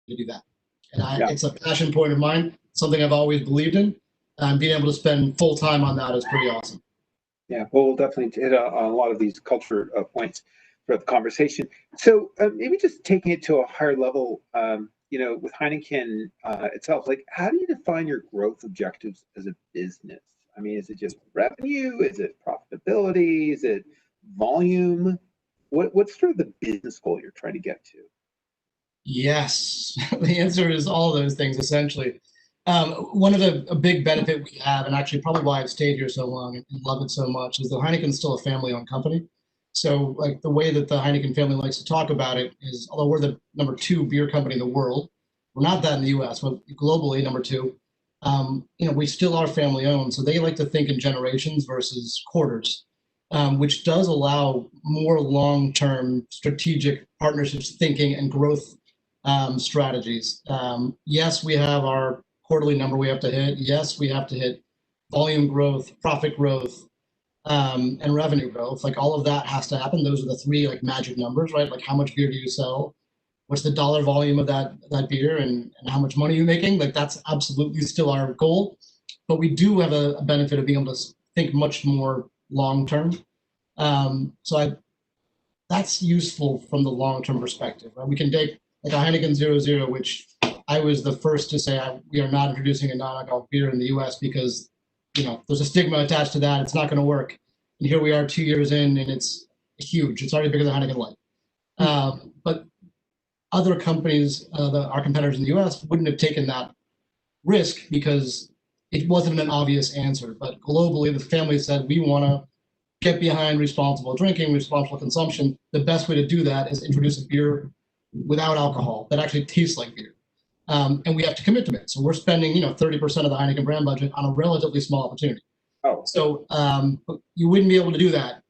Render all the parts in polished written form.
to do that. And Yeah. it's a passion point of mine, something I've always believed in. And being able to spend full time on that is pretty awesome. Yeah, well, we'll definitely hit on a lot of these culture points for the conversation. So maybe just taking it to a higher level, with Heineken itself, like how do you define your growth objectives as a business? I mean, is it just revenue? Is it profitability? Is it volume? What's sort of the business goal you're trying to get to? Yes, the answer is all those things essentially. One of a big benefit we have, and actually probably why I've stayed here so long and love it so much, is that Heineken's still a family-owned company. So, like the way that the Heineken family likes to talk about it is, although we're the number 2 beer company in the world, we're not that in the U.S., but globally number 2. We still are family-owned, so they like to think in generations versus quarters, which does allow more long-term strategic partnerships, thinking, and growth strategies. Yes, we have our quarterly number we have to hit. Yes, we have to hit volume growth, profit growth, and revenue growth. Like all of that has to happen. Those are the 3 like magic numbers, right? Like how much beer do you sell? What's the dollar volume of that beer, and how much money are you making? Like that's absolutely still our goal. But we do have a benefit of being able to think much more long term. That's useful from the long term perspective. Right? We can take like a Heineken 0.0, which I was the first to say we are not introducing a non-alcoholic beer in the U.S. because there's a stigma attached to that. It's not going to work. And here we are 2 years in, and it's huge. It's already bigger than Heineken Light. But other companies, our competitors in the U.S., wouldn't have taken that risk because it wasn't an obvious answer. But globally, the family said, we want to get behind responsible drinking, responsible consumption. The best way to do that is introduce a beer without alcohol that actually tastes like beer. And we have to commit to it. So we're spending, 30% of the Heineken brand budget on a relatively small opportunity. Oh. So you wouldn't be able to do that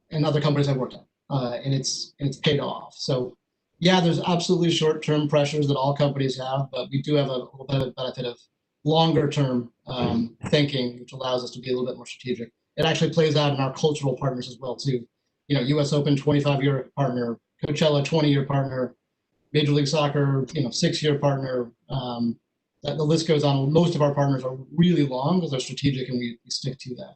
in other companies I've worked at, and it's paid off. So yeah, there's absolutely short-term pressures that all companies have, but we do have a little bit of benefit of longer-term thinking, which allows us to be a little bit more strategic. It actually plays out in our cultural partners as well too. U.S. Open 25-year partner, Coachella 20-year partner, Major League Soccer 6-year partner. The list goes on. Most of our partners are really long because they're strategic and we stick to that.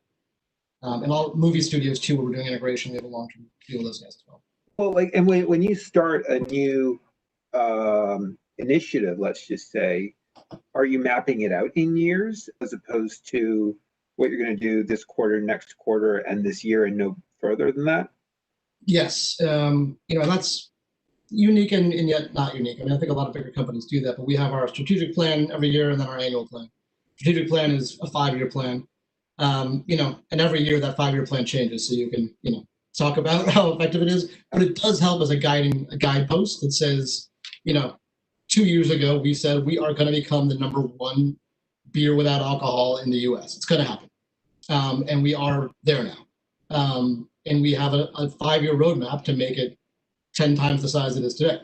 And all movie studios too, where we're doing integration, we have a long-term deal with those guys as well. Well, and when you start a new initiative, let's just say, are you mapping it out in years as opposed to what you're going to do this quarter, next quarter, and this year, and no further than that? Yes, that's unique and yet not unique. I mean, I think a lot of bigger companies do that, but we have our strategic plan every year and then our annual plan. Strategic plan is a 5-year plan, and every year that 5-year plan changes, so you can talk about how effective it is. But it does help as a guidepost that says, 2 years ago we said we are going to become the number 1 beer without alcohol in the U.S. It's going to happen, and we are there now. And we have a 5-year roadmap to make it 10 times the size it is today.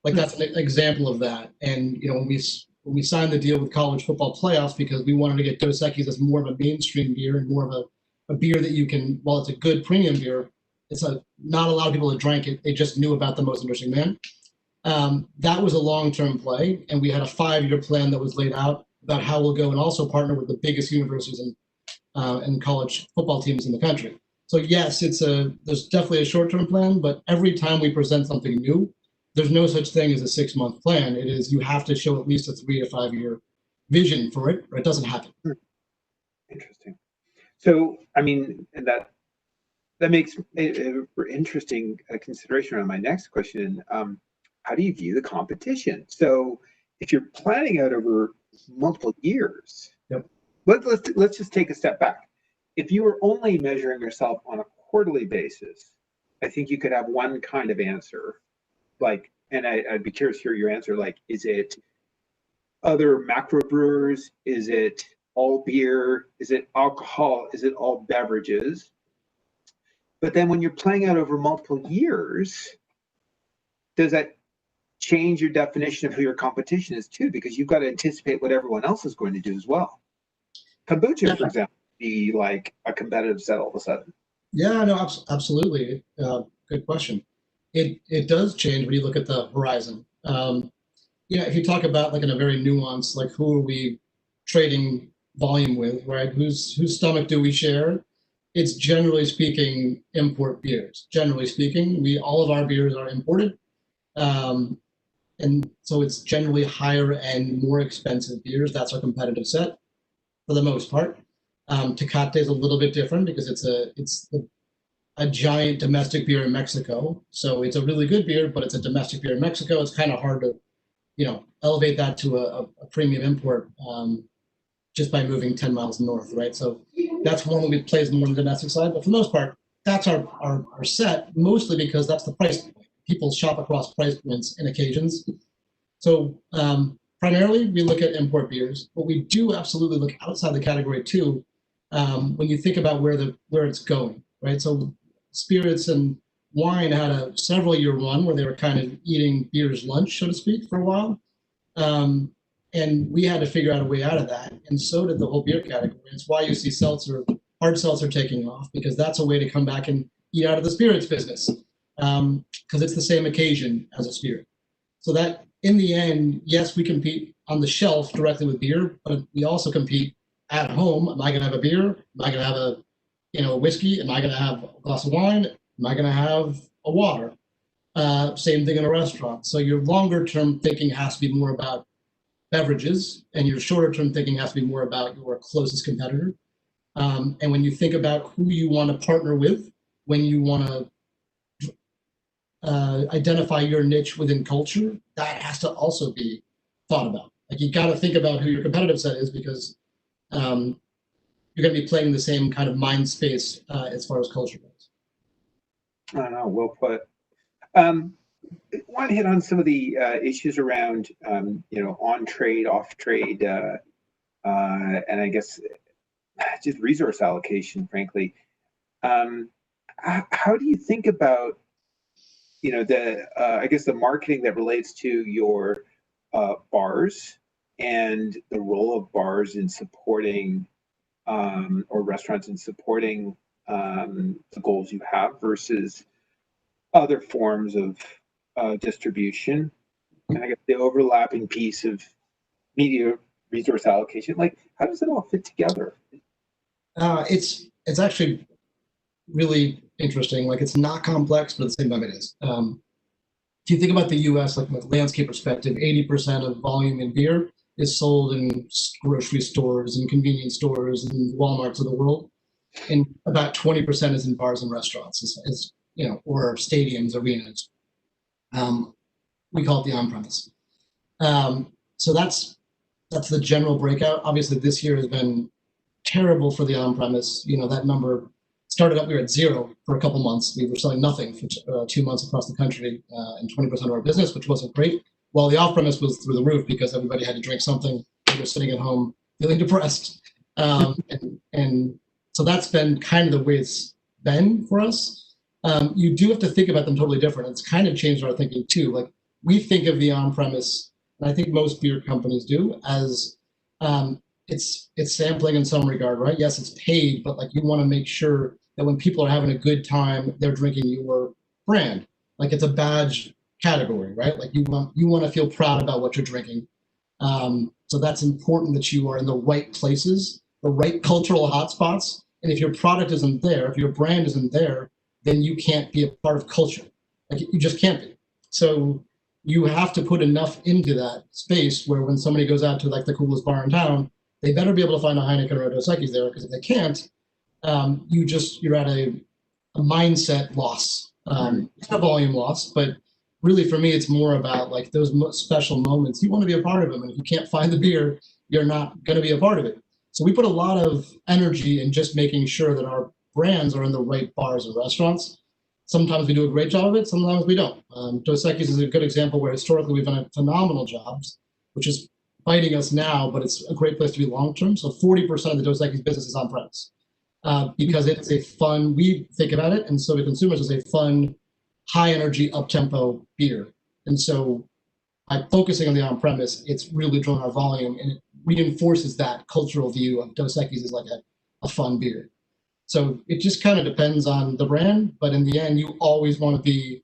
Like that's an example of that. And when we signed the deal with college football playoffs, because we wanted to get Dos Equis as more of a mainstream beer and more of a beer that you can, while it's a good premium beer, it's not a lot of people that drank it. They just knew about the most interesting man. That was a long-term play, and we had a 5-year plan that was laid out about how we'll go and also partner with the biggest universities and college football teams in the country. So yes, there's definitely a short-term plan, but every time we present something new, there's no such thing as a 6-month plan. It is, you have to show at least a 3 to 5 year vision for it, or it doesn't happen. Interesting. So, I mean, that makes an interesting consideration on my next question. How do you view the competition? So if you're planning out over multiple years, yep. let's just take a step back. If you were only measuring yourself on a quarterly basis, I think you could have one kind of answer. Like, and I'd be curious to hear your answer. Like, is it other macro brewers? Is it all beer? Is it alcohol? Is it all beverages? But then when you're playing out over multiple years, does that change your definition of who your competition is too? Because you've got to anticipate what everyone else is going to do as well. Kombucha, for example, be like a competitive set all of a sudden. Yeah, no, absolutely. Good question. It does change when you look at the horizon. if you talk about like in a very nuanced, like who are we trading volume with, right? Whose stomach do we share? It's generally speaking import beers. Generally speaking, all of our beers are imported, um, and so it's generally higher end, more expensive beers. That's our competitive set for the most part. Tecate is a little bit different because a giant domestic beer in Mexico. So it's a really good beer, but it's a domestic beer in Mexico. It's kind of hard to, elevate that to a premium import just by moving 10 miles north, right? So that's one that we plays more on the domestic side. But for the most part, that's our set, mostly because that's the price point. People shop across price points and occasions. So primarily, we look at import beers, but we do absolutely look outside the category too. When you think about where it's going, right? So spirits and wine had a several-year run where they were kind of eating beer's lunch, so to speak, for a while. Um, and we had to figure out a way out of that, and so did the whole beer category. It's why you see hard seltzer taking off, because that's a way to come back and eat out of the spirits business, because it's the same occasion as a spirit. So that in the end, yes, we compete on the shelf directly with beer, but we also compete at home. Am I going to have a beer? Am I going to have a whiskey? Am I going to have a glass of wine? Am I going to have a water? Same thing in a restaurant. So your longer term thinking has to be more about beverages, and your shorter term thinking has to be more about your closest competitor. And when you think about who you want to partner with, when you want to identify your niche within culture, that has to also be thought about. Like you got to think about who your competitive set is, because you're going to be playing the same kind of mind space as far as culture goes. I don't know, well put. I want to hit on some of the issues around, on trade, off trade, and I guess just resource allocation, frankly. How do you think about, I guess the marketing that relates to your bars and the role of bars in supporting or restaurants in supporting the goals you have versus other forms of distribution, and I guess the overlapping piece of media resource allocation? Like, how does it all fit together? It's actually really interesting. Like, it's not complex, but at the same time, it is. If you think about the U.S., like from a landscape perspective, 80% of volume in beer is sold in grocery stores and convenience stores and Walmarts of the world, and about 20% is in bars and restaurants, or stadiums, arenas. We call it the on-premise. So that's the general breakout. Obviously, this year has been terrible for the on-premise. That number started up, we were at zero for a couple months. We were selling nothing for 2 months across the country, and 20% of our business, which wasn't great. While the off-premise was through the roof because everybody had to drink something. They were sitting at home feeling depressed. And so that's been kind of the way it's been for us. You do have to think about them totally different. It's kind of changed our thinking too. Like, we think of the on-premise, and I think most beer companies do, as it's sampling in some regard, right? Yes, it's paid, but like you want to make sure that when people are having a good time, they're drinking your brand. Like, it's a badge category, right? Like you want to feel proud about what you're drinking. So that's important that you are in the right places, the right cultural hotspots. And if your product isn't there, if your brand isn't there, then you can't be a part of culture. Like, you just can't be. So you have to put enough into that space where when somebody goes out to like the coolest bar in town, they better be able to find a Heineken or a Dos Equis there, because if they can't, you're at a mindset loss. It's not a volume loss, but really for me, it's more about like those special moments. You want to be a part of them, and if you can't find the beer, you're not going to be a part of it. So we put a lot of energy in just making sure that our brands are in the right bars and restaurants. Sometimes we do a great job of it, sometimes we don't. Dos Equis is a good example where historically we've done a phenomenal job, which is biting us now, but it's a great place to be long term. So 40% of the Dos Equis business is on premise, because it's a fun, we think about it, and so the consumers, is a fun, high energy, up tempo beer. And so by focusing on the on premise, it's really drawn our volume, and it reinforces that cultural view of Dos Equis as like a fun beer. So it just kind of depends on the brand, but in the end, you always want to be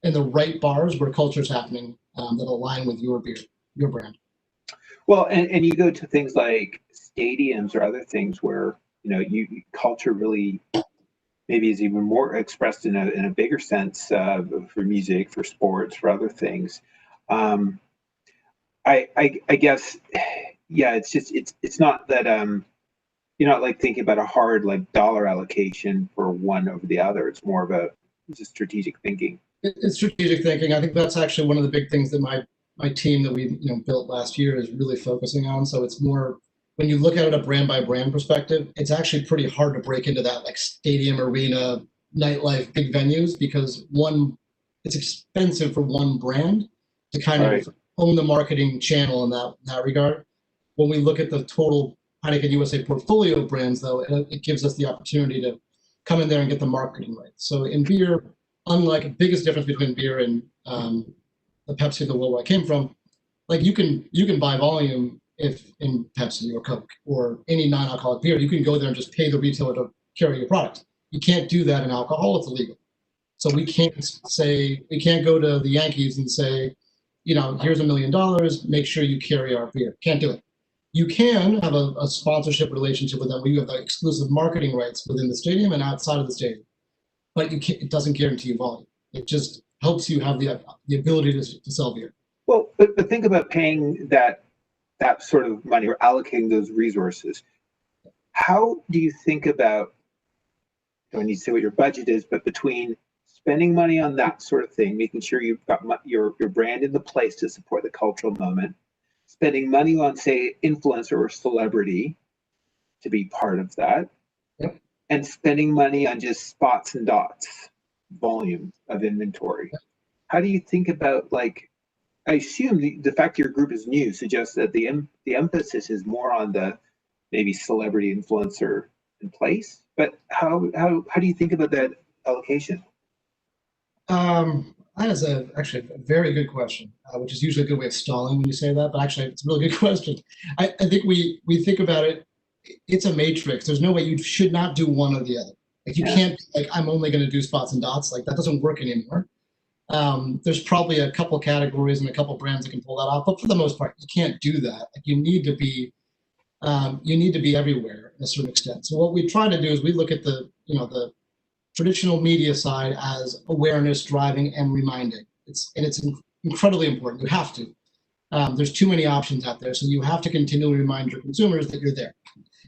in the right bars where culture's happening, that align with your beer. your brand. Well, and you go to things like stadiums or other things where, culture really maybe is even more expressed in a bigger sense for music, for sports, for other things. I guess, yeah, it's not that you're not like thinking about a hard like dollar allocation for one over the other. It's more of just strategic thinking. It's strategic thinking. I think that's actually one of the big things that my team that we built last year is really focusing on. So it's more, when you look at it a brand by brand perspective, it's actually pretty hard to break into that like stadium, arena, nightlife, big venues, because one, it's expensive for one brand to kind of own the marketing channel in that regard. When we look at the total Heineken USA portfolio of brands, though, it gives us the opportunity to come in there and get the marketing right. So in beer, unlike the biggest difference between beer and the Pepsi, the world where I came from, like you can buy volume if in Pepsi or Coke or any non-alcoholic beer, you can go there and just pay the retailer to carry your product. You can't do that in alcohol; it's illegal. So we can't go to the Yankees and say, here's $1 million, make sure you carry our beer. Can't do it. You can have a sponsorship relationship with them where you have the exclusive marketing rights within the stadium and outside of the stadium, but it doesn't guarantee you volume. It just helps you have the ability to sell beer. Well, but think about paying that sort of money or allocating those resources. How do you think about, I don't need to say what your budget is, but between spending money on that sort of thing, making sure you've got your brand in the place to support the cultural moment, spending money on, say, influencer or celebrity to be part of that, yep, and spending money on just spots and dots, volume of inventory. Yep. How do you think about, like, I assume the fact your group is new suggests that the emphasis is more on the maybe celebrity influencer in place, but how do you think about that allocation? That is actually a very good question, which is usually a good way of stalling when you say that, but actually it's a really good question. I think we think about it, it's a matrix. There's no way you should not do one or the other. Like you can't be like, I'm only going to do spots and dots. Like that doesn't work anymore. There's probably a couple categories and a couple brands that can pull that off, but for the most part, you can't do that. Like you need to be everywhere in a certain extent. So what we try to do is we look at the traditional media side as awareness, driving, and reminding. It's incredibly important. You have to. There's too many options out there, so you have to continually remind your consumers that you're there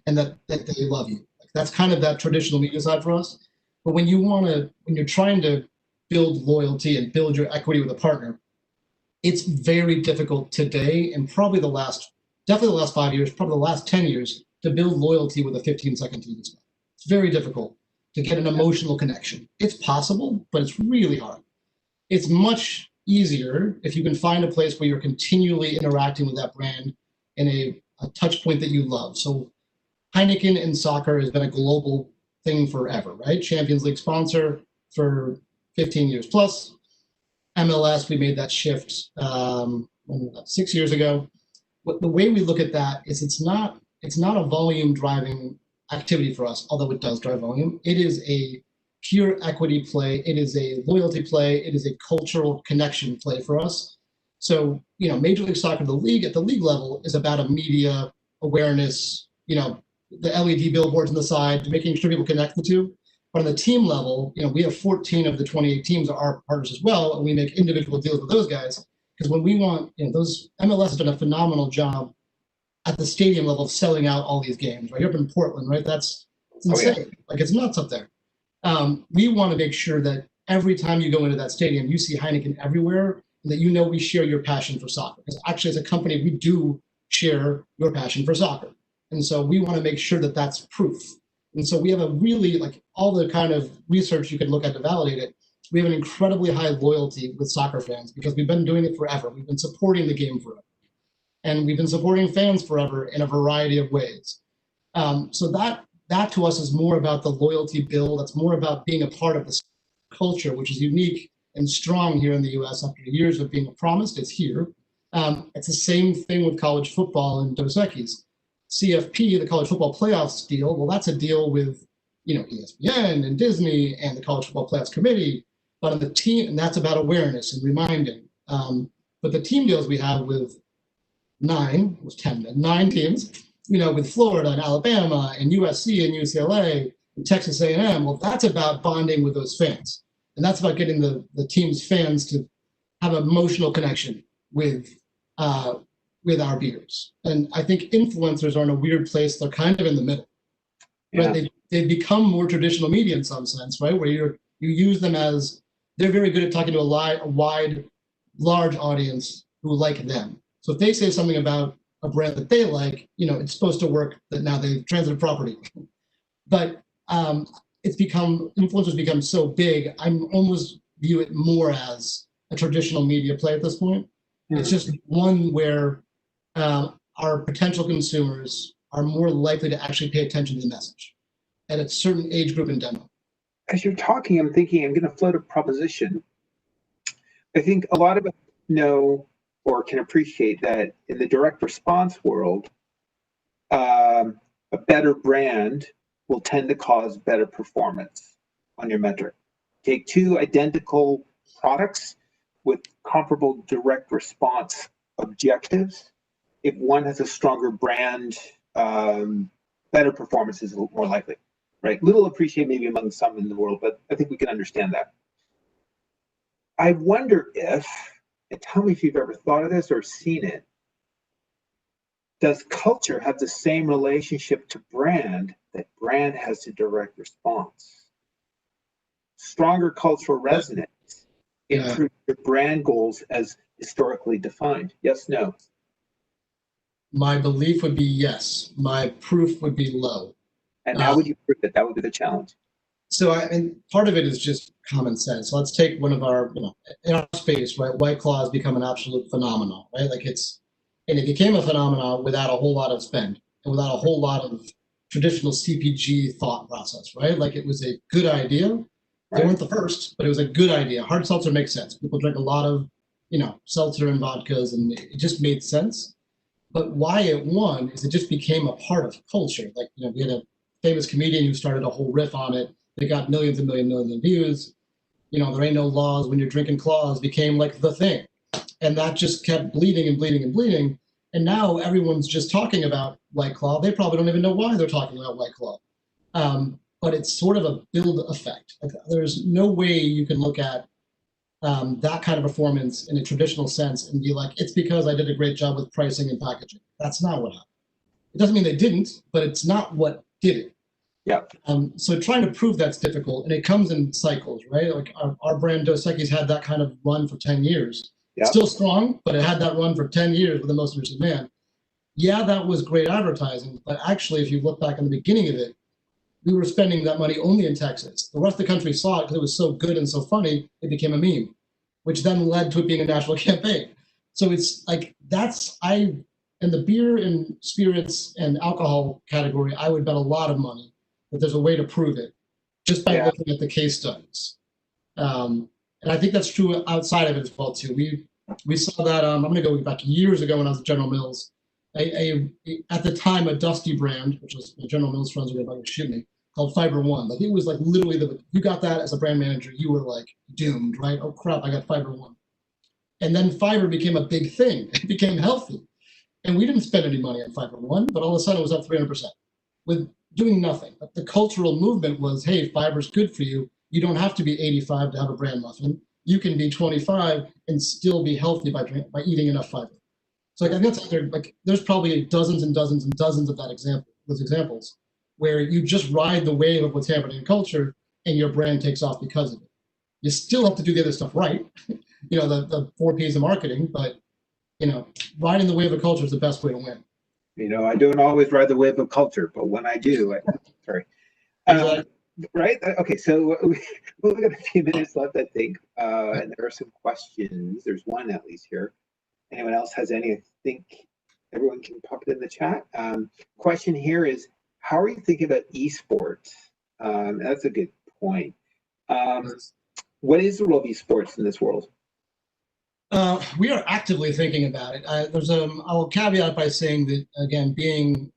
and that they love you. That's kind of that traditional media side for us. But when you're trying to build loyalty and build your equity with a partner, it's very difficult today, and probably definitely the last 5 years, probably the last 10 years, to build loyalty with a 15-second TV spot. It's very difficult to get an emotional connection. It's possible, but it's really hard. It's much easier if you can find a place where you're continually interacting with that brand in a touch point that you love. So Heineken in soccer has been a global thing forever, right? Champions League sponsor for 15 years plus. MLS, we made that shift 6 years ago. But the way we look at that is it's not a volume driving activity for us, although it does drive volume. It is a pure equity play. It is a loyalty play. It is a cultural connection play for us. So, Major League Soccer, the league at the league level is about a media awareness, the LED billboards on the side, making sure people connect the two. But on the team level, we have 14 of the 28 teams are our partners as well, and we make individual deals with those guys. Because when we want, those MLS has done a phenomenal job at the stadium level of selling out all these games, right? You're up in Portland, right? It's insane. Oh, yeah. Like it's nuts up there. We want to make sure that every time you go into that stadium, you see Heineken everywhere, and that we share your passion for soccer. Because actually, as a company, we do share your passion for soccer. And so we want to make sure that that's proof. And so we have a really, like all the kind of research you can look at to validate it, we have an incredibly high loyalty with soccer fans because we've been doing it forever. We've been supporting the game forever. And we've been supporting fans forever in a variety of ways. So that to us is more about the loyalty build. That's more about being a part of this culture, which is unique and strong here in the US after years of being promised. It's here. It's the same thing with college football and Dos Equis. CFP, the college football playoffs deal, well, that's a deal with ESPN and Disney and the college football playoffs committee. But on the team, and that's about awareness and reminding. But the team deals we have with 9, it was 10 then, 9 teams, with Florida and Alabama and USC and UCLA and Texas A&M. Well, that's about bonding with those fans. And that's about getting the team's fans to have an emotional connection with our beers. And I think influencers are in a weird place. They're kind of in the middle. Yeah. Right? They've become more traditional media in some sense, right? Where you use them as, they're very good at talking to a wide, large audience who like them. So if they say something about a brand that they like, it's supposed to work, that now they've transited property. But influencers become so big, I'm almost view it more as a traditional media play at this point. It's just one where our potential consumers are more likely to actually pay attention to the message at a certain age group and demo. As you're talking, I'm thinking I'm going to float a proposition. I think a lot of us know or can appreciate that in the direct response world, a better brand will tend to cause better performance on your metric. Take two identical products with comparable direct response objectives. If one has a stronger brand, better performance is more likely, right? Little appreciated maybe among some in the world, but I think we can understand that. I wonder if, and tell me if you've ever thought of this or seen it, does culture have the same relationship to brand that brand has to direct response? Stronger cultural resonance improve your brand goals as historically defined? Yes, no? My belief would be yes. My proof would be low. And how would you prove it? That would be the challenge. So, and part of it is just common sense. So let's take one of our, in our space, right? White Claw has become an absolute phenomenon, right? And it became a phenomenon without a whole lot of spend and without a whole lot of traditional CPG thought process, right? Like, it was a good idea. They weren't the first, but it was a good idea. Hard seltzer makes sense. People drink a lot of, seltzer and vodkas, and it just made sense. But why it won is it just became a part of culture. Like, we had a famous comedian who started a whole riff on it. They got millions and millions of views. There ain't no laws when you're drinking claws became like the thing. And that just kept bleeding and bleeding and bleeding. And now everyone's just talking about White Claw. They probably don't even know why they're talking about White Claw. But it's sort of a build effect. Like, there's no way you can look at that kind of performance in a traditional sense and be like, it's because I did a great job with pricing and packaging. That's not what happened. It doesn't mean they didn't, but it's not what did it. Yeah. So trying to prove that's difficult, and it comes in cycles, right? Like our brand Dos Equis had that kind of run for 10 years. Yep. Still strong, but it had that run for 10 years with the most interested man. Yeah, that was great advertising, but actually, if you look back in the beginning of it, we were spending that money only in Texas. The rest of the country saw it because it was so good and so funny, it became a meme, which then led to it being a national campaign. So it's like, in the beer and spirits and alcohol category, I would bet a lot of money that there's a way to prove it just by looking at the case studies. And I think that's true outside of it as well too. We saw that, I'm gonna go back years ago when I was at General Mills, at the time, a Dusty brand, which was the General Mills friends were about to shoot me, called Fiber One. Like, it was like literally you got that as a brand manager, you were like doomed, right? Oh crap, I got Fiber One. And then fiber became a big thing. It became healthy. And we didn't spend any money on Fiber One, but all of a sudden it was up 300% with doing nothing. But the cultural movement was, hey, fiber's good for you. You don't have to be 85 to have a brand muffin. You can be 25 and still be healthy by eating enough fiber. So I think there's probably dozens and dozens and dozens of those examples where you just ride the wave of what's happening in culture and your brand takes off because of it. You still have to do the other stuff right, the 4 Ps of marketing, but riding the wave of culture is the best way to win. I don't always ride the wave of culture, but when I do, sorry. Right? Okay, so we've got a few minutes left, I think, and there are some questions. There's one at least here. Anyone else has any? I think everyone can pop it in the chat. Question here is, how are you thinking about esports? That's a good point. What is the role of esports in this world? We are actively thinking about it. I'll caveat by saying that, again, being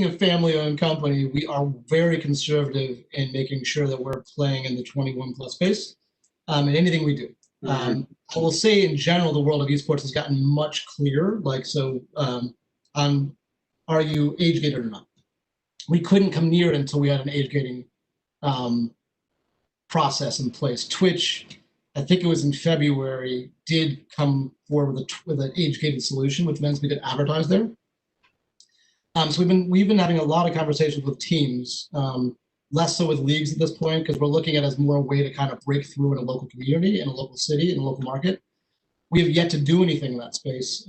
a family-owned company, we are very conservative in making sure that we're playing in the 21+ space in anything we do. I will say in general, the world of esports has gotten much clearer. Like, so, are you age gated or not? We couldn't come near it until we had an age gating process in place. Twitch, I think it was in February, did come forward with an age gated solution, which means we could advertise there. So we've been having a lot of conversations with teams, less so with leagues at this point, because we're looking at it as more a way to kind of break through in a local community, in a local city, in a local market. We have yet to do anything in that space.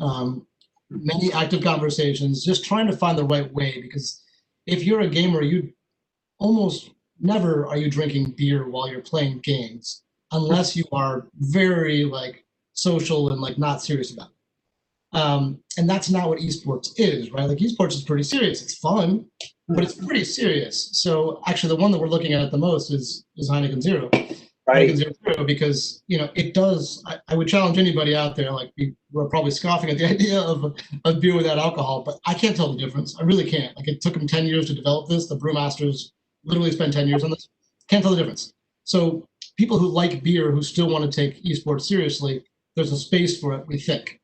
Many active conversations, just trying to find the right way, because if you're a gamer, you almost never are you drinking beer while you're playing games, unless you are very like social and like not serious about it. And that's not what esports is, right? Like esports is pretty serious. It's fun, but it's pretty serious. So actually, the one that we're looking at the most is Heineken Zero. Right. Heineken Zero, because it does. I would challenge anybody out there. Like we're probably scoffing at the idea of beer without alcohol, but I can't tell the difference. I really can't. Like it took them 10 years to develop this. The brewmasters literally spent 10 years on this. Can't tell the difference. So people who like beer, who still want to take esports seriously, there's a space for it, we think.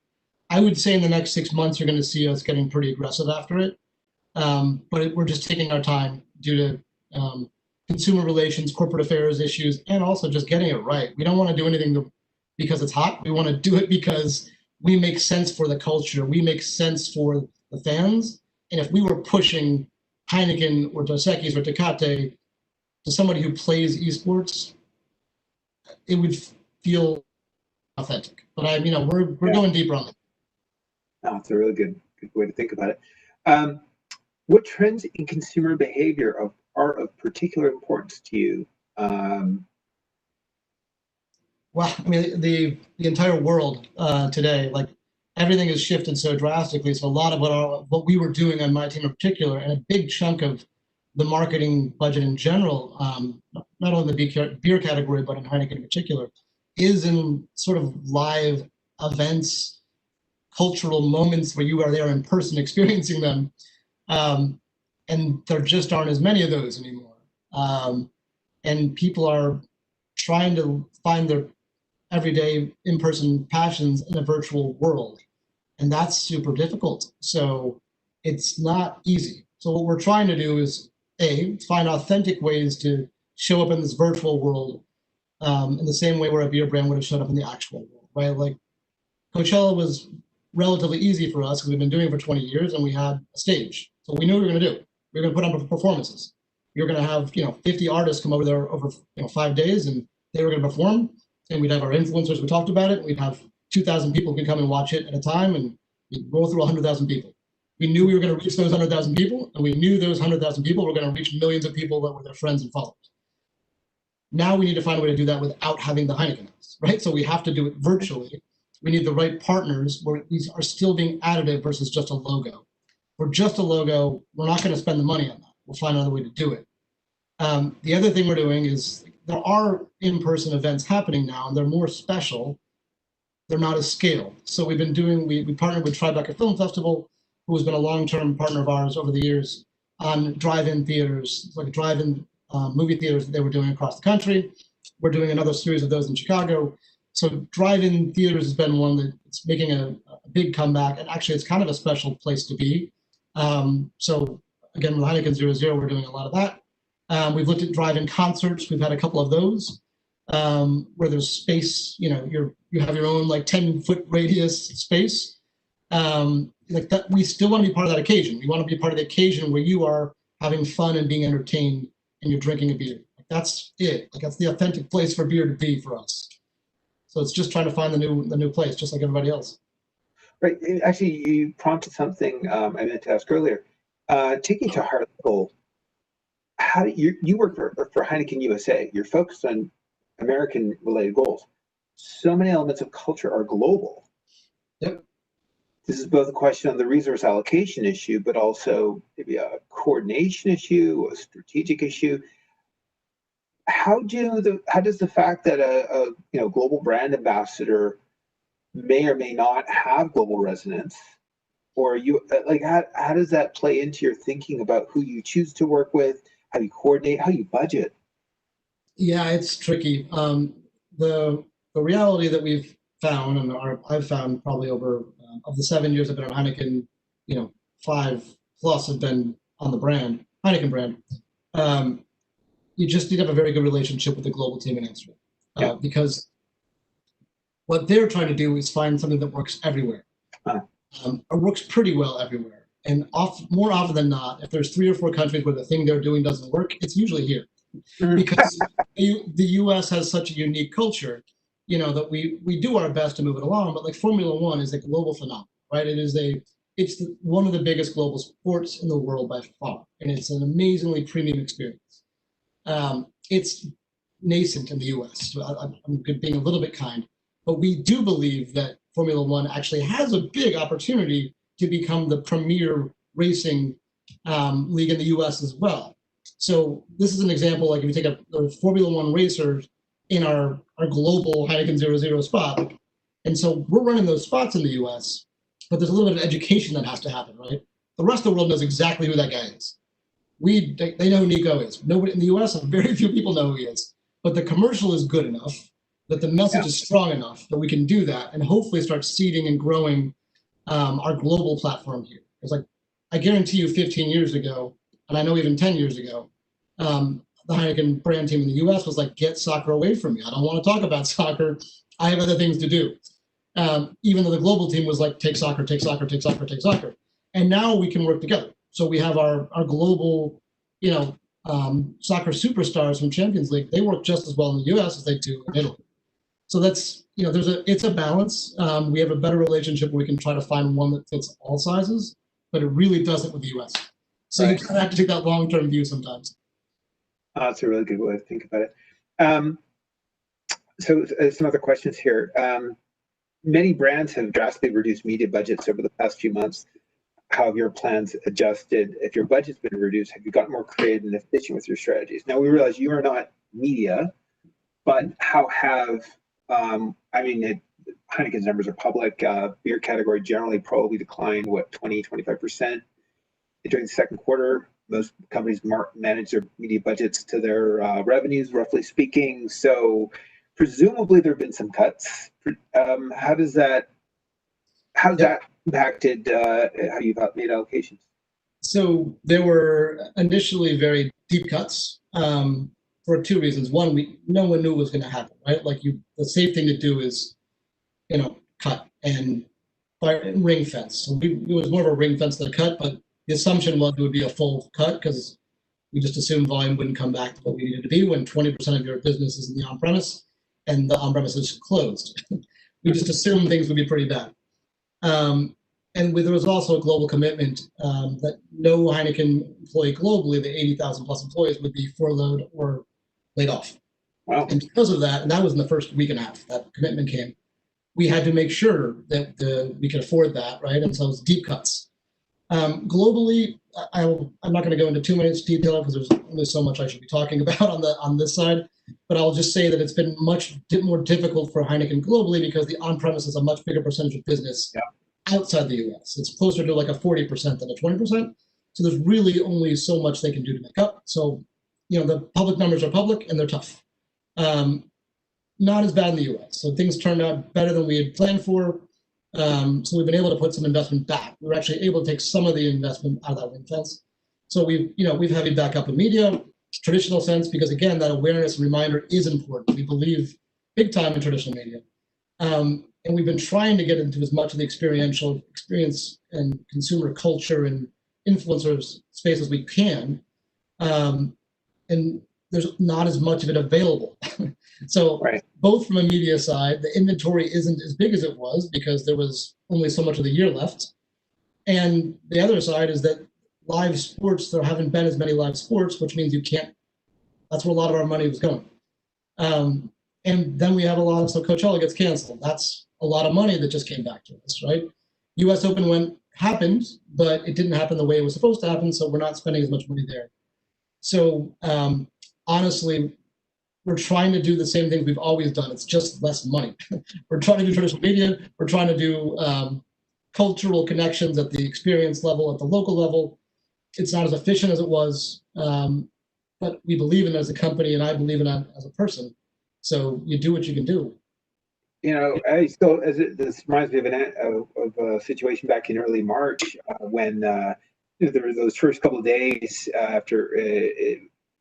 I would say in the next 6 months, you're going to see us getting pretty aggressive after it. But we're just taking our time due to consumer relations, corporate affairs issues, and also just getting it right. We don't want to do anything because it's hot. We want to do it because we make sense for the culture. We make sense for the fans. And if we were pushing Heineken or Dos Equis or Tecate to somebody who plays esports, it would feel authentic. But we're going deeper on it. Oh, it's a really good way to think about it. What trends in consumer behavior are of particular importance to you? Well, I mean, the entire world today, like everything has shifted so drastically. So a lot of what we were doing on my team in particular, and a big chunk of the marketing budget in general, not only in the beer category, but in Heineken in particular, is in sort of live events, cultural moments where you are there in person experiencing them. And there just aren't as many of those anymore. And people are trying to find their everyday in-person passions in a virtual world. And that's super difficult. So it's not easy. So what we're trying to do is, find authentic ways to show up in this virtual world in the same way where a beer brand would have showed up in the actual world, right? Like Coachella was relatively easy for us because we've been doing it for 20 years and we had a stage. So we knew what we were going to do. We were going to put on performances. We were going to have 50 artists come over there over 5 days, and they were going to perform. And we'd have our influencers. We talked about it. We'd have 2,000 people who could come and watch it at a time, and we'd roll through 100,000 people. We knew we were going to reach those 100,000 people, and we knew those 100,000 people were going to reach millions of people that were their friends and followers. Now we need to find a way to do that without having the Heineken house, right? So we have to do it virtually. We need the right partners where these are still being additive versus just a logo. We're just a logo. We're not going to spend the money on that. We'll find another way to do it. The other thing we're doing is there are in-person events happening now, and they're more special. They're not as scaled. So we've been doing, we partnered with Tribeca Film Festival, who has been a long-term partner of ours over the years, on drive-in theaters, like drive-in movie theaters that they were doing across the country. We're doing another series of those in Chicago. So drive-in theaters has been one that's making a big comeback, and actually it's kind of a special place to be. So again, with Heineken 0.0, we're doing a lot of that. We've looked at drive-in concerts. We've had a couple of those where there's space. You have your own like 10-foot radius space. Like that, we still want to be part of that occasion. We want to be part of the occasion where you are having fun and being entertained, and you're drinking a beer. Like that's it. Like that's the authentic place for beer to be for us. So it's just trying to find the new place, just like everybody else. Right. Actually, you prompted something I meant to ask earlier. Taking to heart level, how do you work for Heineken USA? You're focused on American-related goals. So many elements of culture are global. Yep. This is both a question of the resource allocation issue, but also maybe a coordination issue, a strategic issue. How does the fact that a global brand ambassador may or may not have global resonance, or how does that play into your thinking about who you choose to work with, how you coordinate, how you budget? Yeah, it's tricky. The the reality that we've found, and I've found probably over of the 7 years I've been on Heineken, 5+ have been on the brand, Heineken brand. You just need to have a very good relationship with the global team in Amsterdam, because what they're trying to do is find something that works everywhere, or works pretty well everywhere. And more often than not, if there's 3 or 4 countries where the thing they're doing doesn't work, it's usually here, because the U.S. has such a unique culture, that we do our best to move it along. But like Formula One is a global phenomenon, right? It's one of the biggest global sports in the world by far, and it's an amazingly premium experience. It's nascent in the U.S. So I'm being a little bit kind, but we do believe that Formula One actually has a big opportunity to become the premier racing league in the U.S. as well. So this is an example, like if you take a Formula One racer in our global Heineken 00 spot, and so we're running those spots in the U.S., but there's a little bit of education that has to happen, right? The rest of the world knows exactly who that guy is. They know who Nico is. Nobody in the U.S., very few people know who he is. But the commercial is good enough, that the message is strong enough that we can do that and hopefully start seeding and growing our global platform here. It's like, I guarantee you 15 years ago, and I know even 10 years ago, the Heineken brand team in the US was like, get soccer away from me. I don't want to talk about soccer. I have other things to do. Even though the global team was like, take soccer, take soccer, take soccer, take soccer. And now we can work together. So we have our global, soccer superstars from Champions League. They work just as well in the US as they do in Italy. So that's, it's a balance. We have a better relationship where we can try to find one that fits all sizes, but it really doesn't with the US. So you kind of have to take that long-term view sometimes. That's a really good way to think about it. So some other questions here. Many brands have drastically reduced media budgets over the past few months. How have your plans adjusted? If your budget's been reduced, have you gotten more creative and efficient with your strategies? Now, we realize you are not media, but how have, Heineken's numbers are public. Beer category generally probably declined, 20-25% during the second quarter. Most companies manage their media budgets to their revenues, roughly speaking. So presumably there have been some cuts. How's that impacted how you've made allocations? So there were initially very deep cuts for 2 reasons. One, no one knew what was going to happen, right? Like the safe thing to do is, cut and ring fence. So it was more of a ring fence than a cut, but the assumption was it would be a full cut because we just assumed volume wouldn't come back to what we needed to be when 20% of your business is in the on-premise and the on-premise is closed. We just assumed things would be pretty bad. And there was also a global commitment that no Heineken employee globally, the 80,000 plus employees, would be furloughed or laid off. Wow. And because of that, and that was in the first week and a half, that commitment came, we had to make sure that we could afford that, right? And so it was deep cuts. Globally, I'm not going to go into too much detail because there's only so much I should be talking about on this side, but I'll just say that it's been much more difficult for Heineken globally because the on-premise is a much bigger percentage of business outside the US. It's closer to like a 40% than a 20%. So there's really only so much they can do to make up. So, the public numbers are public and they're tough. Not as bad in the US. So things turned out better than we had planned for. So we've been able to put some investment back. We were actually able to take some of the investment out of that ring fence. So we've heavy back up in media, traditional sense, because again, that awareness and reminder is important. We believe big time in traditional media. And we've been trying to get into as much of the experiential experience and consumer culture and influencers space as we can. And there's not as much of it available. So both from a media side, the inventory isn't as big as it was because there was only so much of the year left. And the other side is that live sports, there haven't been as many live sports, which means that's where a lot of our money was going. And then we have so Coachella gets canceled. That's a lot of money that just came back to us, right? US Open happened, but it didn't happen the way it was supposed to happen. So we're not spending as much money there. So honestly, we're trying to do the same things we've always done. It's just less money. We're trying to do traditional media. We're trying to do cultural connections at the experience level, at the local level. It's not as efficient as it was, but we believe in it as a company, and I believe in it as a person. So you do what you can do. This reminds me of a situation back in early March when there were those first couple of days after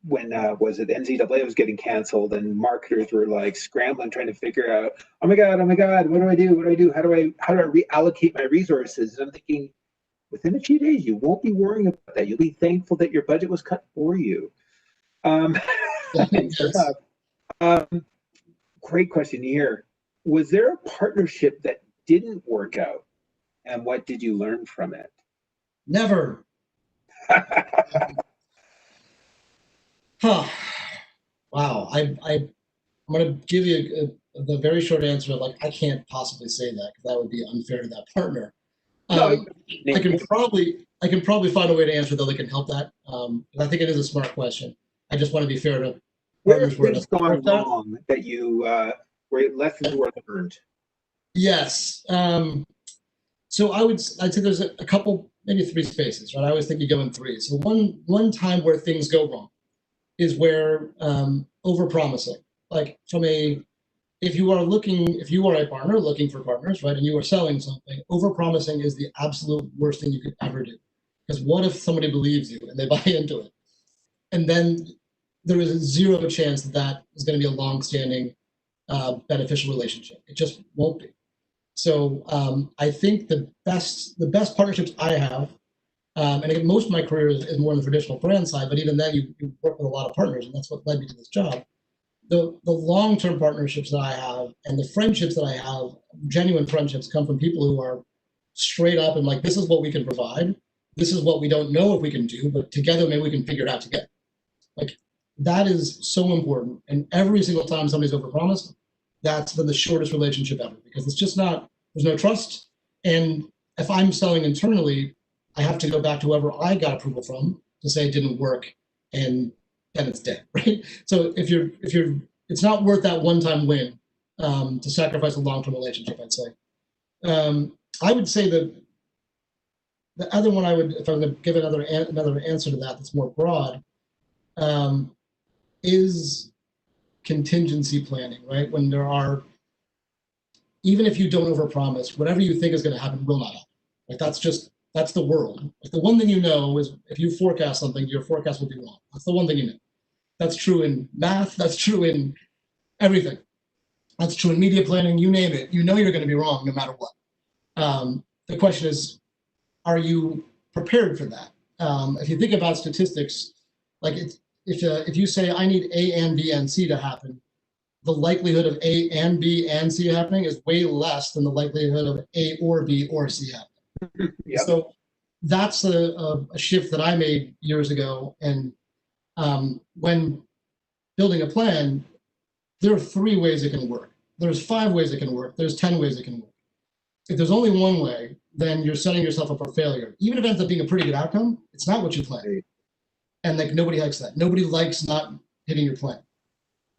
when was it NCAA was getting canceled and marketers were like scrambling trying to figure out, oh my god, what do I do, how do I reallocate my resources? And I'm thinking, within a few days you won't be worrying about that. You'll be thankful that your budget was cut for you. Yes. Great question here. Was there a partnership that didn't work out, and what did you learn from it? Never. Huh. Wow. I'm going to give you the very short answer. Like, I can't possibly say that because that would be unfair to that partner. No, I can probably find a way to answer though that can help that. I think it is a smart question. I just want to be fair to where have partners where things it's not gone worked out. wrong that you where lessons were learned? Yes. So I'd say there's a couple, maybe three spaces, right? I always think you go in three. So one time where things go wrong is where overpromising. Like if you are a partner looking for partners, right, and you are selling something, overpromising is the absolute worst thing you could ever do. Because what if somebody believes you and they buy into it, and then there is a zero chance that is going to be a long-standing beneficial relationship. It just won't be. So I think the best partnerships I have, and again, most of my career is more on the traditional brand side, but even then you work with a lot of partners, and that's what led me to this job. The long-term partnerships that I have and the friendships that I have, genuine friendships, come from people who are straight up and like, this is what we can provide. This is what we don't know if we can do, but together maybe we can figure it out together. Like, that is so important. And every single time somebody's overpromised, that's been the shortest relationship ever because it's just not, there's no trust. And if I'm selling internally, I have to go back to whoever I got approval from to say it didn't work, and then it's dead, right? So if you're, it's not worth that one-time win to sacrifice a long-term relationship, I'd say. I would say that the other one if I was going to give another answer to that that's more broad, is contingency planning, right? When there are, even if you don't overpromise, whatever you think is going to happen will not happen. Like, that's the world. Like, the one thing you know is if you forecast something, your forecast will be wrong. That's the one thing you know. That's true in math. That's true in everything. That's true in media planning. You name it. You know you're going to be wrong no matter what. The question is, are you prepared for that? If you think about statistics, like if you say I need A and B and C to happen, the likelihood of A and B and C happening is way less than the likelihood of A or B or C happening. Yep. So that's a shift that I made years ago. And when building a plan, there are 3 ways it can work. There's 5 ways it can work. There's 10 ways it can work. If there's only one way, then you're setting yourself up for failure. Even if it ends up being a pretty good outcome, it's not what you planned. And like, nobody likes that. Nobody likes not hitting your plan.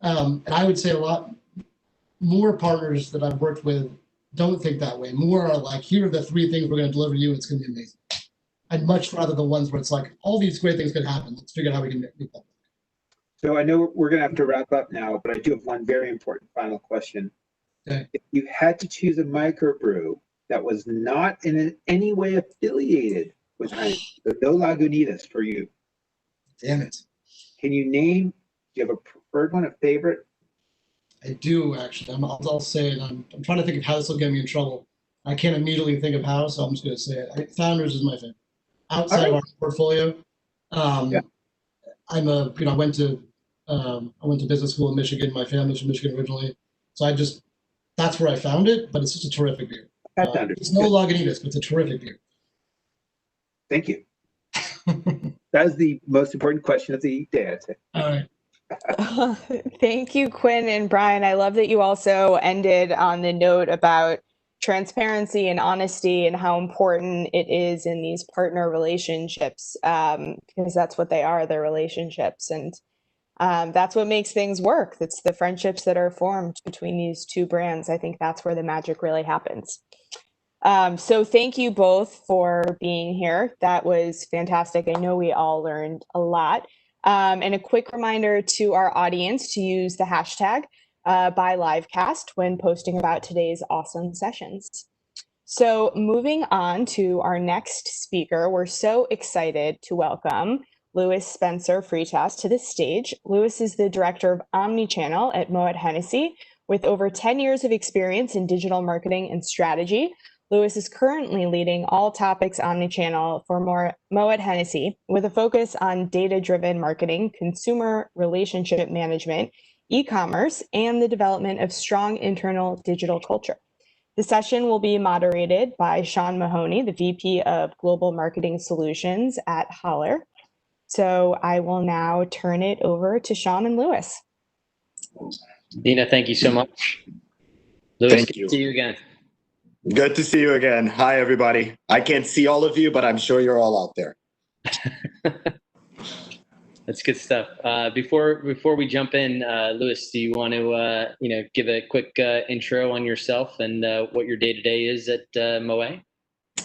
And I would say a lot more partners that I've worked with don't think that way. More are like, here are the 3 things we're going to deliver you. It's going to be amazing. I'd much rather the ones where it's like, all these great things could happen. Let's figure out how we can make that. So I know we're going to have to wrap up now, but I do have one very important final question. Okay. If you had to choose a microbrew that was not in any way affiliated with the No Lagunitas for you. Damn it. Can you name, do you have a preferred one, a favorite? I do, actually. I'll say it. I'm trying to think of how this will get me in trouble. I can't immediately think of how, so I'm just going to say it. Founders is my favorite. Outside of our portfolio, yeah. I went to business school in Michigan. My family's from Michigan originally. So that's where I found it, but it's just a terrific beer. It's no Lagunitas, but it's a terrific beer. Thank you. That is the most important question of the day, I'd say. All right. Thank you, Quinn and Brian. I love that you also ended on the note about transparency and honesty and how important it is in these partner relationships, because that's what they are, they're relationships. And that's what makes things work. It's the friendships that are formed between these 2 brands. I think that's where the magic really happens. So thank you both for being here. That was fantastic. I know we all learned a lot. And a quick reminder to our audience to use the hashtag by Livecast when posting about today's awesome sessions. So moving on to our next speaker, we're so excited to welcome Louis Spencer Freitas to the stage. Louis is the director of Omnichannel at Moet Hennessy with over 10 years of experience in digital marketing and strategy. Louis is currently leading all topics omnichannel for Moet Hennessy with a focus on data-driven marketing, consumer relationship management, e-commerce, and the development of strong internal digital culture. The session will be moderated by Sean Mahoney, the VP of Global Marketing Solutions at Holler. So I will now turn it over to Sean and Louis. Nina, thank you so much. Louis, Thank good you. to see you again. Good to see you again. Hi, everybody. I can't see all of you, but I'm sure you're all out there. That's good stuff. Before we jump in, Louis, do you want to give a quick intro on yourself and what your day-to-day is at Moet?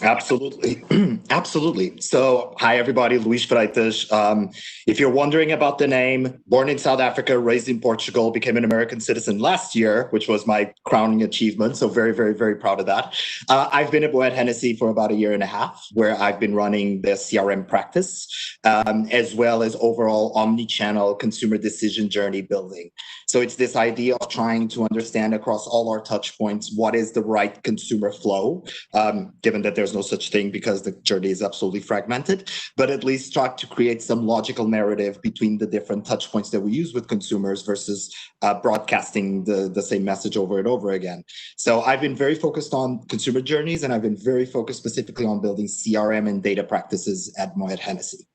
Absolutely. Absolutely. So, hi, everybody. Luís Freitas. If you're wondering about the name, born in South Africa, raised in Portugal, became an American citizen last year, which was my crowning achievement. So very, very, very proud of that. I've been at Moet Hennessy for about a year and a half, where I've been running the CRM practice, as well as overall omni-channel consumer decision journey building. So it's this idea of trying to understand across all our touch points, what is the right consumer flow, given that there's no such thing because the journey is absolutely fragmented, but at least try to create some logical narrative between the different touch points that we use with consumers versus broadcasting the same message over and over again. So I've been very focused on consumer journeys, and I've been very focused specifically on building CRM and data practices at Moet Hennessy.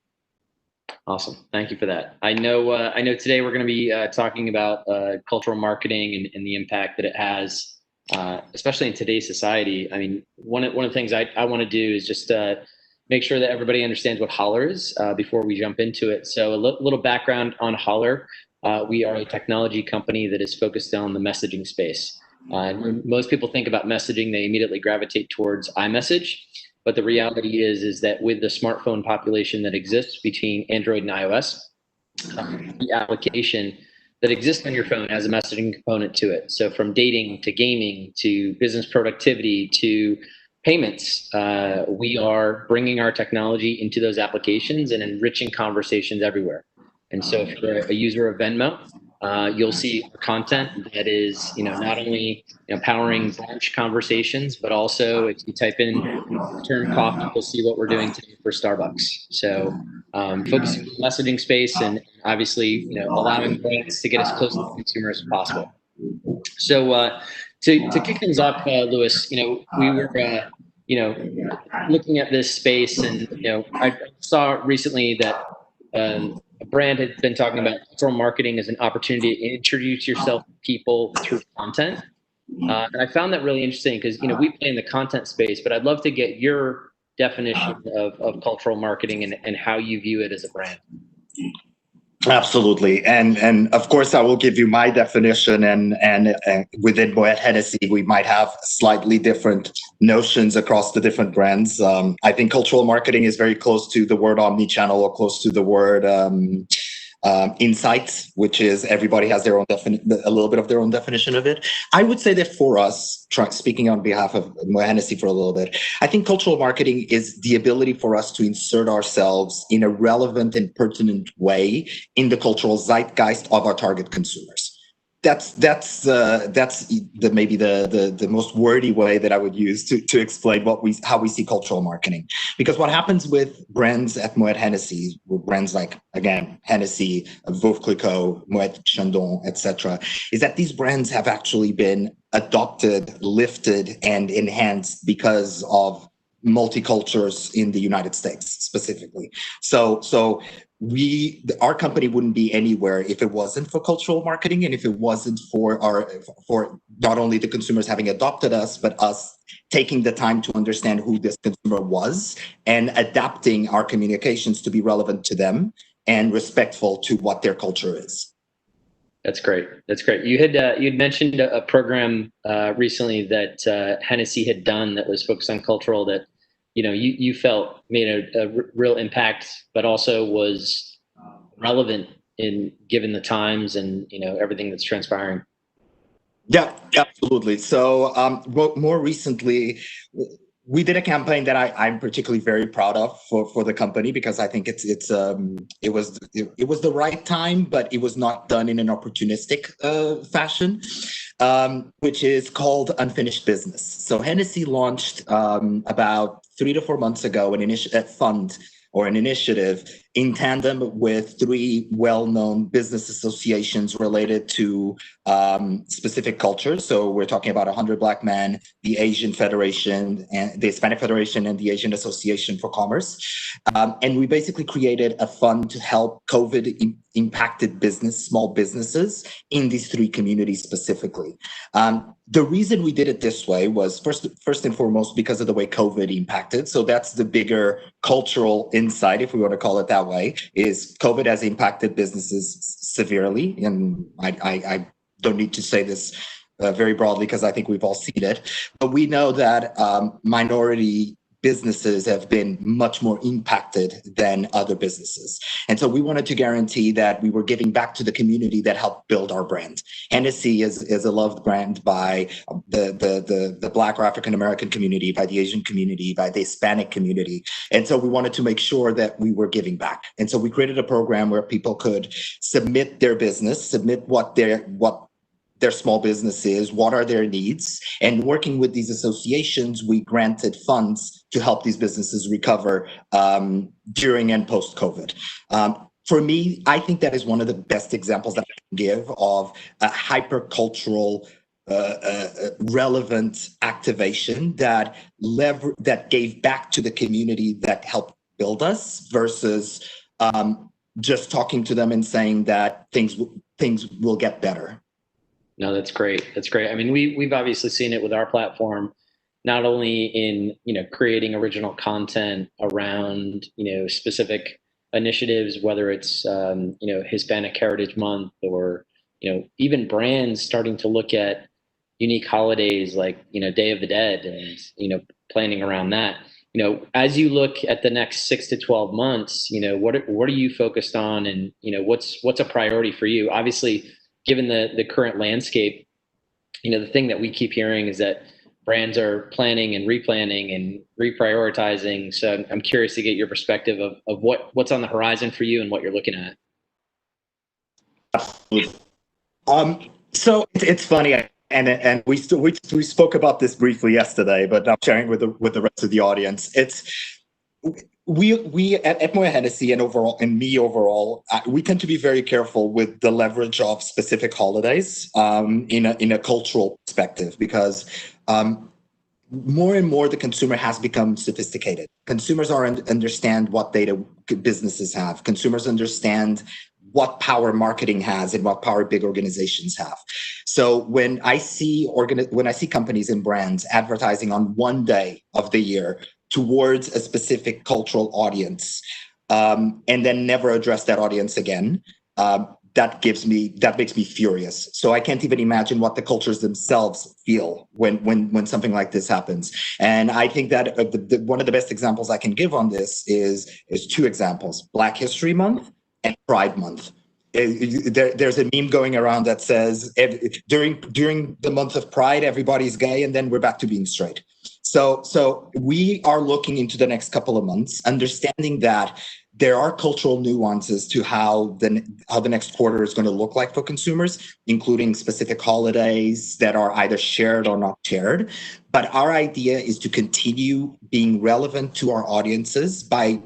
Awesome. Thank you for that. I know today we're going to be talking about cultural marketing and the impact that it has, especially in today's society. I mean, one of the things I want to do is just make sure that everybody understands what Holler is before we jump into it. So a little background on Holler. We are a technology company that is focused on the messaging space. When most people think about messaging, they immediately gravitate towards iMessage. But the reality is that with the smartphone population that exists between Android and iOS, the application that exists on your phone has a messaging component to it. So from dating to gaming to business productivity to payments, we are bringing our technology into those applications and enriching conversations everywhere. And so if you're a user of Venmo, you'll see content that is, not only powering brunch conversations, but also if you type in term coffee, you'll see what we're doing today for Starbucks. So focusing on the messaging space and obviously, allowing brands to get as close to the consumer as possible. So to kick things off, Louis, we were, looking at this space, and I saw recently that a brand had been talking about cultural marketing as an opportunity to introduce yourself to people through content. And I found that really interesting because, we play in the content space, but I'd love to get your definition of cultural marketing and how you view it as a brand. Absolutely. And of course, I will give you my definition, and within Moet Hennessy, we might have slightly different notions across the different brands. I think cultural marketing is very close to the word omnichannel, or close to the word insights, which is everybody has their own a little bit of their own definition of it. I would say that for us, speaking on behalf of Moet Hennessy for a little bit, I think cultural marketing is the ability for us to insert ourselves in a relevant and pertinent way in the cultural zeitgeist of our target consumers. That's maybe the most wordy way that I would use to explain how we see cultural marketing. Because what happens with brands at Moet Hennessy, with brands like, again, Hennessy, Veuve Clicquot, Moet Chandon, etc., is that these brands have actually been adopted, lifted, and enhanced because of multicultures in the United States specifically. So our company wouldn't be anywhere if it wasn't for cultural marketing, and if it wasn't for not only the consumers having adopted us, but us taking the time to understand who this consumer was and adapting our communications to be relevant to them and respectful to what their culture is. That's great. That's great. You'd mentioned a program recently that Hennessy had done that was focused on cultural, that you felt made a real impact, but also was relevant in given the times and everything that's transpiring. Yeah, absolutely. So more recently, we did a campaign that I'm particularly very proud of for the company, because I think it was the right time, but it was not done in an opportunistic fashion, which is called Unfinished Business. So Hennessy launched about 3 to 4 months ago a fund or an initiative in tandem with 3 well-known business associations related to specific cultures. So we're talking about 100 Black Men, the Asian Federation, and the Hispanic Federation, and the Asian Association for Commerce. And we basically created a fund to help COVID-impacted small businesses in these 3 communities specifically. The reason we did it this way was first and foremost because of the way COVID impacted. So that's the bigger cultural insight, if we want to call it that way, is COVID has impacted businesses severely. And I don't need to say this very broadly, because I think we've all seen it. But we know that minority businesses have been much more impacted than other businesses. And so we wanted to guarantee that we were giving back to the community that helped build our brand. Hennessy is a loved brand by the Black or African American community, by the Asian community, by the Hispanic community. And so we wanted to make sure that we were giving back. And so we created a program where people could submit their business, submit what their small business is, what are their needs, and working with these associations, we granted funds to help these businesses recover during and post-COVID. For me, I think that is one of the best examples that I can give of a hypercultural, relevant activation that gave back to the community that helped build us, versus just talking to them and saying that things will get better. No, that's great. That's great. I mean, we've obviously seen it with our platform, not only in, creating original content around, specific initiatives, whether it's, Hispanic Heritage Month, or, even brands starting to look at unique holidays like, Day of the Dead, and, planning around that. As you look at the next 6 to 12 months, what are you focused on, and, what's a priority for you? Obviously, given the current landscape, the thing that we keep hearing is that brands are planning and replanning and reprioritizing. So I'm curious to get your perspective of what's on the horizon for you and what you're looking at. So it's funny, and we spoke about this briefly yesterday, but I'm sharing with the rest of the audience. We at Moya Hennessy and me overall, we tend to be very careful with the leverage of specific holidays in a cultural perspective, because more and more the consumer has become sophisticated. Consumers understand what data businesses have. Consumers understand what power marketing has and what power big organizations have. So when I see companies and brands advertising on one day of the year towards a specific cultural audience, and then never address that audience again, that makes me furious. So I can't even imagine what the cultures themselves feel when something like this happens. And I think that one of the best examples I can give on this is 2 examples: Black History Month and Pride Month. There's a meme going around that says during the month of Pride, everybody's gay, and then we're back to being straight. So we are looking into the next couple of months, understanding that there are cultural nuances to how the next quarter is going to look like for consumers, including specific holidays that are either shared or not shared. But our idea is to continue being relevant to our audiences by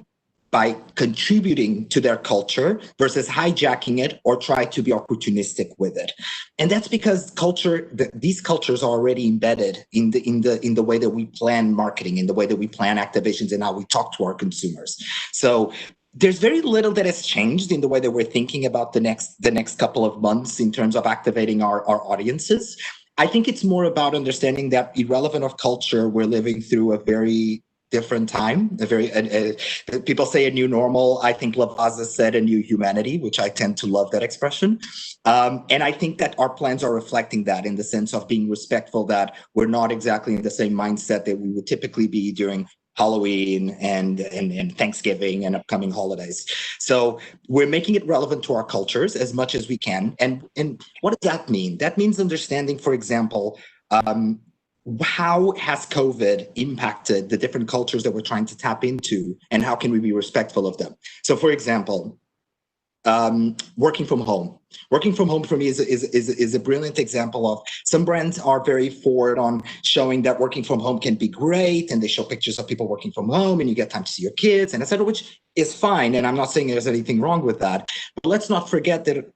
contributing to their culture versus hijacking it or try to be opportunistic with it. And that's because these cultures are already embedded in the way that we plan marketing, in the way that we plan activations, and how we talk to our consumers. So there's very little that has changed in the way that we're thinking about the next couple of months in terms of activating our audiences. I think it's more about understanding that, irrelevant of culture, we're living through a very different time, people say a new normal. I think Lavazza said a new humanity, which I tend to love that expression. And I think that our plans are reflecting that, in the sense of being respectful that we're not exactly in the same mindset that we would typically be during Halloween and Thanksgiving and upcoming holidays. So we're making it relevant to our cultures as much as we can. And what does that mean? That means understanding, for example, how has COVID impacted the different cultures that we're trying to tap into, and how can we be respectful of them? So, for example, working from home. Working from home for me is a brilliant example of some brands are very forward on showing that working from home can be great, and they show pictures of people working from home and you get time to see your kids and etc., which is fine. And I'm not saying there's anything wrong with that. But let's not forget that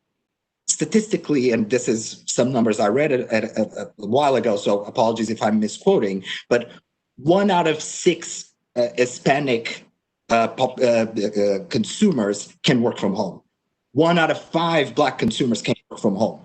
statistically, and this is some numbers I read a while ago, so apologies if I'm misquoting, but 1 out of 6 Hispanic consumers can work from home. 1 out of 5 Black consumers can work from home.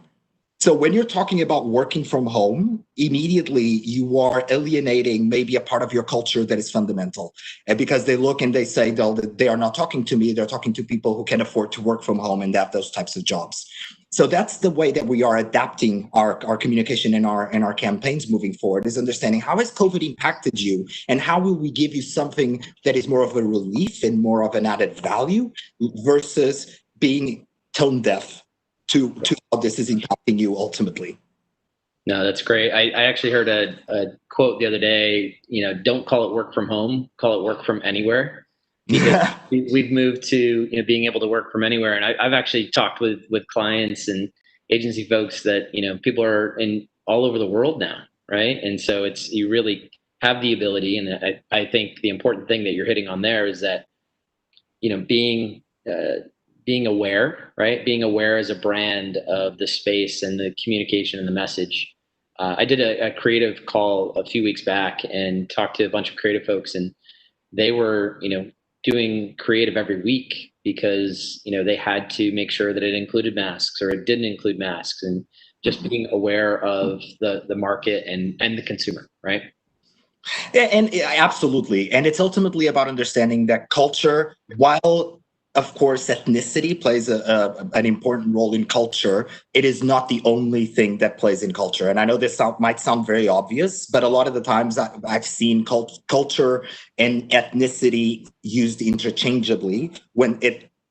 So when you're talking about working from home, immediately you are alienating maybe a part of your culture that is fundamental. And because they look and they say, they are not talking to me, they're talking to people who can afford to work from home and have those types of jobs. So that's the way that we are adapting our communication and our campaigns moving forward, is understanding how has COVID impacted you, and how will we give you something that is more of a relief and more of an added value versus being tone deaf to how this is impacting you ultimately. No, that's great. I actually heard a quote the other day, don't call it work from home, call it work from anywhere. Because we've moved to being able to work from anywhere. And I've actually talked with clients and agency folks that, people are in all over the world now, right? And so you really have the ability. And I think the important thing that you're hitting on there is that, being aware, right? Being aware as a brand of the space and the communication and the message. I did a creative call a few weeks back and talked to a bunch of creative folks, and they were, doing creative every week because, they had to make sure that it included masks or it didn't include masks, and just being aware of the market and the consumer, right? And absolutely. And it's ultimately about understanding that culture, while of course ethnicity plays an important role in culture, it is not the only thing that plays in culture. And I know this might sound very obvious, but a lot of the times I've seen culture and ethnicity used interchangeably when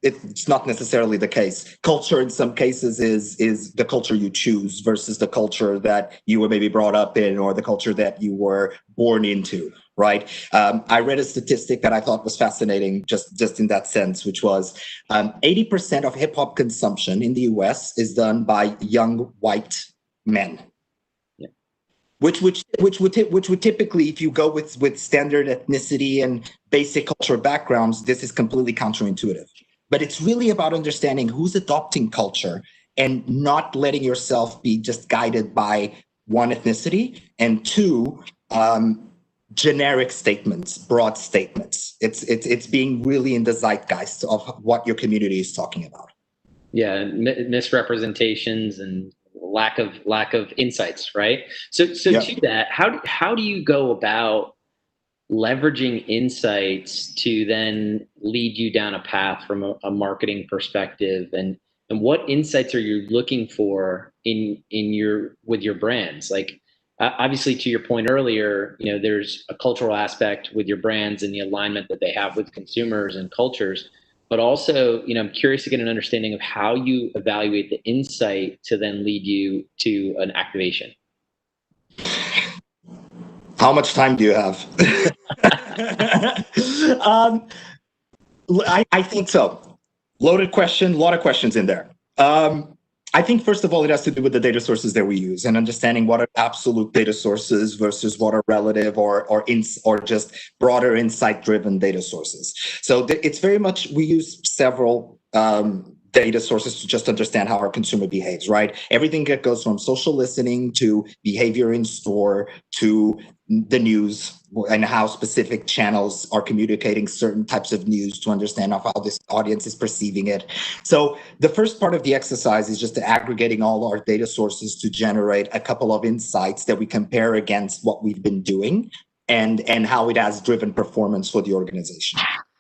it's not necessarily the case. Culture in some cases is the culture you choose versus the culture that you were maybe brought up in, or the culture that you were born into, right? I read a statistic that I thought was fascinating just in that sense, which was 80% of hip hop consumption in the US is done by young white men. Which would typically, if you go with standard ethnicity and basic cultural backgrounds, this is completely counterintuitive. But it's really about understanding who's adopting culture and not letting yourself be just guided by one ethnicity, and two, generic statements, broad statements. It's being really in the zeitgeist of what your community is talking about. Yeah, misrepresentations and lack of insights, right? So Yep. To that, how do you go about leveraging insights to then lead you down a path from a marketing perspective, and what insights are you looking for with your brands? Like, obviously, to your point earlier, there's a cultural aspect with your brands and the alignment that they have with consumers and cultures, but also, I'm curious to get an understanding of how you evaluate the insight to then lead you to an activation. How much time do you have? I think so. Loaded question, a lot of questions in there. I think, first of all, it has to do with the data sources that we use and understanding what are absolute data sources versus what are relative or just broader insight-driven data sources. So it's very much, we use several data sources to just understand how our consumer behaves, right? Everything that goes from social listening to behavior in store to the news and how specific channels are communicating certain types of news to understand how this audience is perceiving it. So the first part of the exercise is just aggregating all our data sources to generate a couple of insights that we compare against what we've been doing and how it has driven performance for the organization.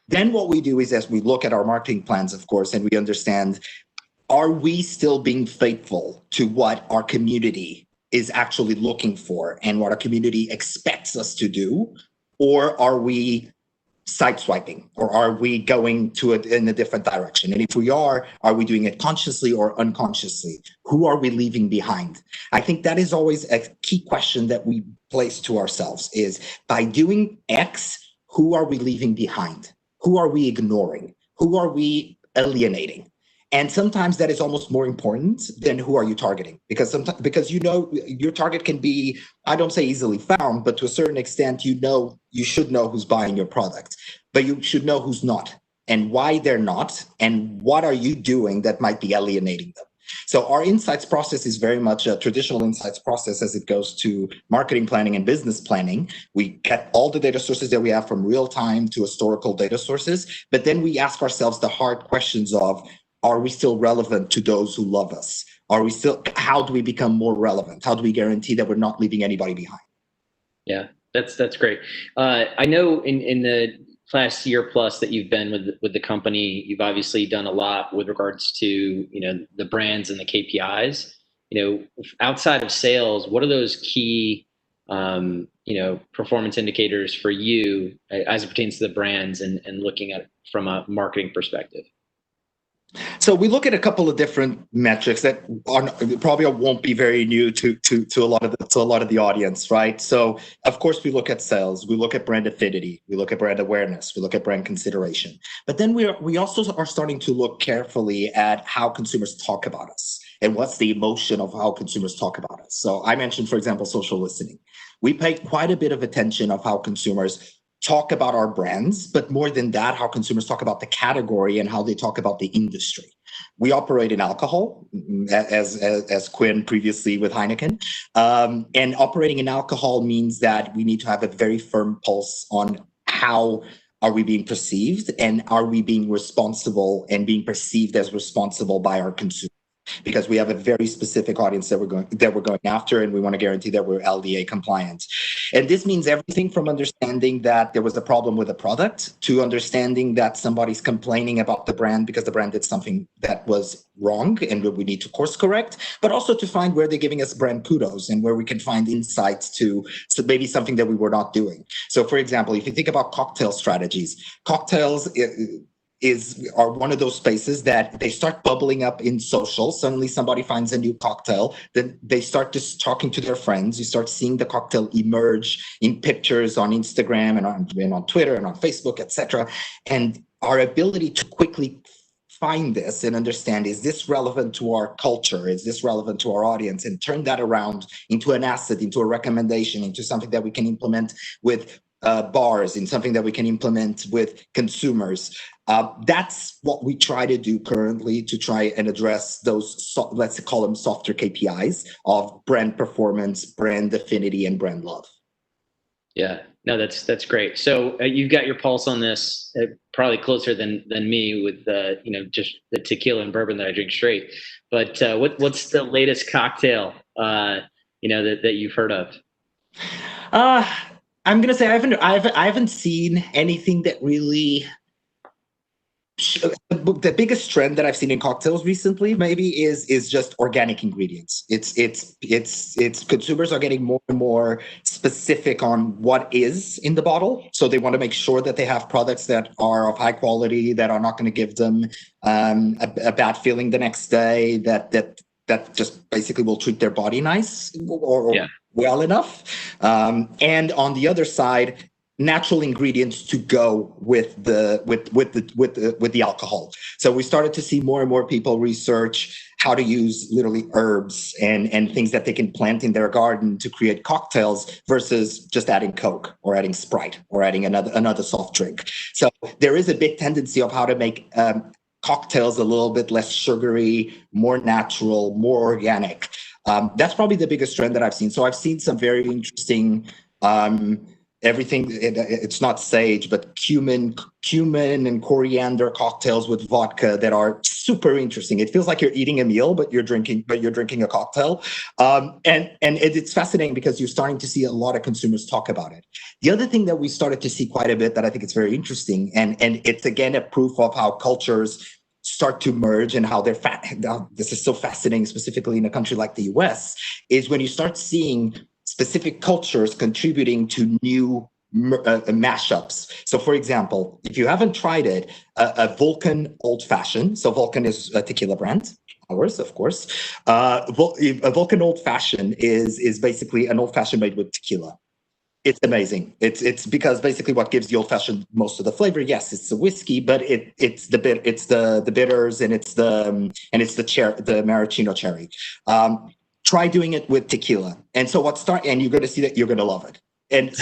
Then what we do is, as we look at our marketing plans, of course, and we understand, are we still being faithful to what our community is actually looking for and what our community expects us to do? or are we sideswiping, or are we going in a different direction? And if we are we doing it consciously or unconsciously? Who are we leaving behind? I think that is always a key question that we place to ourselves, is by doing X, who are we leaving behind? Who are we ignoring? Who are we alienating? And sometimes that is almost more important than who are you targeting, because sometimes, your target can be, I don't say easily found, but to a certain extent, you should know who's buying your product, but you should know who's not and why they're not, and what are you doing that might be alienating them. So our insights process is very much a traditional insights process as it goes to marketing planning and business planning. We get all the data sources that we have, from real time to historical data sources, but then we ask ourselves the hard questions of, are we still relevant to those who love us? How do we become more relevant? How do we guarantee that we're not leaving anybody behind? Yeah, that's great. I know in the last year plus that you've been with the company, you've obviously done a lot with regards to, the brands and the KPIs. Outside of sales, what are those key, performance indicators for you as it pertains to the brands and looking at it from a marketing perspective? So we look at a couple of different metrics that probably won't be very new to a lot of the audience, right? So of course we look at sales, we look at brand affinity, we look at brand awareness, we look at brand consideration. But then we also are starting to look carefully at how consumers talk about us and what's the emotion of how consumers talk about us. So I mentioned, for example, social listening. We pay quite a bit of attention of how consumers talk about our brands, but more than that, how consumers talk about the category and how they talk about the industry. We operate in alcohol, as Quinn previously with Heineken. And operating in alcohol means that we need to have a very firm pulse on how are we being perceived, and are we being responsible and being perceived as responsible by our consumers. Because we have a very specific audience that we're going after, and we want to guarantee that we're LDA compliant. And this means everything from understanding that there was a problem with a product, to understanding that somebody's complaining about the brand because the brand did something that was wrong and we need to course correct, but also to find where they're giving us brand kudos and where we can find insights to maybe something that we were not doing. So for example, if you think about cocktail strategies, cocktails are one of those spaces that they start bubbling up in social. Suddenly somebody finds a new cocktail, then they start just talking to their friends. You start seeing the cocktail emerge in pictures on Instagram and on Twitter and on Facebook, etc. And our ability to quickly find this and understand, is this relevant to our culture? Is this relevant to our audience? And turn that around into an asset, into a recommendation, into something that we can implement with bars, in something that we can implement with consumers. That's what we try to do currently to try and address those, let's call them softer KPIs of brand performance, brand affinity, and brand love. Yeah, no, that's great. So you've got your pulse on this, probably closer than me with just the tequila and bourbon that I drink straight. But what's the latest cocktail that you've heard of? I'm gonna say I haven't seen anything that really. The biggest trend that I've seen in cocktails recently maybe is just organic ingredients. It's consumers are getting more and more specific on what is in the bottle. So they want to make sure that they have products that are of high quality, that are not going to give them a bad feeling the next day, that just basically will treat their body nice or well enough. And on the other side, natural ingredients to go with the alcohol. So we started to see more and more people research how to use literally herbs and things that they can plant in their garden to create cocktails versus just adding Coke or adding Sprite or adding another soft drink. So there is a big tendency of how to make cocktails a little bit less sugary, more natural, more organic. That's probably the biggest trend that I've seen. So I've seen some very interesting everything. It's not sage, but cumin and coriander cocktails with vodka that are super interesting. It feels like you're eating a meal, but you're drinking a cocktail. And it's fascinating because you're starting to see a lot of consumers talk about it. The other thing that we started to see quite a bit that I think it's very interesting, and it's again a proof of how cultures start to merge and how this is so fascinating, specifically in a country like the US, is when you start seeing specific cultures contributing to new mashups. So for example, if you haven't tried it, a Vulcan Old Fashioned, so Vulcan is a tequila brand, ours, of course. A Vulcan Old Fashioned is basically an old fashioned made with tequila. It's amazing. It's because basically what gives the old fashioned most of the flavor. Yes, it's the whiskey, but it's the bitters and it's the maraschino cherry. Try doing it with tequila, and you're going to see that you're going to love it. And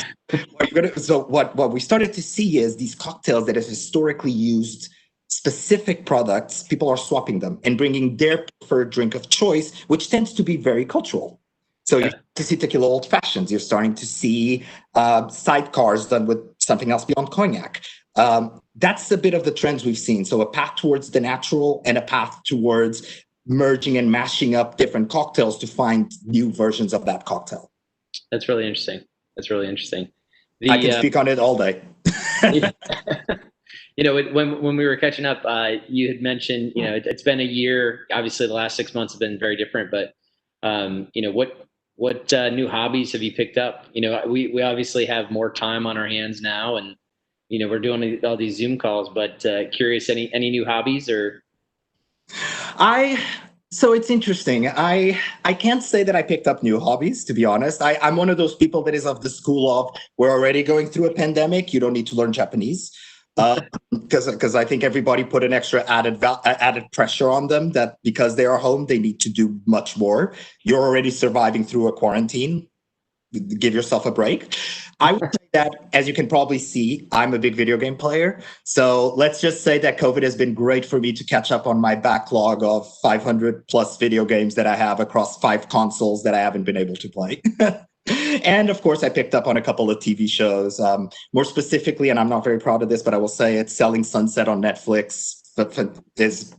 what we started to see is these cocktails that have historically used specific products. People are swapping them and bringing their preferred drink of choice, which tends to be very cultural. So you to see tequila old fashions. You're starting to see sidecars done with something else beyond cognac. That's a bit of the trends we've seen. So a path towards the natural and a path towards merging and mashing up different cocktails to find new versions of that cocktail. That's really interesting. I can speak on it all day. When we were catching up, you had mentioned, it's been a year. Obviously, the last 6 months have been very different. But what new hobbies have you picked up? We obviously have more time on our hands now, and we're doing all these Zoom calls. But curious, any new hobbies or? So it's interesting. I can't say that I picked up new hobbies, to be honest. I'm one of those people that is of the school of we're already going through a pandemic. You don't need to learn Japanese. Because I think everybody put an extra added pressure on them that because they are home, they need to do much more. You're already surviving through a quarantine. Give yourself a break. I would say that, as you can probably see, I'm a big video game player. So let's just say that COVID has been great for me to catch up on my backlog of 500 plus video games that I have across 5 consoles that I haven't been able to play. And of course, I picked up on a couple of TV shows. More specifically, and I'm not very proud of this, but I will say it's Selling Sunset on Netflix is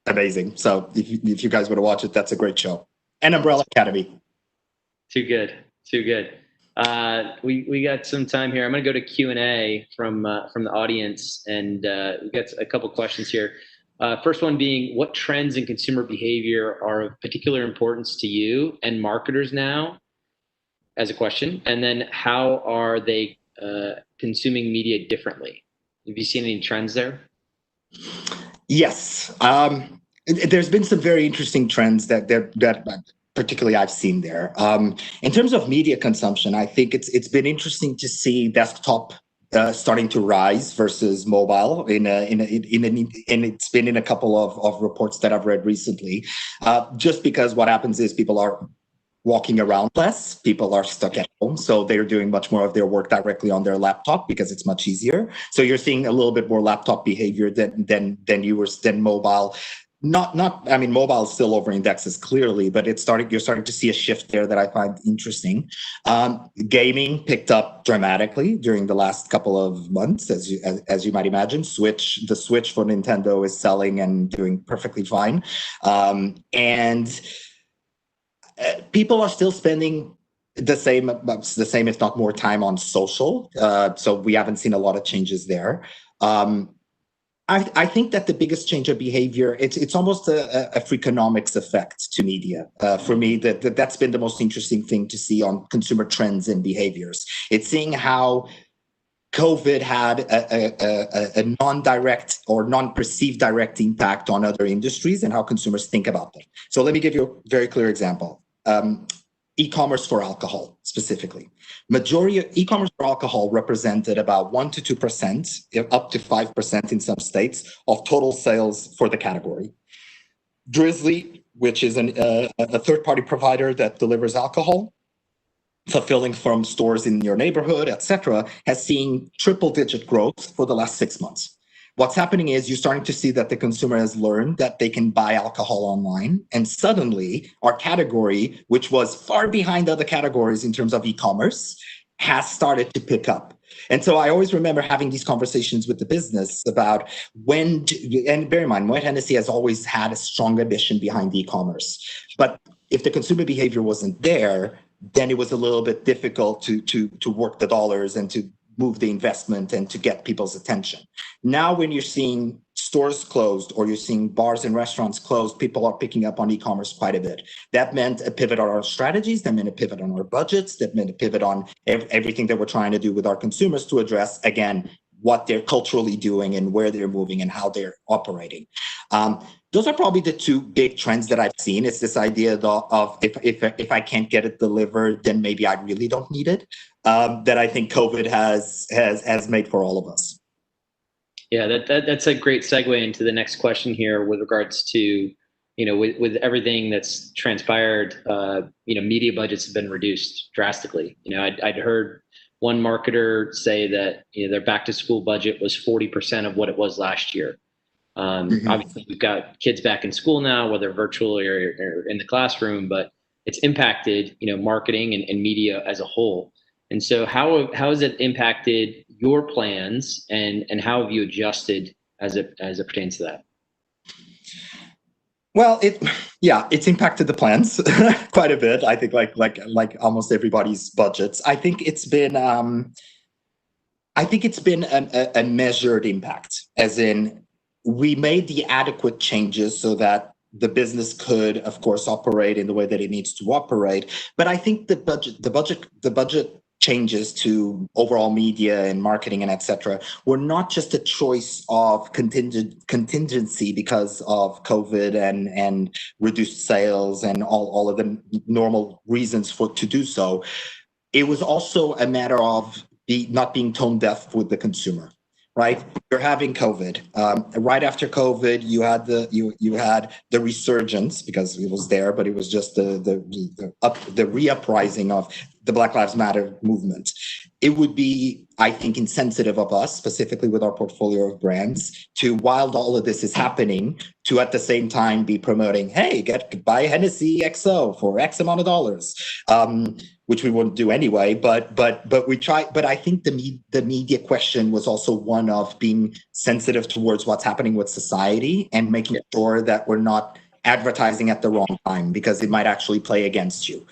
amazing. So if you guys want to watch it, that's a great show. And Umbrella Academy. Too good. We got some time here. I'm going to go to Q&A from the audience, and we got a couple questions here. First one being, what trends in consumer behavior are of particular importance to you and marketers now? As a question, and then how are they consuming media differently? Have you seen any trends there? Yes, there's been some very interesting trends that particularly I've seen there. In terms of media consumption, I think it's been interesting to see desktop starting to rise versus mobile and it's been in a couple of reports that I've read recently. Just because what happens is people are walking around less, people are stuck at home, so they're doing much more of their work directly on their laptop because it's much easier. So you're seeing a little bit more laptop behavior than mobile. I mean, mobile still over indexes clearly, but you're starting to see a shift there that I find interesting. Gaming picked up dramatically during the last couple of months, as you might imagine. The Switch for Nintendo is selling and doing perfectly fine, and people are still spending the same, if not more, time on social. So we haven't seen a lot of changes there. I think that the biggest change of behavior, it's almost a Freakonomics effect to media. For me, that's been the most interesting thing to see on consumer trends and behaviors. It's seeing how COVID had a non-direct or non-perceived direct impact on other industries and how consumers think about them. So let me give you a very clear example. E-commerce for alcohol specifically. Majority of e-commerce for alcohol represented about 1 to 2%, up to 5% in some states of total sales for the category. Drizzly, which is a third-party provider that delivers alcohol, fulfilling from stores in your neighborhood, etc., has seen triple-digit growth for the last 6 months. What's happening is you're starting to see that the consumer has learned that they can buy alcohol online, and suddenly our category, which was far behind other categories in terms of e-commerce, has started to pick up. And so I always remember having these conversations with the business about and bear in mind, Moet Hennessy has always had a strong ambition behind e-commerce. But if the consumer behavior wasn't there, then it was a little bit difficult to work the dollars and to move the investment and to get people's attention. Now, when you're seeing stores closed or you're seeing bars and restaurants closed, people are picking up on e-commerce quite a bit. That meant a pivot on our strategies, that meant a pivot on our budgets, that meant a pivot on everything that we're trying to do with our consumers to address, again, what they're culturally doing and where they're moving and how they're operating. Those are probably the two big trends that I've seen. It's this idea of if I can't get it delivered, then maybe I really don't need it. That I think COVID has made for all of us. Yeah, that's a great segue into the next question here with regards to, with everything that's transpired, media budgets have been reduced drastically. I'd heard one marketer say that their back to school budget was 40% of what it was last year. Obviously, we've got kids back in school now, whether virtually or in the classroom, but it's impacted, marketing and media as a whole. And so how has it impacted your plans and how have you adjusted as it pertains to that? Well, it's impacted the plans quite a bit. I think like almost everybody's budgets. I think it's been a measured impact, as in we made the adequate changes so that the business could, of course, operate in the way that it needs to operate. But I think the budget changes to overall media and marketing and etc. were not just a choice of contingency because of COVID and reduced sales and all of the normal reasons to do so. It was also a matter of not being tone deaf with the consumer. Right, you're having COVID. Right after COVID, you had the resurgence because it was there, but it was just the reuprising of the Black Lives Matter movement. It would be, I think, insensitive of us, specifically with our portfolio of brands, to while all of this is happening, to at the same time be promoting, hey, buy Hennessy XO for X amount of dollars. Which we wouldn't do anyway, but we try. But I think the media question was also one of being sensitive towards what's happening with society and making sure that we're not advertising at the wrong time because it might actually play against you.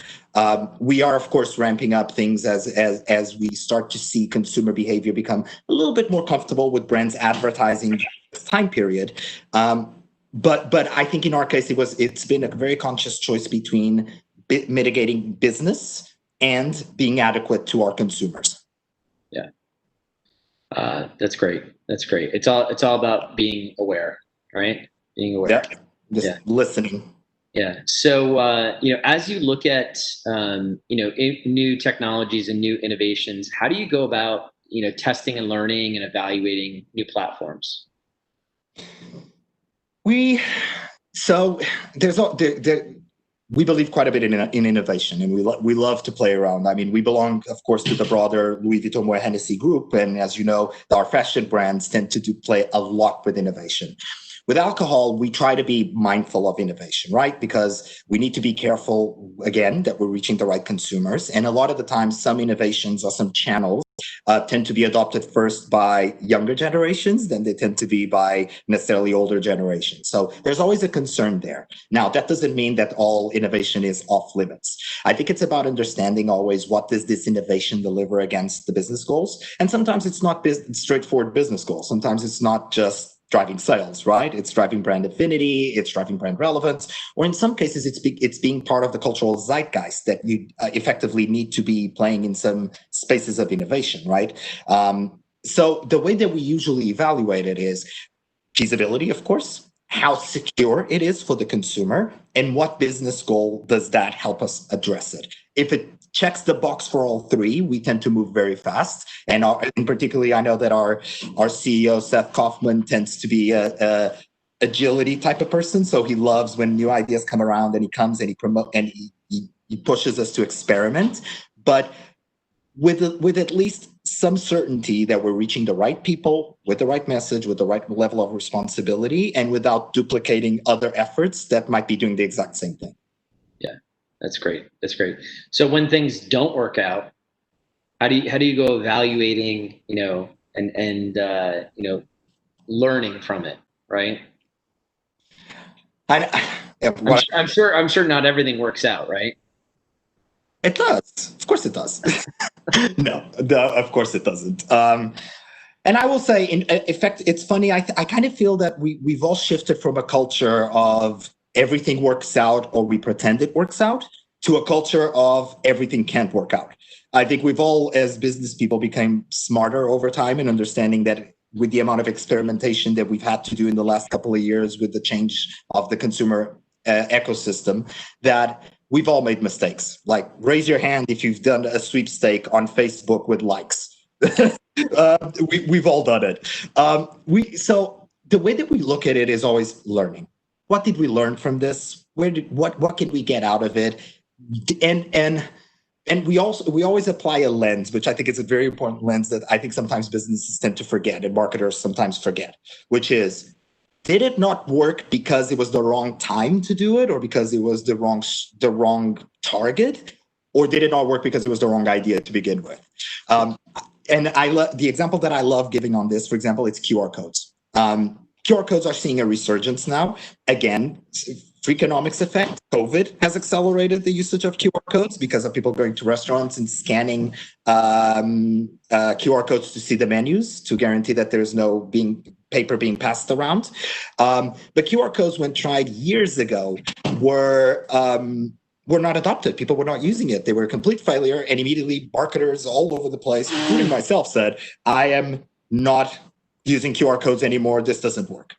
We are, of course, ramping up things as we start to see consumer behavior become a little bit more comfortable with brands advertising this time period. But I think in our case, it's been a very conscious choice between mitigating business and being adequate to our consumers. Yeah, that's great. That's great. It's all about being aware, right? Being aware. Yeah. Just listening. Yeah. So as you look at new technologies and new innovations, how do you go about testing and learning and evaluating new platforms? We believe quite a bit in innovation, and we love to play around. I mean, we belong, of course, to the broader Louis Vuitton Moet Hennessy group, and as you know, our fashion brands tend to play a lot with innovation. With alcohol, we try to be mindful of innovation, right? Because we need to be careful, again, that we're reaching the right consumers. And a lot of the time, some innovations or some channels tend to be adopted first by younger generations than they tend to be by necessarily older generations. So there's always a concern there. Now, that doesn't mean that all innovation is off limits. I think it's about understanding always what does this innovation deliver against the business goals. And sometimes it's not straightforward business goals. Sometimes it's not just driving sales, right? It's driving brand affinity, it's driving brand relevance, or in some cases, it's being part of the cultural zeitgeist that you effectively need to be playing in some spaces of innovation, right? So the way that we usually evaluate it is feasibility, of course, how secure it is for the consumer, and what business goal does that help us address it. If it checks the box for all three, we tend to move very fast. And particularly, I know that our CEO, Seth Kaufman, tends to be a agility type of person. So he loves when new ideas come around, and he comes and he pushes us to experiment. But with at least some certainty that we're reaching the right people with the right message, with the right level of responsibility, and without duplicating other efforts that might be doing the exact same thing. Yeah, that's great. That's great. So when things don't work out, how do you go evaluating, and learning from it, right? I'm sure not everything works out, right? It does. Of course it does. No, of course it doesn't. And I will say, in effect, it's funny. I kind of feel that we've all shifted from a culture of everything works out or we pretend it works out to a culture of everything can't work out. I think we've all, as business people, become smarter over time and understanding that with the amount of experimentation that we've had to do in the last couple of years with the change of the consumer ecosystem, that we've all made mistakes. Like, raise your hand if you've done a sweepstake on Facebook with likes. We've all done it. So the way that we look at it is always learning. What did we learn from this? What can we get out of it? And we always apply a lens, which I think is a very important lens that I think sometimes businesses tend to forget and marketers sometimes forget, which is, did it not work because it was the wrong time to do it, or because it was the wrong target, or did it not work because it was the wrong idea to begin with? And the example that I love giving on this, for example, it's QR codes. QR codes are seeing a resurgence now. Again, Freakonomics effect. COVID has accelerated the usage of QR codes because of people going to restaurants and scanning QR codes to see the menus to guarantee that there's no paper being passed around. But QR codes, when tried years ago, were not adopted. People were not using it. They were a complete failure. And immediately marketers all over the place, including myself, said, I am not using QR codes anymore. This doesn't work.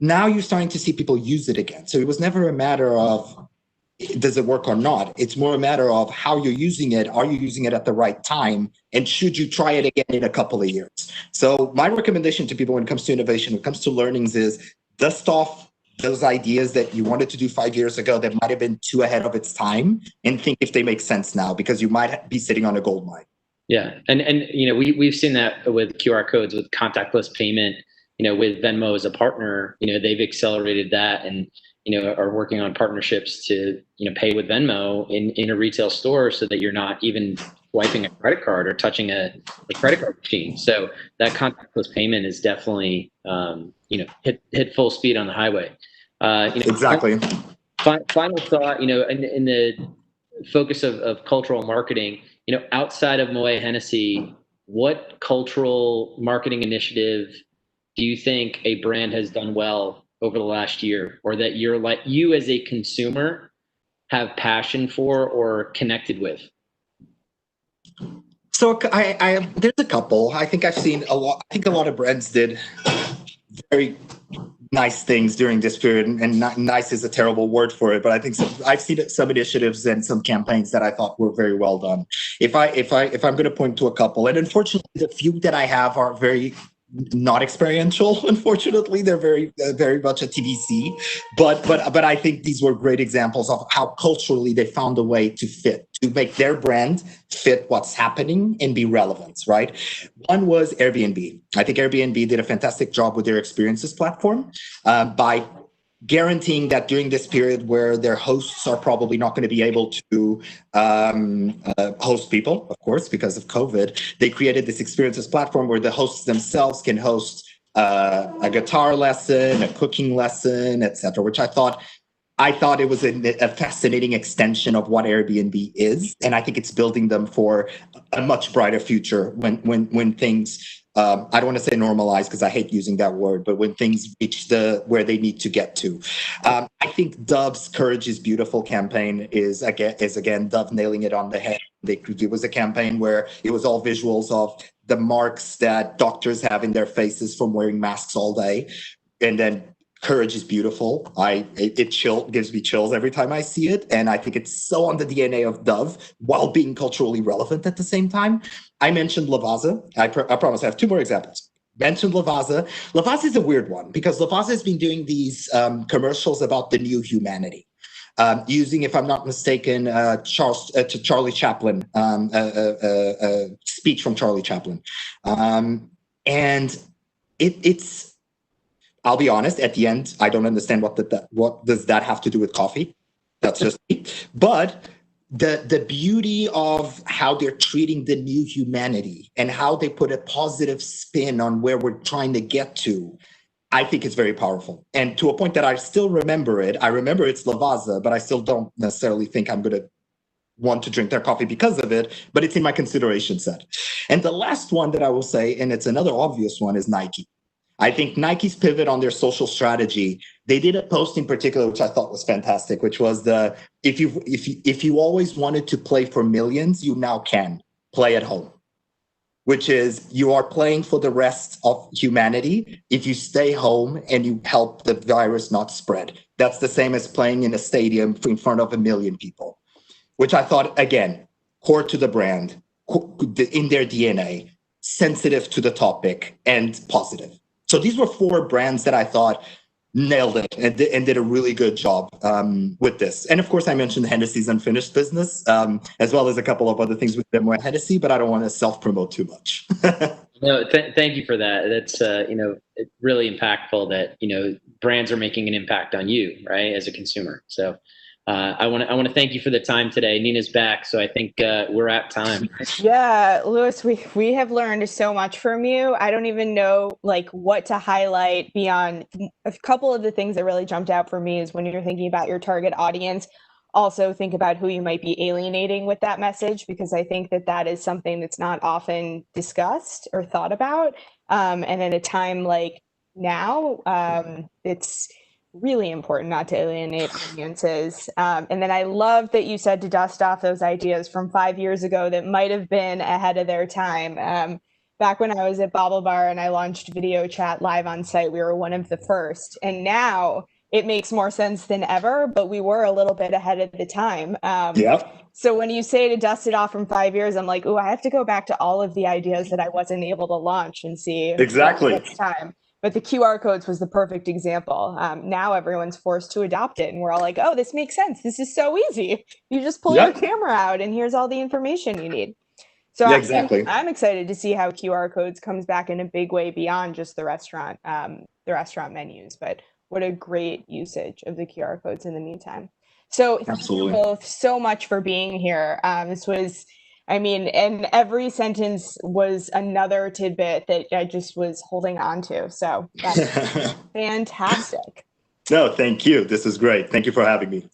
Now you're starting to see people use it again. So it was never a matter of, does it work or not? It's more a matter of how you're using it. Are you using it at the right time? And should you try it again in a couple of years? So my recommendation to people when it comes to innovation, when it comes to learnings, is dust off those ideas that you wanted to do 5 years ago that might have been too ahead of its time, and think if they make sense now, because you might be sitting on a gold mine. Yeah, and we've seen that with QR codes, with contactless payment. With Venmo as a partner, they've accelerated that, and are working on partnerships to pay with Venmo in a retail store, so that you're not even swiping a credit card or touching a credit card machine. So that contactless payment is definitely hit full speed on the highway. Exactly. Final thought, in the focus of cultural marketing, outside of Moet Hennessy, what cultural marketing initiative do you think a brand has done well over the last year, or that you as a consumer have passion for or connected with? So there's a couple. I think I've seen a lot. I think a lot of brands did very nice things during this period, and nice is a terrible word for it, but I think I've seen some initiatives and some campaigns that I thought were very well done. If I'm going to point to a couple, and unfortunately the few that I have are very not experiential. Unfortunately, they're very much a TBC. But I think these were great examples of how culturally they found a way to make their brand fit what's happening and be relevant, right? One was Airbnb. I think Airbnb did a fantastic job with their experiences platform by guaranteeing that during this period where their hosts are probably not going to be able to host people, of course, because of COVID, they created this experiences platform where the hosts themselves can host a guitar lesson, a cooking lesson, etc., which I thought it was a fascinating extension of what Airbnb is. And I think it's building them for a much brighter future when things, I don't want to say normalize because I hate using that word, but when things reach where they need to get to. I think Dove's Courage is Beautiful campaign is again Dove nailing it on the head. It was a campaign where it was all visuals of the marks that doctors have in their faces from wearing masks all day. And then Courage is Beautiful. It gives me chills every time I see it. And I think it's so on the DNA of Dove while being culturally relevant at the same time. I mentioned Lavazza. I promise I have two more examples. Mentioned Lavazza. Lavazza is a weird one because Lavazza has been doing these commercials about the new humanity. Using, if I'm not mistaken, Charlie Chaplin, a speech from Charlie Chaplin. And it's, I'll be honest, at the end, I don't understand what does that have to do with coffee. That's just me. But the beauty of how they're treating the new humanity and how they put a positive spin on where we're trying to get to, I think it's very powerful. And to a point that I still remember it. I remember it's Lavazza, but I still don't necessarily think I'm going to want to drink their coffee because of it, but it's in my consideration set. And the last one that I will say, and it's another obvious one, is Nike. I think Nike's pivot on their social strategy, they did a post in particular, which I thought was fantastic, which was if you always wanted to play for millions, you now can play at home, which is you are playing for the rest of humanity if you stay home and you help the virus not spread. That's the same as playing in a stadium in front of 1 million people, which I thought, again, core to the brand, in their DNA, sensitive to the topic, and positive. So these were 4 brands that I thought nailed it and did a really good job with this. And of course, I mentioned Hennessy's unfinished business, as well as a couple of other things with them with Hennessy, but I don't want to self-promote too much. No, thank you for that. That's really impactful that brands are making an impact on you, right, as a consumer. So I want to thank you for the time today. Nina's back, so I think we're at time. Yeah, Louis, we have learned so much from you. I don't even know what to highlight beyond a couple of the things that really jumped out for me is when you're thinking about your target audience, also think about who you might be alienating with that message, because I think that is something that's not often discussed or thought about. And at a time like now, it's really important not to alienate audiences. And then I love that you said to dust off those ideas from 5 years ago that might have been ahead of their time. Back when I was at Bobble Bar and I launched video chat live on site, we were one of the first. And now it makes more sense than ever, but we were a little bit ahead of the time. So when you say to dust it off from 5 years, I'm like, oh, I have to go back to all of the ideas that I wasn't able to launch and see Exactly. what's time. But the QR codes was the perfect example. Now everyone's forced to adopt it. And we're all like, oh, this makes sense. This is so easy. You just pull your camera out and here's all the information you need. So yeah, exactly. I'm excited to see how QR codes comes back in a big way beyond just the restaurant menus. But what a great usage of the QR codes in the meantime. So thank you both so much for being here. This was... and every sentence was another tidbit that I just was holding on to. So that's fantastic. No, thank you. This is great. Thank you for having me.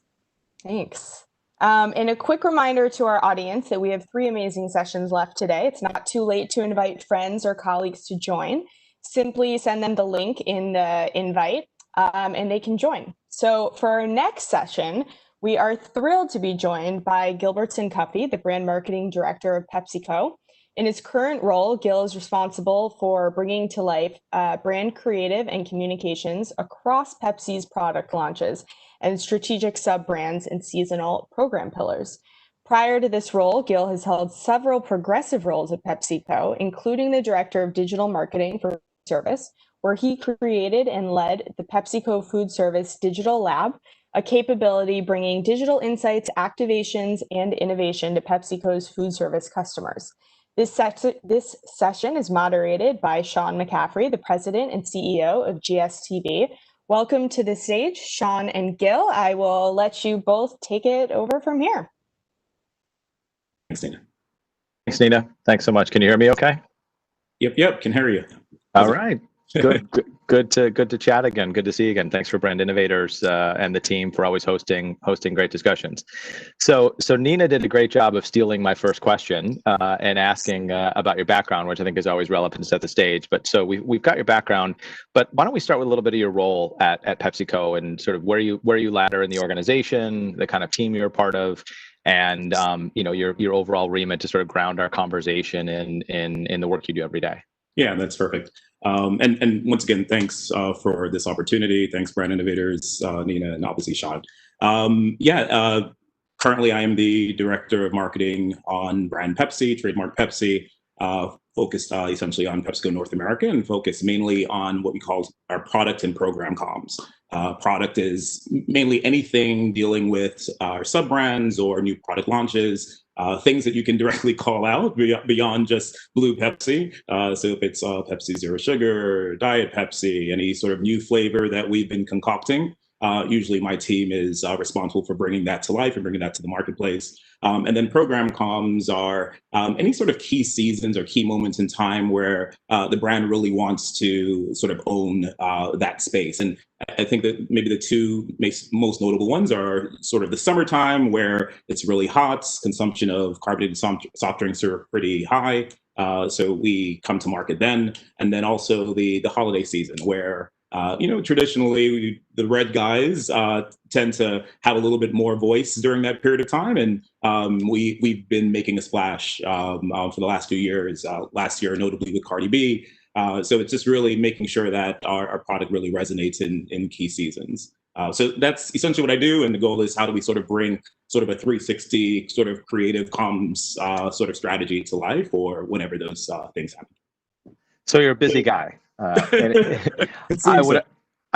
Thanks. And a quick reminder to our audience that we have 3 amazing sessions left today. It's not too late to invite friends or colleagues to join. Simply send them the link in the invite and they can join. So for our next session, we are thrilled to be joined by Gilbertson Cuffey, the brand marketing director of PepsiCo. In his current role, Gil is responsible for bringing to life brand creative and communications across Pepsi's product launches and strategic sub-brands and seasonal program pillars. Prior to this role, Gil has held several progressive roles at PepsiCo, including the director of digital marketing for food service, where he created and led the PepsiCo Food Service Digital Lab, a capability bringing digital insights, activations, and innovation to PepsiCo's food service customers. This session is moderated by Sean McCaffrey, the president and CEO of GSTV. Welcome to the stage, Sean and Gil. I will let you both take it over from here. Thanks, Nina. Thanks, Nina. Thanks so much. Can you hear me okay? Yep, can hear you. All right. Good to chat again. Good to see you again. Thanks for Brand Innovators and the team for always hosting great discussions. So Nina did a great job of stealing my first question and asking about your background, which I think is always relevant to set the stage. But so we've got your background, but why don't we start with a little bit of your role at PepsiCo and sort of where you ladder in the organization, the kind of team you're a part of, and your overall remit to sort of ground our conversation in the work you do every day. Yeah, that's perfect. And once again, thanks for this opportunity. Thanks, Brand Innovators, Nina, and obviously Sean. Currently, I am the Director of Marketing on brand Pepsi, trademark Pepsi, focused essentially on PepsiCo North America and focused mainly on what we call our product and program comms. Product is mainly anything dealing with our sub-brands or new product launches, things that you can directly call out beyond just blue Pepsi. So if it's Pepsi Zero Sugar, Diet Pepsi, any sort of new flavor that we've been concocting, Usually my team is responsible for bringing that to life and bringing that to the marketplace. And then program comms are any sort of key seasons or key moments in time where the brand really wants to sort of own that space. And I think that maybe the two most notable ones are sort of the summertime, where it's really hot, consumption of carbonated soft drinks are pretty high. So we come to market then. And then also the holiday season, where traditionally the red guys tend to have a little bit more voice during that period of time, and we've been making a splash for the last 2 years. Last year, notably with Cardi B. So it's just really making sure that our product really resonates in key seasons. So that's essentially what I do, and the goal is how do we sort of bring sort of a 360 sort of creative comms sort of strategy to life, or whenever those things happen. So you're a busy guy. I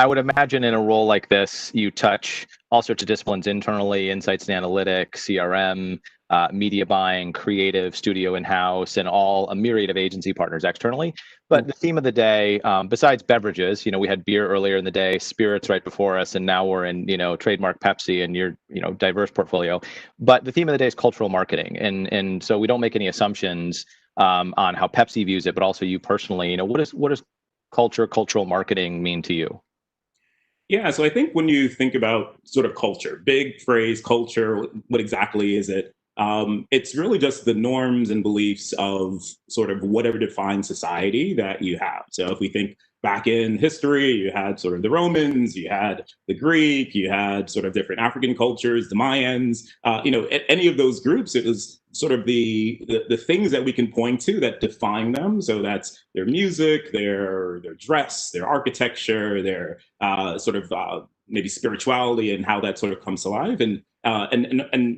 would imagine in a role like this, you touch all sorts of disciplines internally, insights and analytics, CRM, media buying, creative, studio in-house, and a myriad of agency partners externally. But the theme of the day, besides beverages, we had beer earlier in the day, spirits right before us, and now we're in, trademark Pepsi and your, diverse portfolio. But the theme of the day is cultural marketing. And so we don't make any assumptions on how Pepsi views it, but also you personally, what does cultural marketing mean to you? Yeah, so I think when you think about sort of culture, big phrase, culture, what exactly is it? It's really just the norms and beliefs of sort of whatever defines society that you have. So if we think back in history, you had sort of the Romans, you had the Greek, you had sort of different African cultures, the Mayans, any of those groups, it was sort of the things that we can point to that define them. So that's their music, their dress, their architecture, their sort of maybe spirituality, and how that sort of comes to life. And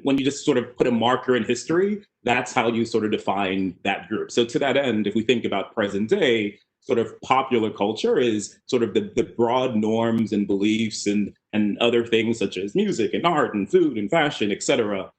when you just sort of put a marker in history, that's how you sort of define that group. So to that end, if we think about present day, sort of popular culture is sort of the broad norms and beliefs and other things such as music and art and food and fashion, et cetera,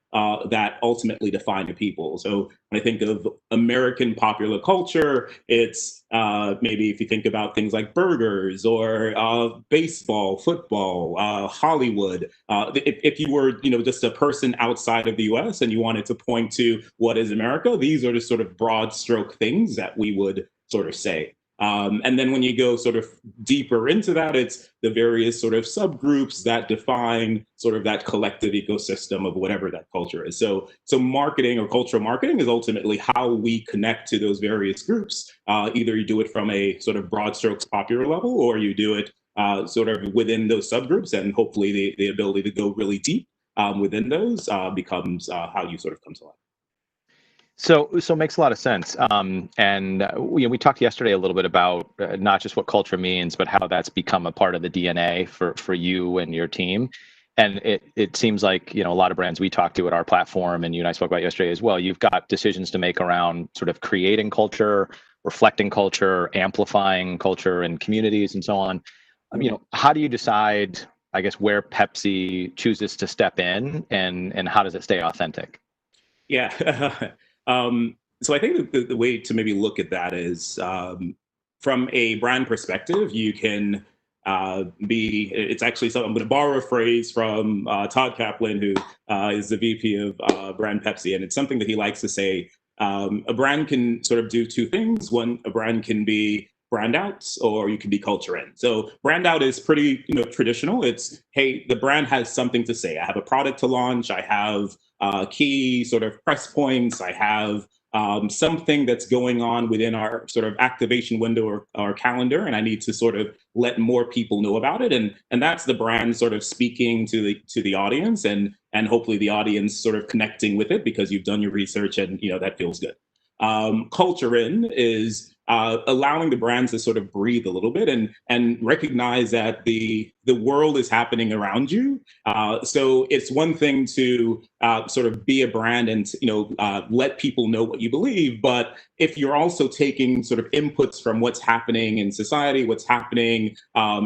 that ultimately define a people. So when I think of American popular culture, it's maybe if you think about things like burgers or baseball, football, Hollywood. If you were, just a person outside of the U.S. and you wanted to point to what is America, these are the sort of broad stroke things that we would sort of say. And then when you go sort of deeper into that, it's the various sort of subgroups that define sort of that collective ecosystem of whatever that culture is. So marketing or cultural marketing is ultimately how we connect to those various groups. Either you do it from a sort of broad strokes popular level, or you do it sort of within those subgroups, and hopefully the ability to go really deep within those becomes how you sort of come to life. So it makes a lot of sense. And we talked yesterday a little bit about not just what culture means, but how that's become a part of the DNA for you and your team. And it seems like, a lot of brands we talked to at our platform, and you and I spoke about yesterday as well, you've got decisions to make around sort of creating culture, reflecting culture, amplifying culture in communities and so on. How do you decide, I guess, where Pepsi chooses to step in, and how does it stay authentic? Yeah. So I think the way to maybe look at that is from a brand perspective, you can it's actually something, I'm going to borrow a phrase from Todd Kaplan, who is the VP of brand Pepsi. And it's something that he likes to say, a brand can sort of do two things. One, a brand can be brand out, or you can be culture in. So brand out is pretty, traditional. It's, hey, the brand has something to say. I have a product to launch. I have key sort of press points. I have something that's going on within our sort of activation window or our calendar, and I need to sort of let more people know about it. And that's the brand sort of speaking to the audience, and hopefully the audience sort of connecting with it because you've done your research, and that feels good. Culture in is allowing the brands to sort of breathe a little bit and recognize that the world is happening around you. So it's one thing to sort of be a brand and let people know what you believe, but if you're also taking sort of inputs from what's happening in society, what's happening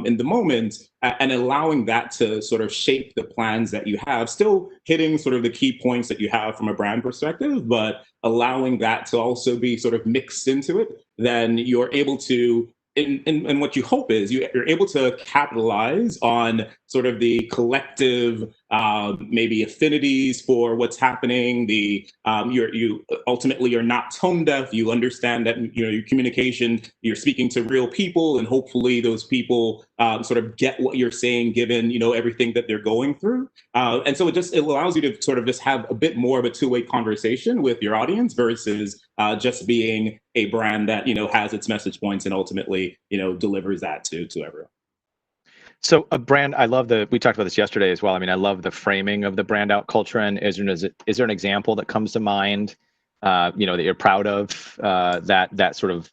in the moment, and allowing that to sort of shape the plans that you have, still hitting sort of the key points that you have from a brand perspective, but allowing that to also be sort of mixed into it, then you're able to and what you hope is you're able to capitalize on sort of the collective maybe affinities for what's happening. You ultimately are not tone deaf. You understand that your communication, you're speaking to real people, and hopefully those people sort of get what you're saying given everything that they're going through. And so it allows you to sort of just have a bit more of a two-way conversation with your audience versus just being a brand that has its message points and ultimately delivers that to everyone. So a brand, we talked about this yesterday as well. I mean, I love the framing of the brand out culture. And is there an example that comes to mind, that you're proud of, that sort of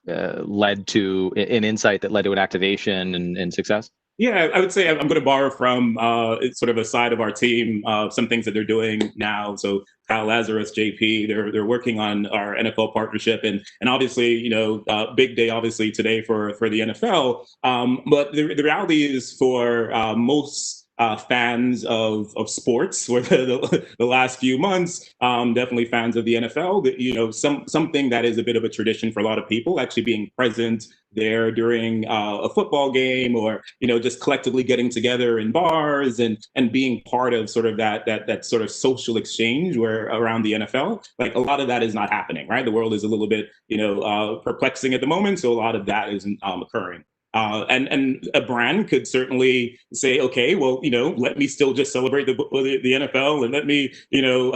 led to an insight that led to an activation and success? Yeah, I would say I'm going to borrow from sort of a side of our team, some things that they're doing now. So Kyle Lazarus, JP, they're working on our NFL partnership, and obviously, big day obviously today for the NFL. But the reality is for most fans of sports for the last few months, definitely fans of the NFL, that something that is a bit of a tradition for a lot of people, actually being present there during a football game, or just collectively getting together in bars and being part of sort of that sort of social exchange where around the NFL. Like, a lot of that is not happening, right? The world is a little bit perplexing at the moment, so a lot of that isn't occurring. And a brand could certainly say, okay, well, let me still just celebrate the NFL, and let me,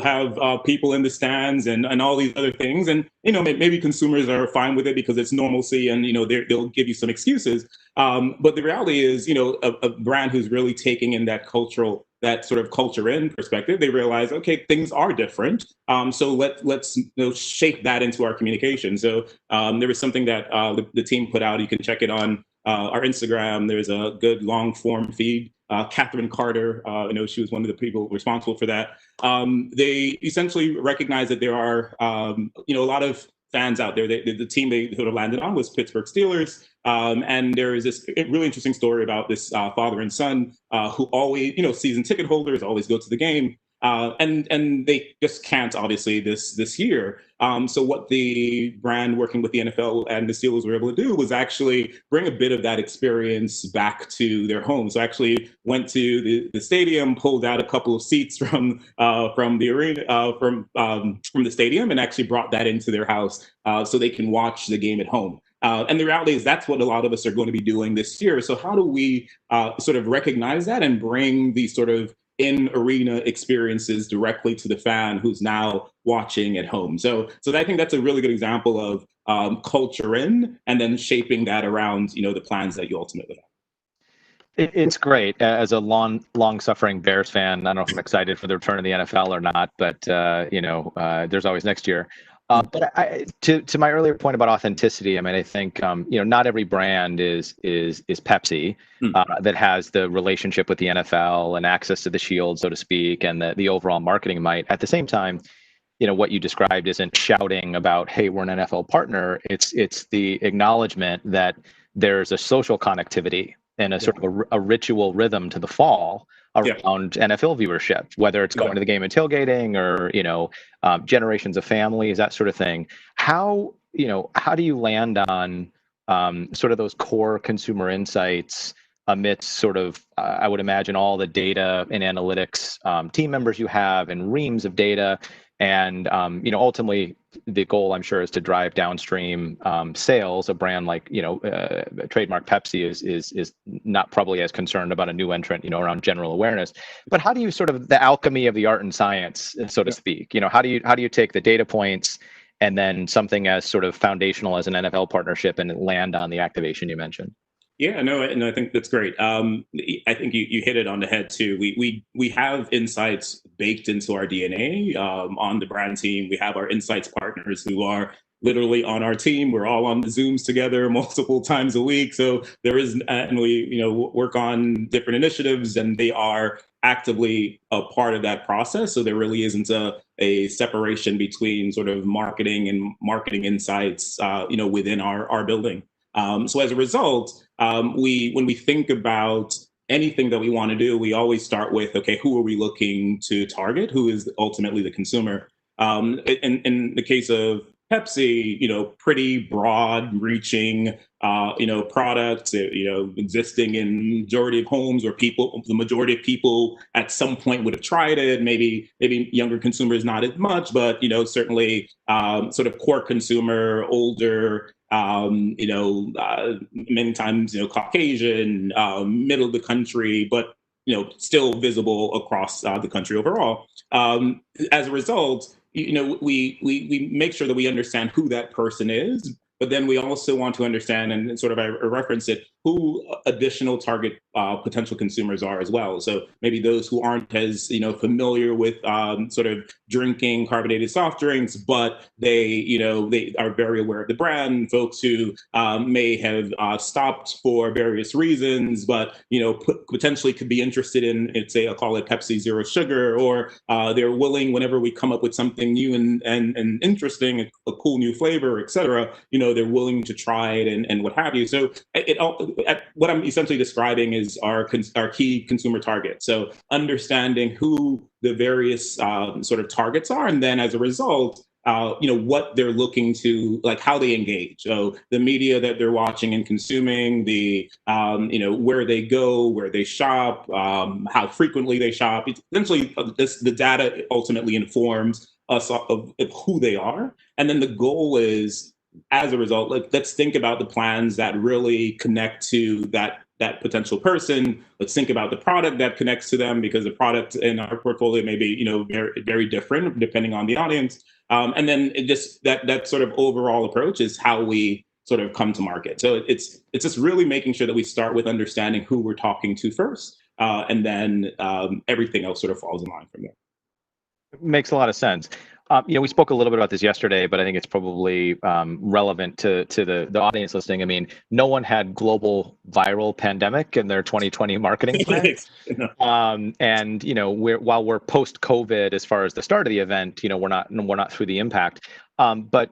have people in the stands and all these other things. And, maybe consumers are fine with it because it's normalcy, and, they'll give you some excuses. But the reality is, a brand who's really taking in that sort of culture in perspective, they realize, okay, things are different. So let's shape that into our communication. So there was something that the team put out. You can check it on our Instagram. There's a good long form feed. Catherine Carter, she was one of the people responsible for that. They essentially recognize that there are, a lot of fans out there. The team they sort of landed on was Pittsburgh Steelers. And there is this really interesting story about this father and son who always, season ticket holders, always go to the game. And they just can't, obviously, this year. So what the brand working with the NFL and the Steelers were able to do was actually bring a bit of that experience back to their home. So actually went to the stadium, pulled out a couple of seats from the arena, from the stadium, and actually brought that into their house so they can watch the game at home. And the reality is that's what a lot of us are going to be doing this year. So how do we sort of recognize that and bring these sort of in-arena experiences directly to the fan who's now watching at home? So I think that's a really good example of culture in, and then shaping that around, the plans that you ultimately have. It's great. As a long-suffering Bears fan, I don't know if I'm excited for the return of the NFL or not, but there's always next year. But to my earlier point about authenticity, I mean, I think not every brand is Pepsi that has the relationship with the NFL and access to the shield, so to speak, and the overall marketing might. At the same time, what you described isn't shouting about, hey, we're an NFL partner. It's the acknowledgement that there's a social connectivity and a sort of a ritual rhythm to the fall around NFL viewership, whether it's going to the game and tailgating, or generations of families, that sort of thing. How do you land on sort of those core consumer insights amidst sort of I would imagine all the data and analytics team members you have, and reams of data, and ultimately the goal, I'm sure, is to drive downstream sales. A brand like trademark Pepsi is not probably as concerned about a new entrant around general awareness. But how do you sort of the alchemy of the art and science, so to speak? How do you take the data points and then something as sort of foundational as an NFL partnership and land on the activation you mentioned? Yeah, no, I think that's great. I think you hit it on the head too. We have insights baked into our DNA on the brand team. We have our insights partners who are literally on our team. We're all on the Zooms together multiple times a week. So there is, and we work on different initiatives, and they are actively a part of that process. So there really isn't a separation between sort of marketing and marketing insights, within our building. So as a result, when we think about anything that we want to do, we always start with, okay, who are we looking to target? Who is ultimately the consumer? In the case of Pepsi, pretty broad reaching, products, existing in majority of homes, or the majority of people at some point would have tried it. Maybe younger consumers not as much, but certainly sort of core consumer, older, many times Caucasian, middle of the country, but still visible across the country overall. As a result, we make sure that we understand who that person is, but then we also want to understand, and sort of I reference it, who additional target potential consumers are as well. So maybe those who aren't as familiar with sort of drinking carbonated soft drinks, but they are very aware of the brand. Folks who may have stopped for various reasons, but potentially could be interested in, say, I'll call it Pepsi Zero Sugar, or they're willing, whenever we come up with something new and interesting, a cool new flavor, etc. They're willing to try it and what have you. So what I'm essentially describing is our key consumer target. So understanding who the various sort of targets are, and then as a result, what they're looking to, like how they engage. So the media that they're watching and consuming, the where they go, where they shop, how frequently they shop. Essentially, the data ultimately informs us of who they are, and then the goal is, as a result, let's think about the plans that really connect to that potential person. Let's think about the product that connects to them, because the product in our portfolio may be very, very different depending on the audience. And then that sort of overall approach is how we sort of come to market. So it's just really making sure that we start with understanding who we're talking to first, and then everything else sort of falls in line from there. Makes a lot of sense. We spoke a little bit about this yesterday, but I think it's probably relevant to the audience listening. I mean, no one had global viral pandemic in their 2020 marketing plan. And while we're post-COVID as far as the start of the event, we're not through the impact. But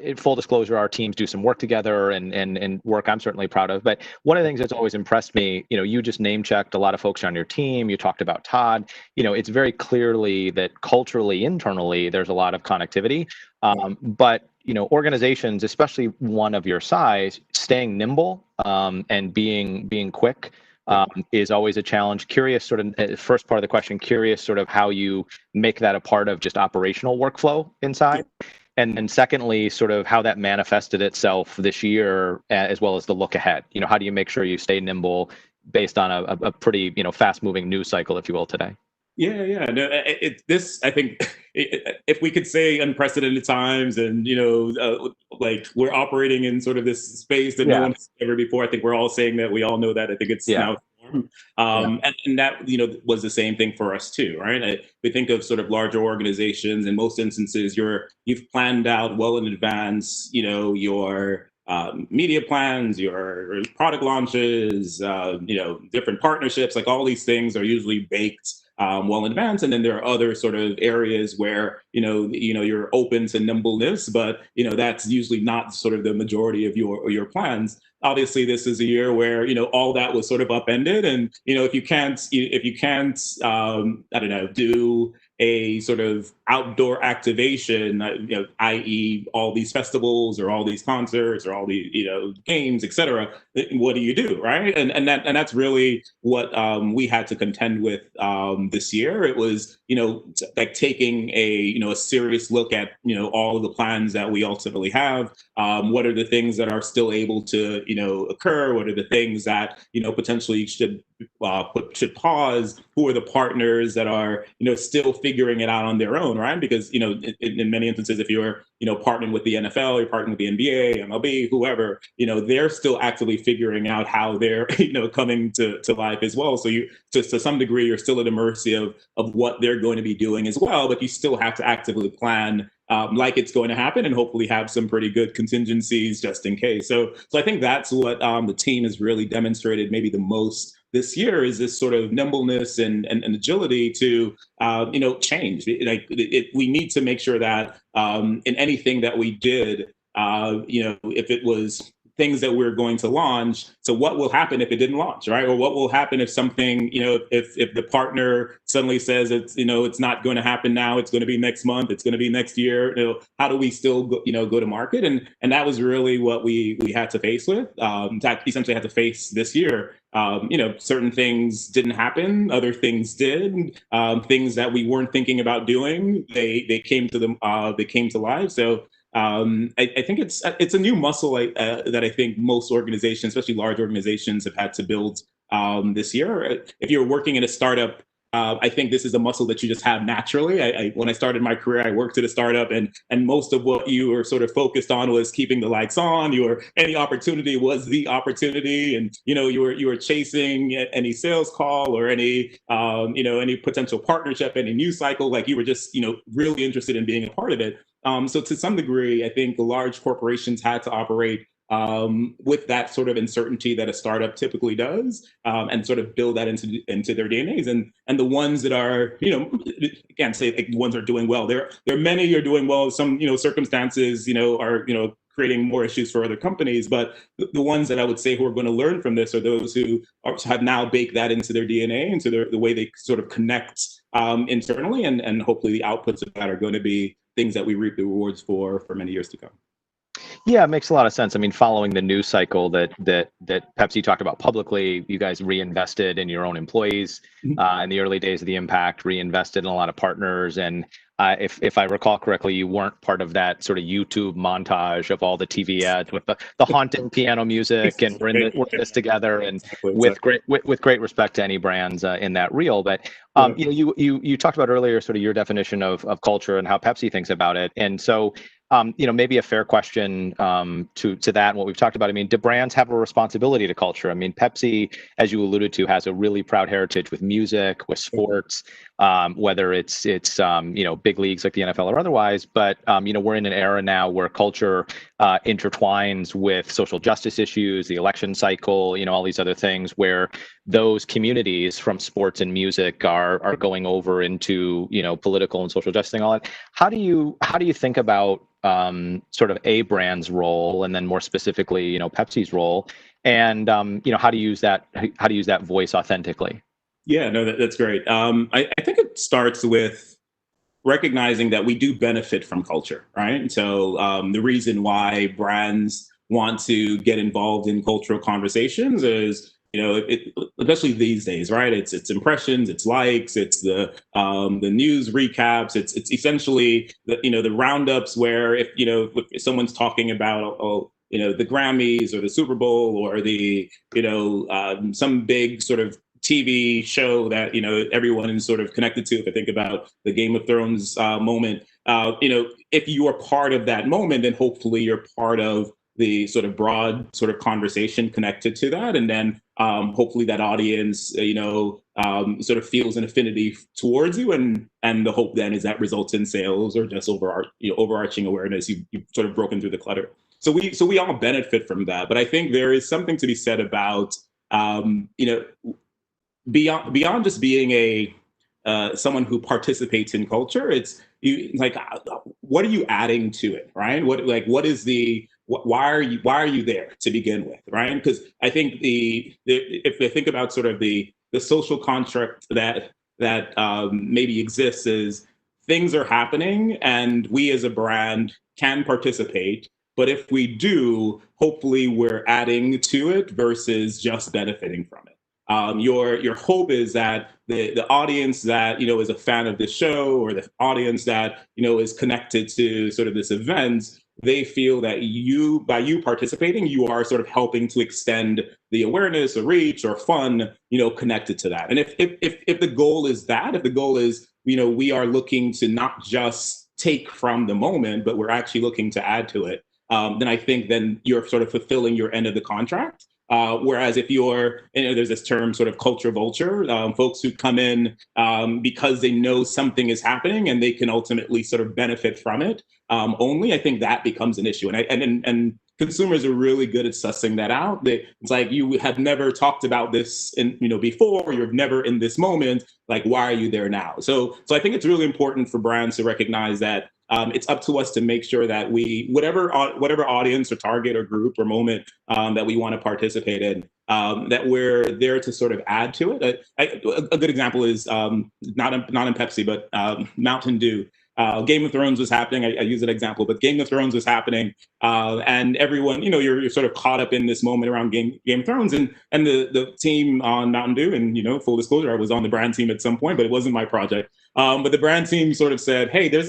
in full disclosure, our teams do some work together and work I'm certainly proud of. But one of the things that's always impressed me, you just name checked a lot of folks on your team. You talked about Todd. It's very clearly that culturally, internally, there's a lot of connectivity. But organizations, especially one of your size, staying nimble and being quick is always a challenge. Curious, sort of first part of the question, curious sort of how you make that a part of just operational workflow inside. And then secondly, sort of how that manifested itself this year, as well as the look ahead. How do you make sure you stay nimble based on a pretty fast moving news cycle, if you will, today? Yeah. No, I think if we could say unprecedented times, and like we're operating in sort of this space that no one's ever before. I think we're all saying that. We all know that. I think it's now. And that was the same thing for us too, right? We think of sort of larger organizations. In most instances, you've planned out well in advance, your media plans, your product launches, different partnerships. Like all these things are usually baked well in advance, and then there are other sort of areas where you're open to nimbleness, but that's usually not sort of the majority of your plans. Obviously, this is a year where all that was sort of upended, and if you can't I don't know, do a sort of outdoor activation, i.e., all these festivals or all these concerts or all these games, etc. What do you do, right? And that's really what we had to contend with this year. It was like taking a serious look at all of the plans that we ultimately have. What are the things that are still able to occur? What are the things that potentially should pause? Who are the partners that are still figuring it out on their own, right? Because in many instances, if you're partnering with the NFL, you're partnering with the NBA, MLB, whoever, they're still actively figuring out how they're coming to life as well. So you to some degree, you're still at the mercy of what they're going to be doing as well, but you still have to actively plan like it's going to happen, and hopefully have some pretty good contingencies just in case. So I think that's what the team has really demonstrated maybe the most this year, is this sort of nimbleness and agility to change. We need to make sure that in anything that we did, if it was things that we're going to launch. So what will happen if it didn't launch, right? Or what will happen if something, if the partner suddenly says it's not going to happen now, it's going to be next month, it's going to be next year. How do we still go to market? And that was really what we had to face with. Essentially had to face this year. Certain things didn't happen, other things did. Things that we weren't thinking about doing, they came to life. So I think it's a new muscle that I think most organizations, especially large organizations, have had to build this year. If you're working in a startup, I think this is a muscle that you just have naturally. When I started my career, I worked at a startup, and most of what you were sort of focused on was keeping the lights on. Any opportunity was the opportunity, and you were chasing any sales call or any potential partnership, any news cycle. Like you were just really interested in being a part of it. So to some degree, I think the large corporations had to operate with that sort of uncertainty that a startup typically does, and sort of build that into their DNAs. And the ones that are, again, say like the ones that are doing well. There are many who are doing well. Some circumstances are creating more issues for other companies. But the ones that I would say who are going to learn from this are those who have now baked that into their DNA, into the way they sort of connect internally, and hopefully the outputs of that are going to be things that we reap the rewards for many years to come. Yeah, it makes a lot of sense. I mean, following the news cycle that Pepsi talked about publicly, you guys reinvested in your own employees in the early days of the impact, reinvested in a lot of partners. And if I recall correctly, you weren't part of that sort of YouTube montage of all the TV ads with the haunting piano music, and we're in this together, and with great respect to any brands in that reel. But you talked about earlier sort of your definition of culture and how Pepsi thinks about it, and so. Maybe a fair question to that and what we've talked about. I mean, do brands have a responsibility to culture? I mean, Pepsi, as you alluded to, has a really proud heritage with music, with sports, whether it's big leagues like the NFL or otherwise. But we're in an era now where culture intertwines with social justice issues, the election cycle, all these other things, where those communities from sports and music are going over into political and social justice and all that. How do you think about sort of a brand's role, and then more specifically, Pepsi's role, and how to use that voice authentically? Yeah, no, that's great. I think it starts with recognizing that we do benefit from culture, right? And so the reason why brands want to get involved in cultural conversations is, especially these days, right? It's impressions, it's likes, it's the news recaps, it's essentially the roundups where if someone's talking about the Grammys or the Super Bowl or the some big sort of TV show that everyone is sort of connected to. If I think about the Game of Thrones moment, if you are part of that moment, then hopefully you're part of the sort of broad sort of conversation connected to that, and then hopefully that audience sort of feels an affinity towards you, and the hope then is that results in sales or just overarching awareness. You've sort of broken through the clutter. So we all benefit from that, but I think there is something to be said about beyond just being a someone who participates in culture. It's like, what are you adding to it, right? Why are you there to begin with, right? Because I think if they think about sort of the social construct that maybe exists, is things are happening and we as a brand can participate. But if we do, hopefully we're adding to it versus just benefiting from it. Your hope is that the audience that is a fan of this show, or the audience that is connected to sort of this event, they feel that by you participating, you are sort of helping to extend the awareness or reach or fun connected to that. And if the goal is that, if the goal is we are looking to not just take from the moment, but we're actually looking to add to it, then I think then you're sort of fulfilling your end of the contract. Whereas if you're, there's this term sort of culture vulture, folks who come in because they know something is happening and they can ultimately sort of benefit from it only, I think that becomes an issue. And consumers are really good at sussing that out. It's like, you have never talked about this before, you're never in this moment. Like, why are you there now? So I think it's really important for brands to recognize that it's up to us to make sure that we, whatever audience or target or group or moment that we want to participate in, that we're there to sort of add to it. A good example is not in Pepsi, but Mountain Dew. Game of Thrones was happening. I use that example, but Game of Thrones was happening, and everyone, you're sort of caught up in this moment around Game of Thrones, and the team on Mountain Dew, and full disclosure, I was on the brand team at some point, but it wasn't my project. But the brand team sort of said, hey, there's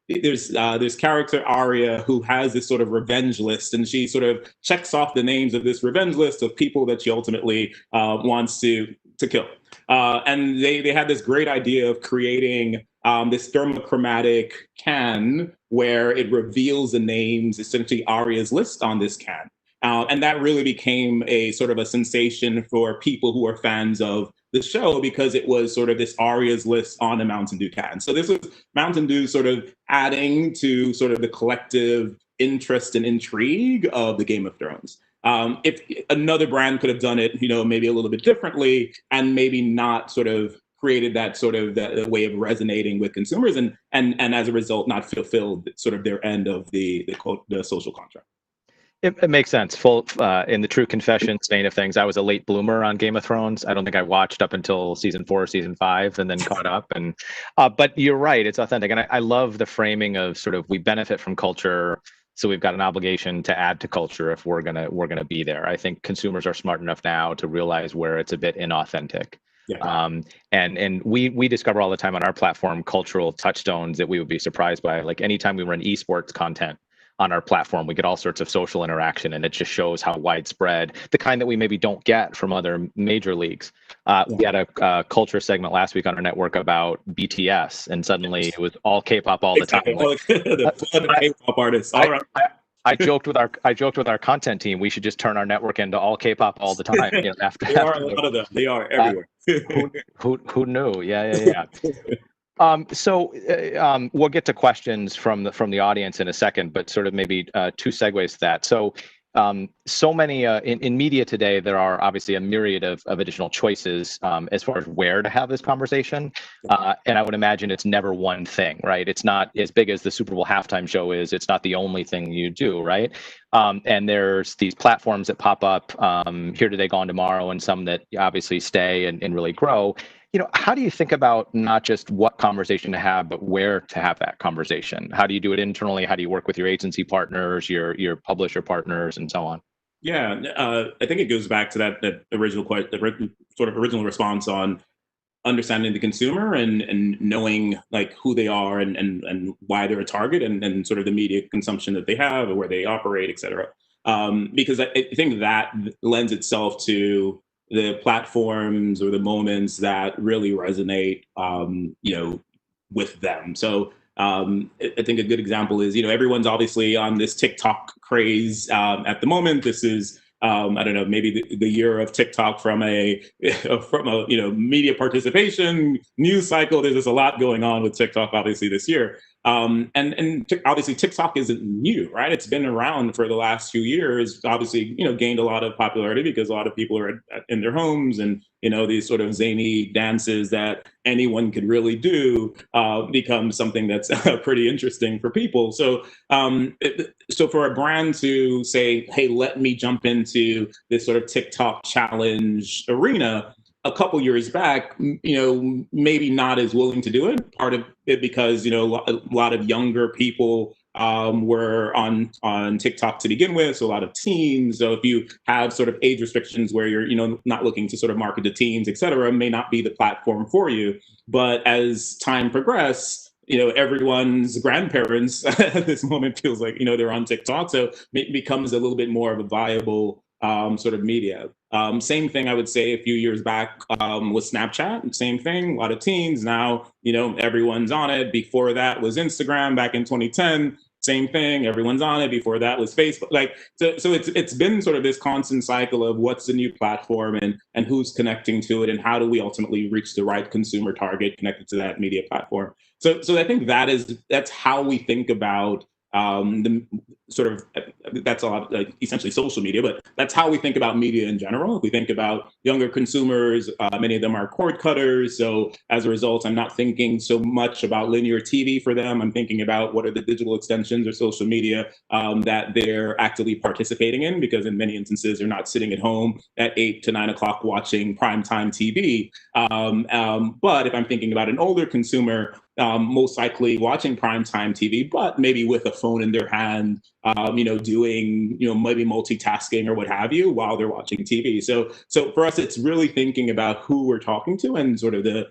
this character Arya who has this sort of revenge list, and she sort of checks off the names of this revenge list of people that she ultimately wants to kill. And they had this great idea of creating this thermochromatic can where it reveals the names, essentially Arya's list on this can. And that really became a sort of a sensation for people who are fans of the show, because it was sort of this Arya's list on a Mountain Dew can. So this was Mountain Dew sort of adding to sort of the collective interest and intrigue of the Game of Thrones. If another brand could have done it, maybe a little bit differently, and maybe not sort of created that sort of that way of resonating with consumers, and as a result, not fulfilled sort of their end of the social contract. It makes sense. In the true confessions vein of things, I was a late bloomer on Game of Thrones. I don't think I watched up until season 4, season 5, and then caught up. And but you're right, it's authentic, and I love the framing of sort of, we benefit from culture, so we've got an obligation to add to culture if we're gonna be there. I think consumers are smart enough now to realize where it's a bit inauthentic. Yeah. And we discover all the time on our platform cultural touchstones that we would be surprised by. Like, anytime we run esports content on our platform, we get all sorts of social interaction, and it just shows how widespread, the kind that we maybe don't get from other major leagues. We had a culture segment last week on our network about BTS, and suddenly it was all K-pop all the time. The K-pop artists. All right. I joked with our content team, we should just turn our network into all K-pop all the time. After there are a lot of them. They are everywhere. Who knew? Yeah. So we'll get to questions from the audience in a second, but sort of maybe 2 segues to that. So many in media today, there are obviously a myriad of additional choices as far as where to have this conversation. And I would imagine it's never one thing, right? It's not as big as the Super Bowl halftime show is. It's not the only thing you do, right? And there's these platforms that pop up here today, gone tomorrow, and some that obviously stay and really grow. How do you think about not just what conversation to have, but where to have that conversation? How do you do it internally? How do you work with your agency partners, your publisher partners, and so on? Yeah, I think it goes back to that original question, the sort of original response on understanding the consumer and knowing like who they are and why they're a target, and sort of the media consumption that they have or where they operate, et cetera. Because I think that lends itself to the platforms or the moments that really resonate, with them. So I think a good example is, everyone's obviously on this TikTok craze at the moment. This is, I don't know, maybe the year of TikTok from a media participation news cycle. There's just a lot going on with TikTok, obviously, this year. And obviously TikTok isn't new, right? It's been around for the last few years, obviously, gained a lot of popularity because a lot of people are in their homes, and, these sort of zany dances that anyone could really do become something that's pretty interesting for people. So, so for a brand to say, hey, let me jump into this sort of TikTok challenge arena, a couple years back, maybe not as willing to do it. Part of it because, a lot of younger people were on TikTok to begin with, so a lot of teens. So if you have sort of age restrictions where you're, not looking to sort of market to teens, et cetera, may not be the platform for you. But as time progressed, everyone's grandparents at this moment feels like, they're on TikTok. So it becomes a little bit more of a viable sort of media. Same thing I would say a few years back with Snapchat. Same thing, a lot of teens. Now, everyone's on it. Before that was Instagram back in 2010. Same thing, everyone's on it. Before that was Facebook. So it's been sort of this constant cycle of what's the new platform and who's connecting to it, and how do we ultimately reach the right consumer target connected to that media platform. So I think that's how we think about sort of, that's a lot, like essentially social media, but that's how we think about media in general. If we think about younger consumers, many of them are cord cutters. So as a result, I'm not thinking so much about linear TV for them. I'm thinking about what are the digital extensions or social media that they're actively participating in, because in many instances, they're not sitting at home at 8 to 9 o'clock watching primetime TV. But if I'm thinking about an older consumer, most likely watching primetime TV, but maybe with a phone in their hand, doing, maybe multitasking or what have you while they're watching TV. So for us, it's really thinking about who we're talking to and sort of the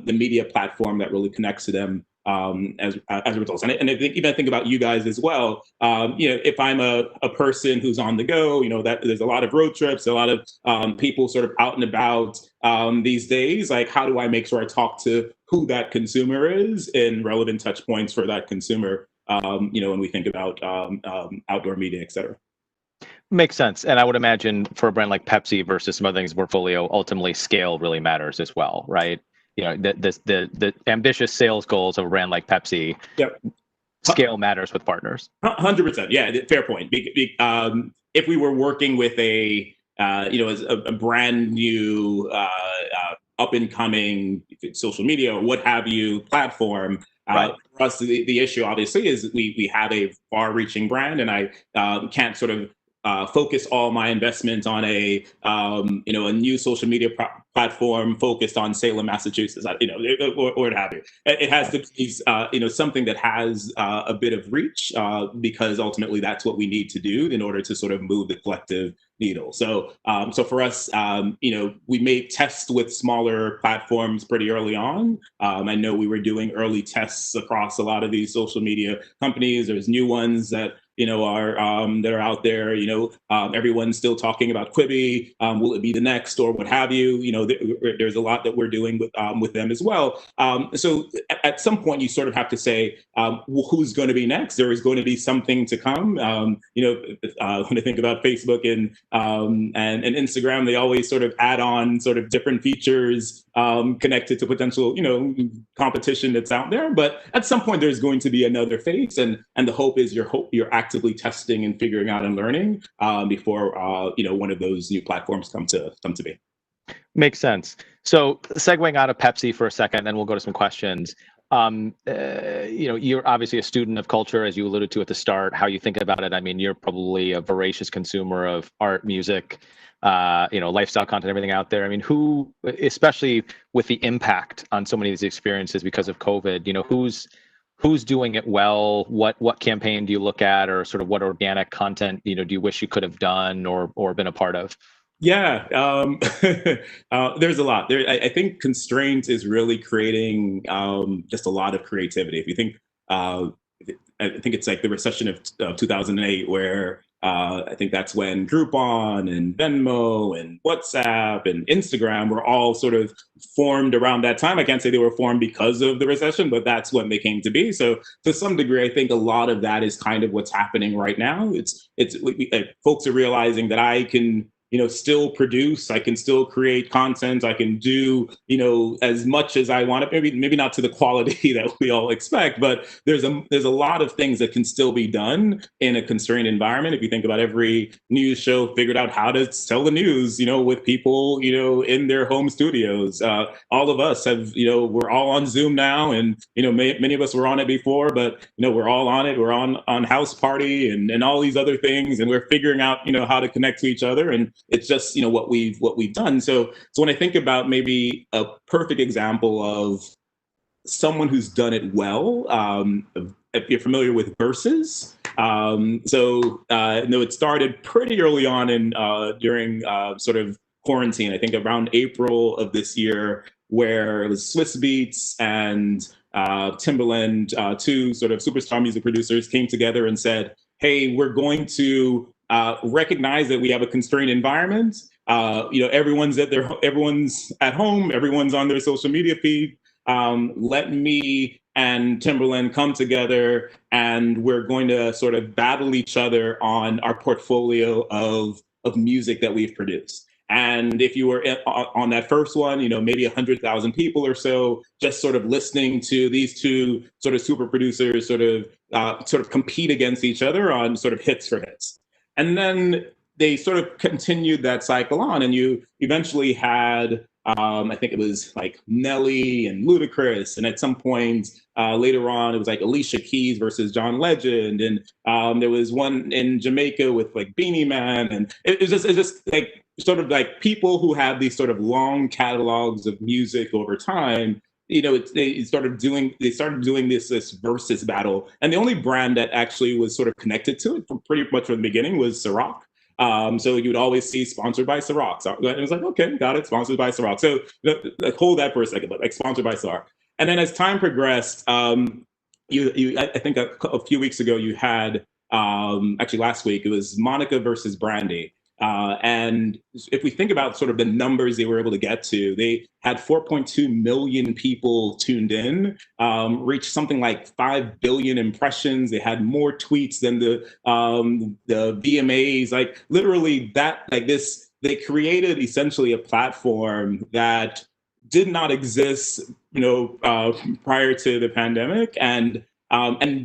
media platform that really connects to them as a result. And I think about you guys as well. If I'm a person who's on the go, that there's a lot of road trips, a lot of people sort of out and about these days. Like, how do I make sure I talk to who that consumer is and relevant touch points for that consumer? When we think about outdoor media, et cetera. Makes sense. And I would imagine for a brand like Pepsi versus some other things in the portfolio, ultimately scale really matters as well, right? The ambitious sales goals of a brand like Pepsi, yep. Scale matters with partners. 100%. Yeah, fair point. If we were working with a brand new up and coming social media or what have you platform, right. For us, the issue obviously is we have a far-reaching brand, and I can't sort of focus all my investments on a new social media platform focused on Salem, Massachusetts, or what have you. It has to be something that has a bit of reach, because ultimately that's what we need to do in order to sort of move the collective needle. So for us, we made tests with smaller platforms pretty early on. I know we were doing early tests across a lot of these social media companies. There's new ones that are out there. Everyone's still talking about Quibi. Will it be the next or what have you? There's a lot that we're doing with them as well. So at some point, you sort of have to say, who's going to be next? There is going to be something to come. When I think about Facebook and Instagram, they always sort of add on sort of different features connected to potential, competition that's out there. But at some point, there's going to be another phase, and the hope is you're actively testing and figuring out and learning before one of those new platforms come to be. Makes sense. So segueing out of Pepsi for a second, then we'll go to some questions. You're obviously a student of culture, as you alluded to at the start. How you think about it, I mean, you're probably a voracious consumer of art, music, lifestyle content, everything out there. I mean, who, especially with the impact on so many of these experiences because of COVID, who's doing it well? What campaign do you look at, or sort of what organic content do you wish you could have done or been a part of? Yeah, there's a lot there. I think constraint is really creating just a lot of creativity. If you think, I think it's like the recession of 2008, where I think that's when Groupon and Venmo and WhatsApp and Instagram were all sort of formed around that time. I can't say they were formed because of the recession, but that's when they came to be. So to some degree, I think a lot of that is kind of what's happening right now. Folks are realizing that I can still produce, I can still create content, I can do, as much as I want to, maybe not to the quality that we all expect, but there's a lot of things that can still be done in a constrained environment. If you think about every news show figured out how to tell the news, with people, in their home studios. All of us have, we're all on Zoom now, and, many of us were on it before, but, we're all on it. We're on House Party and all these other things, and we're figuring out, how to connect to each other. And it's just, what we've done. So when I think about maybe a perfect example of someone who's done it well, if you're familiar with Versus, it started pretty early on during sort of quarantine, I think around April of this year, where it was Swiss Beats and Timbaland, two sort of superstar music producers, came together and said, hey, we're going to recognize that we have a constrained environment. Everyone's at home, everyone's on their social media feed. Let me and Timbaland come together, and we're going to sort of battle each other on our portfolio of music that we've produced. And if you were on that first one, maybe 100,000 people or so just sort of listening to these two sort of super producers sort of compete against each other on sort of hits for hits. And then they sort of continued that cycle on, and you eventually had, I think it was like Nelly and Ludacris, and at some point later on, it was like Alicia Keys versus John Legend, and there was one in Jamaica with like Beanie Man, and it was just like sort of like people who have these sort of long catalogs of music over time. They started doing this versus battle, and the only brand that actually was sort of connected to it pretty much from the beginning was Ciroc. So you would always see sponsored by Ciroc. So it was like, okay, got it, sponsored by Ciroc. So like, hold that for a second, but like sponsored by Ciroc. And then as time progressed, I think a few weeks ago you had, actually last week, it was Monica versus Brandy. And if we think about sort of the numbers they were able to get to, they had 4.2 million people tuned in, reached something like 5 billion impressions. They had more tweets than the VMAs. Like literally they created essentially a platform that did not exist, prior to the pandemic, and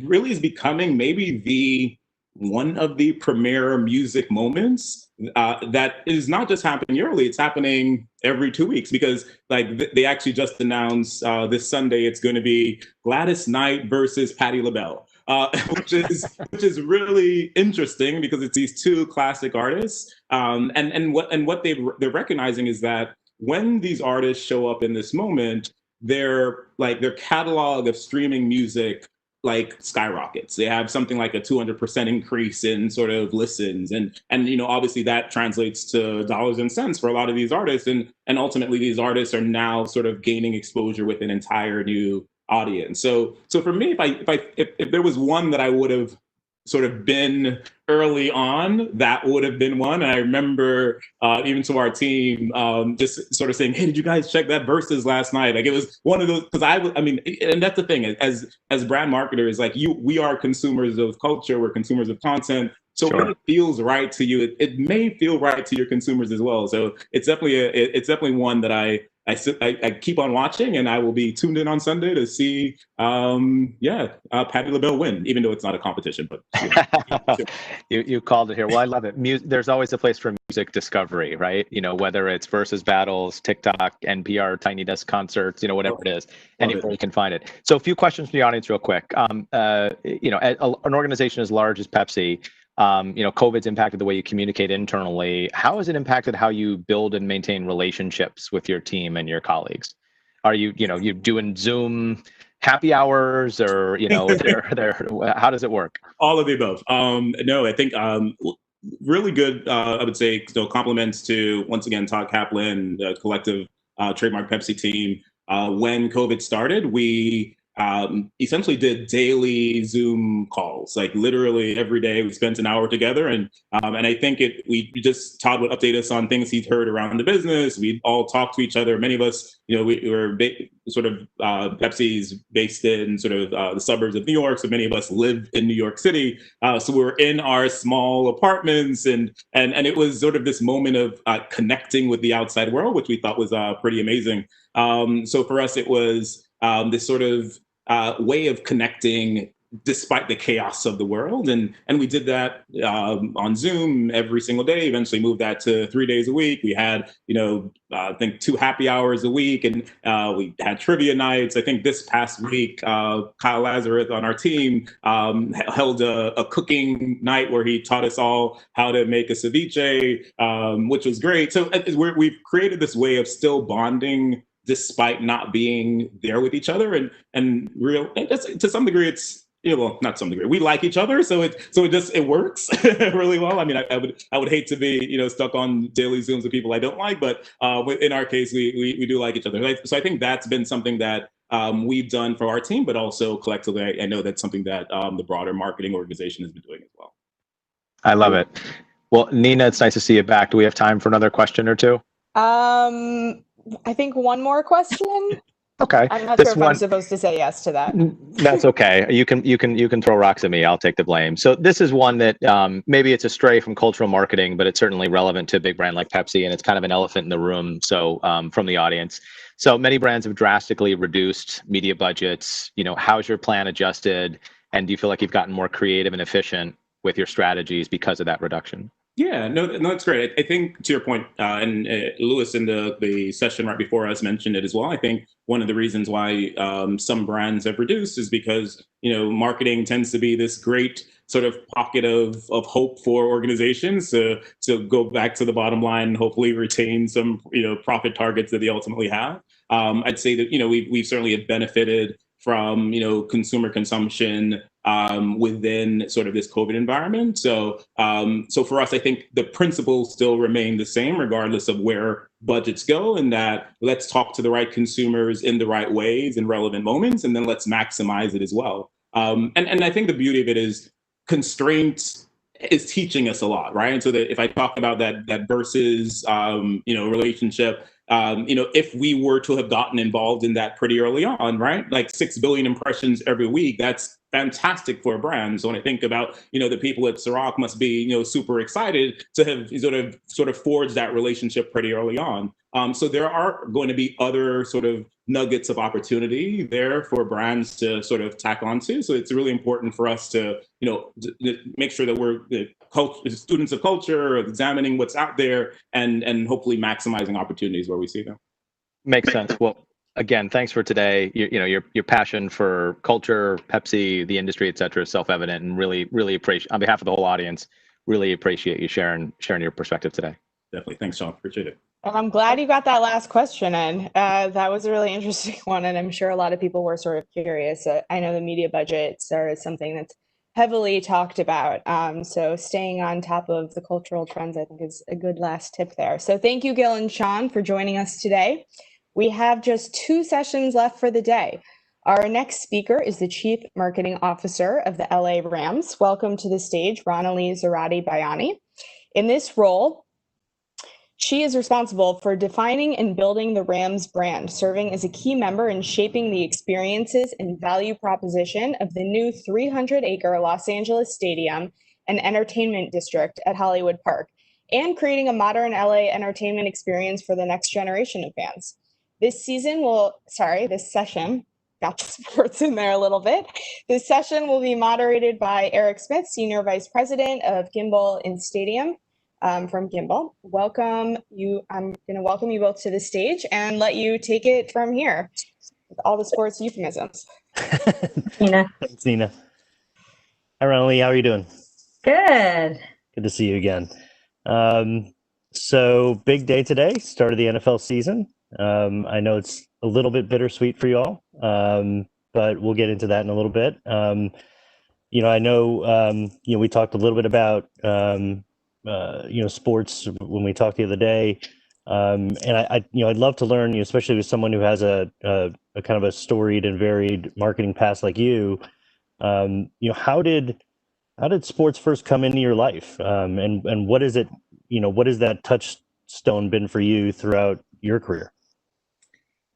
really is becoming maybe one of the premier music moments that is not just happening yearly, it's happening every 2 weeks, because like they actually just announced this Sunday it's going to be Gladys Knight versus Patti LaBelle, which is really interesting because it's these two classic artists, and what they're recognizing is that when these artists show up in this moment, their catalog of streaming music like skyrockets. They have something like a 200% increase in sort of listens, and obviously that translates to dollars and cents for a lot of these artists, and ultimately these artists are now sort of gaining exposure with an entire new audience. So for me, if there was one that I would have sort of been early on, that would have been one. And I remember even to our team just sort of saying, hey, did you guys check that versus last night? Like it was one of those, because I mean, and that's the thing, as brand marketers, like we are consumers of culture, we're consumers of content. So Sure. when it feels right to you, it may feel right to your consumers as well. So it's definitely one that I keep on watching, and I will be tuned in on Sunday to see, Patti LaBelle win, even though it's not a competition. But you called it here. Well, I love it. There's always a place for music discovery, right? Whether it's versus battles, TikTok, NPR, Tiny Desk concerts, whatever it is, anywhere you can find it. So a few questions from the audience, real quick. An organization as large as Pepsi, COVID's impacted the way you communicate internally. How has it impacted how you build and maintain relationships with your team and your colleagues? Are you doing Zoom happy hours, or how does it work? All of the above. No, I think really good. I would say compliments to, once again, Todd Kaplan, the collective trademark Pepsi team. When COVID started, we essentially did daily Zoom calls, like literally every day. We spent an hour together, and I think Todd would update us on things he'd heard around the business. We'd all talk to each other. Many of us, we were Pepsi's based in sort of the suburbs of New York, so many of us live in New York City. So we were in our small apartments, and it was sort of this moment of connecting with the outside world, which we thought was pretty amazing. So for us, it was this sort of way of connecting despite the chaos of the world, and we did that on Zoom every single day. Eventually moved that to 3 days a week. We had I think 2 happy hours a week, and we had trivia nights. I think this past week Kyle Lazarus on our team held a cooking night where he taught us all how to make a ceviche, which was great. So we've created this way of still bonding despite not being there with each other, and to some degree, it's not some degree. We like each other, so it works really well. I mean, I would hate to be stuck on daily Zooms with people I don't like, but in our case, we do like each other. So I think that's been something that we've done for our team, but also collectively, I know that's something that the broader marketing organization has been doing as well. I love it. Well, Nina, it's nice to see you back. Do we have time for another question or two? I think one more question. Okay. I'm not This sure if I'm supposed to say yes to that. That's okay. You can throw rocks at me. I'll take the blame. So this is one that maybe it's a stray from cultural marketing, but it's certainly relevant to a big brand like Pepsi, and it's kind of an elephant in the room. So from the audience, so many brands have drastically reduced media budgets. How's your plan adjusted, and do you feel like you've gotten more creative and efficient with your strategies because of that reduction? Yeah, no, that's great. I think to your point, and Lewis in the session right before us mentioned it as well. I think one of the reasons why some brands have reduced is because marketing tends to be this great sort of pocket of hope for organizations to go back to the bottom line and hopefully retain some profit targets that they ultimately have. I'd say that we've certainly have benefited from consumer consumption within sort of this COVID environment. So for us, I think the principles still remain the same, regardless of where budgets go, and that let's talk to the right consumers in the right ways in relevant moments, and then let's maximize it as well. And I think the beauty of it is constraints is teaching us a lot, right? And so that if I talk about that versus relationship, if we were to have gotten involved in that pretty early on, right? Like 6 billion impressions every week, that's fantastic for a brand. So when I think about, the people at Ciroc must be, super excited to have sort of forged that relationship pretty early on. So there are going to be other sort of nuggets of opportunity there for brands to sort of tack onto. So it's really important for us to, make sure that we're students of culture, examining what's out there, and hopefully maximizing opportunities where we see them. Makes sense. Well, again, thanks for today. Your passion for culture, Pepsi, the industry, et cetera, is self-evident, and really appreciate, on behalf of the whole audience, really appreciate you sharing your perspective today. Definitely. Thanks, Sean. Appreciate it. Well, I'm glad you got that last question in. That was a really interesting one, and I'm sure a lot of people were sort of curious. I know the media budgets are something that's heavily talked about. So staying on top of the cultural trends, I think, is a good last tip there. So thank you, Gil and Sean, for joining us today. We have just 2 sessions left for the day. Our next speaker is the Chief Marketing Officer of the LA Rams. Welcome to the stage, Ronali Zarati-Bayani. In this role, she is responsible for defining and building the Rams brand, serving as a key member in shaping the experiences and value proposition of the new 300-acre Los Angeles Stadium and Entertainment District at Hollywood Park, and creating a modern LA entertainment experience for the next generation of fans. This session, got the sports in there a little bit. This session will be moderated by Eric Smith, Senior Vice President of Gimbal in Stadium. From Gimbal. I'm going to welcome you both to the stage and let you take it from here with all the sports euphemisms. Nina. Thanks, Nina. Hi, Ronali. How are you doing? Good. Good to see you again. So big day today, start of the NFL season. I know it's a little bit bittersweet for you all, but we'll get into that in a little bit. I know, we talked a little bit about, sports when we talked the other day. And I'd love to learn, especially with someone who has a kind of a storied and varied marketing past like you, how did sports first come into your life? And what is it, what has that touchstone been for you throughout your career?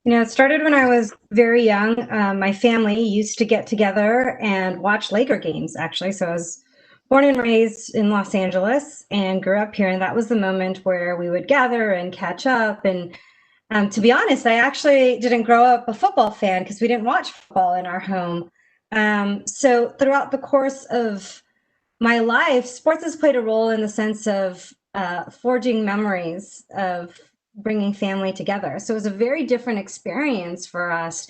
It started when I was very young. My family used to get together and watch Laker games, actually. So I was born and raised in Los Angeles and grew up here. And that was the moment where we would gather and catch up. And to be honest, I actually didn't grow up a football fan because we didn't watch football in our home. So throughout the course of my life, sports has played a role in the sense of forging memories of bringing family together. So it was a very different experience for us.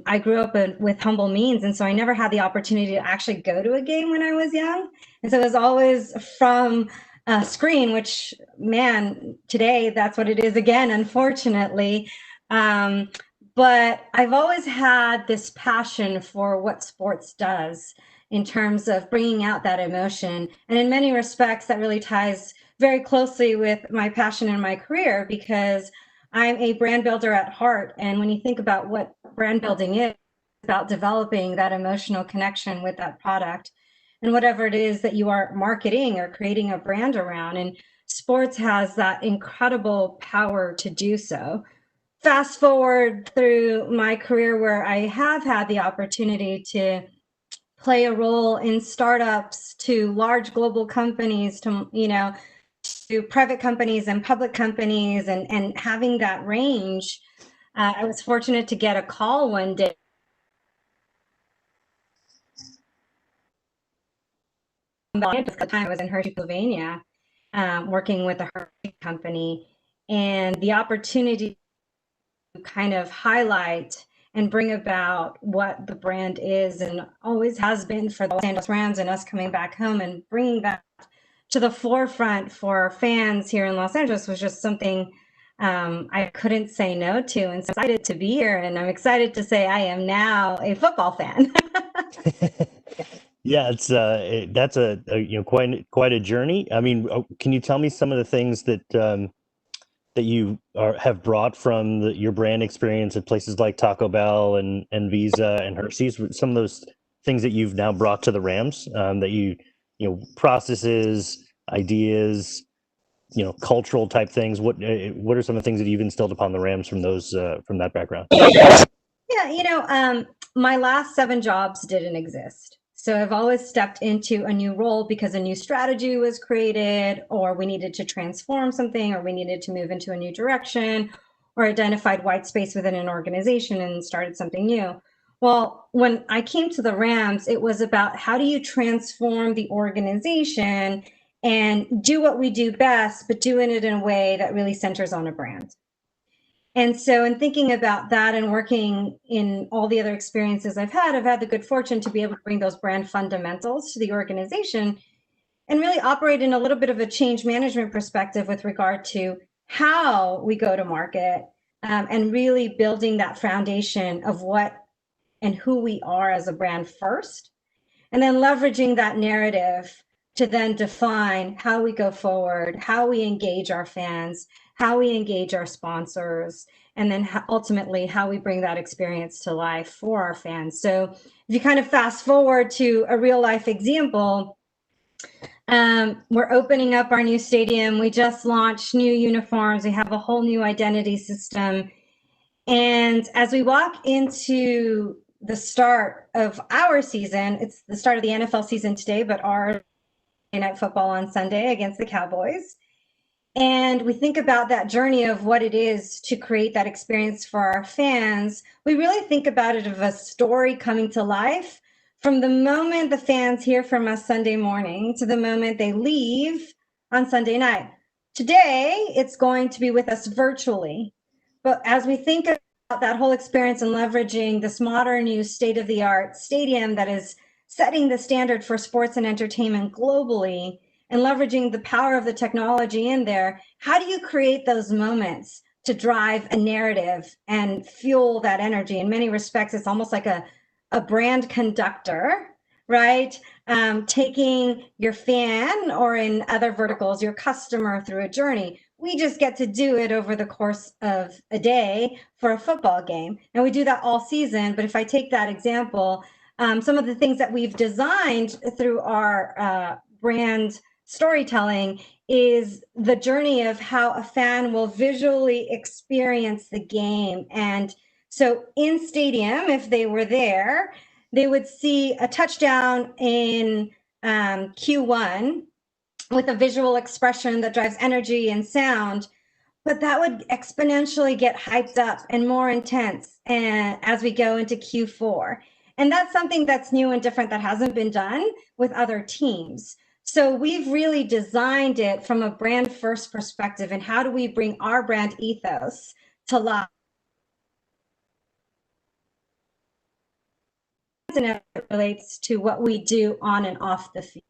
I grew up with humble means, and so I never had the opportunity to actually go to a game when I was young. And so it was always from a screen, which, man, today that's what it is again, unfortunately. But I've always had this passion for what sports does in terms of bringing out that emotion. And in many respects, that really ties very closely with my passion in my career, because I'm a brand builder at heart. And when you think about what brand building is, it's about developing that emotional connection with that product and whatever it is that you are marketing or creating a brand around. And sports has that incredible power to do so. fast forward through my career where I have had the opportunity to play a role in startups to large global companies to, to private companies and public companies and having that range. I was fortunate to get a call one day. At the time I was in Hershey, Pennsylvania, working with a Hershey company, and the opportunity to kind of highlight and bring about what the brand is and always has been for the Los Angeles Rams, and us coming back home and bringing that to the forefront for fans here in Los Angeles was just something I couldn't say no to, and so excited to be here. And I'm excited to say I am now a football fan. Yeah, it's that's a quite a journey. I mean, can you tell me some of the things that that you have brought from your brand experience at places like Taco Bell and Visa and Hershey's? Some of those things that you've now brought to the Rams, that you processes, ideas, cultural type things. What are some of the things that you've instilled upon the Rams from those from that background? Yeah, my last 7 jobs didn't exist. So I've always stepped into a new role because a new strategy was created, or we needed to transform something, or we needed to move into a new direction, or identified white space within an organization and started something new. Well, when I came to the Rams, it was about how do you transform the organization and do what we do best, but doing it in a way that really centers on a brand. And so in thinking about that and working in all the other experiences I've had the good fortune to be able to bring those brand fundamentals to the organization and really operate in a little bit of a change management perspective with regard to how we go to market, and really building that foundation of what and who we are as a brand first, and then leveraging that narrative to then define how we go forward, how we engage our fans, how we engage our sponsors, and then ultimately how we bring that experience to life for our fans. So if you kind of fast forward to a real life example, we're opening up our new stadium. We just launched new uniforms. We have a whole new identity system. And as we walk into the start of our season, it's the start of the NFL season today, but our night football on Sunday against the Cowboys. And we think about that journey of what it is to create that experience for our fans. We really think about it of a story coming to life from the moment the fans hear from us Sunday morning to the moment they leave on Sunday night. Today, it's going to be with us virtually. But as we think about that whole experience and leveraging this modern new state-of-the-art stadium that is setting the standard for sports and entertainment globally, and leveraging the power of the technology in there, how do you create those moments to drive a narrative and fuel that energy? In many respects, it's almost like a brand conductor, right? Taking your fan, or in other verticals, your customer through a journey. We just get to do it over the course of a day for a football game. And we do that all season. But if I take that example, some of the things that we've designed through our brand storytelling is the journey of how a fan will visually experience the game. And so in stadium, if they were there, they would see a touchdown in Q1 with a visual expression that drives energy and sound, but that would exponentially get hyped up and more intense as we go into Q4. And that's something that's new and different that hasn't been done with other teams. So we've really designed it from a brand first perspective, and how do we bring our brand ethos to life? And it relates to what we do on and off the field.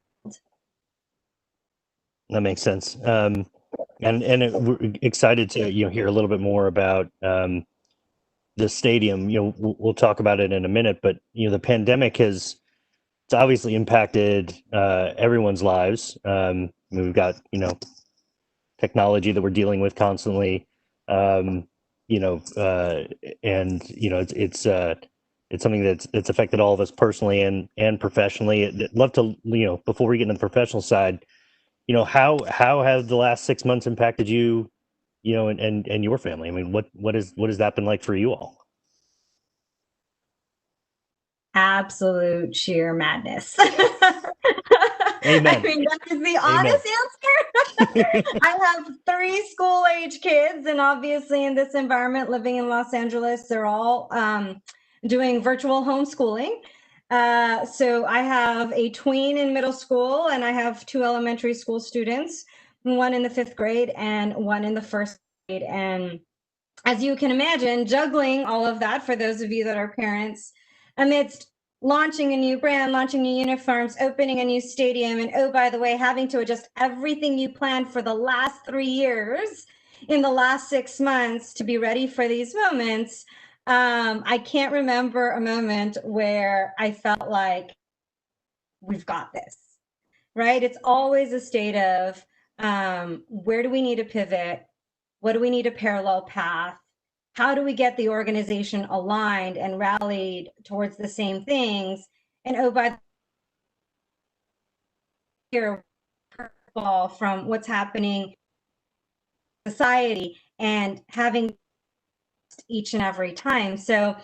That makes sense. We're excited to hear a little bit more about the stadium. We'll talk about it in a minute, but the pandemic has obviously impacted everyone's lives. We've got technology that we're dealing with constantly, and it's something that's affected all of us personally and professionally. I'd love to, before we get into the professional side, how have the last 6 months impacted you and your family? I mean, what has that been like for you all? Absolute sheer madness. Amen. I mean, that is the honest answer. I have 3 school-age kids, and obviously in this environment, living in Los Angeles, they're all doing virtual homeschooling. So I have a tween in middle school, and I have 2 elementary school students, one in the 5th grade and one in the 1st grade. And as you can imagine, juggling all of that for those of you that are parents, amidst launching a new brand, launching new uniforms, opening a new stadium, and oh, by the way, having to adjust everything you planned for the last 3 years in the last 6 months to be ready for these moments. I can't remember a moment where I felt like we've got this, right? It's always a state of where do we need to pivot? What do we need a parallel path? How do we get the organization aligned and rallied towards the same things? And oh, by here, from what's happening in society and having each and every time. So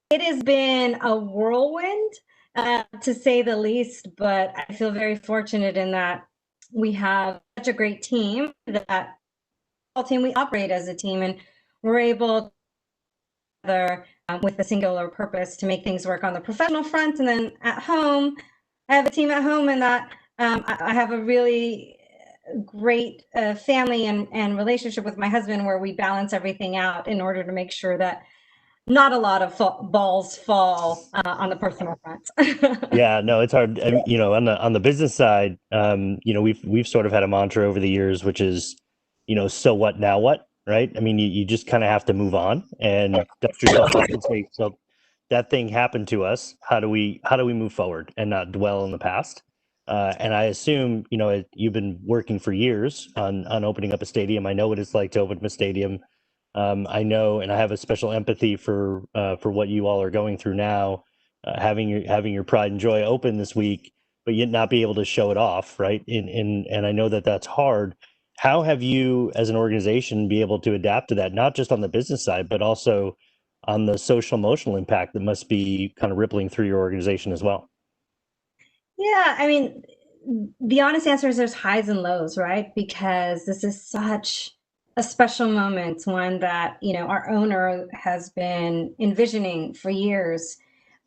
it has been a whirlwind, to say the least, but I feel very fortunate in that we have such a great team that we operate as a team, and we're able together with a singular purpose to make things work on the professional front. And then at home, I have a team at home, and that I have a really great family and relationship with my husband, where we balance everything out in order to make sure that not a lot of balls fall on the personal front. Yeah, no, it's hard. On the business side, we've sort of had a mantra over the years, which is, so what, now what, right? I mean, you just kind of have to move on and dust yourself off and say, so that thing happened to us. How do we move forward and not dwell in the past? And I assume, you've been working for years on opening up a stadium. I know what it's like to open up a stadium. I know, and I have a special empathy for what you all are going through now, having your pride and joy open this week, but yet not be able to show it off, right? And I know that that's hard. How have you, as an organization, be able to adapt to that, not just on the business side, but also on the social emotional impact that must be kind of rippling through your organization as well? Yeah, I mean, the honest answer is there's highs and lows, right? Because this is such a special moment, one that, our owner has been envisioning for years.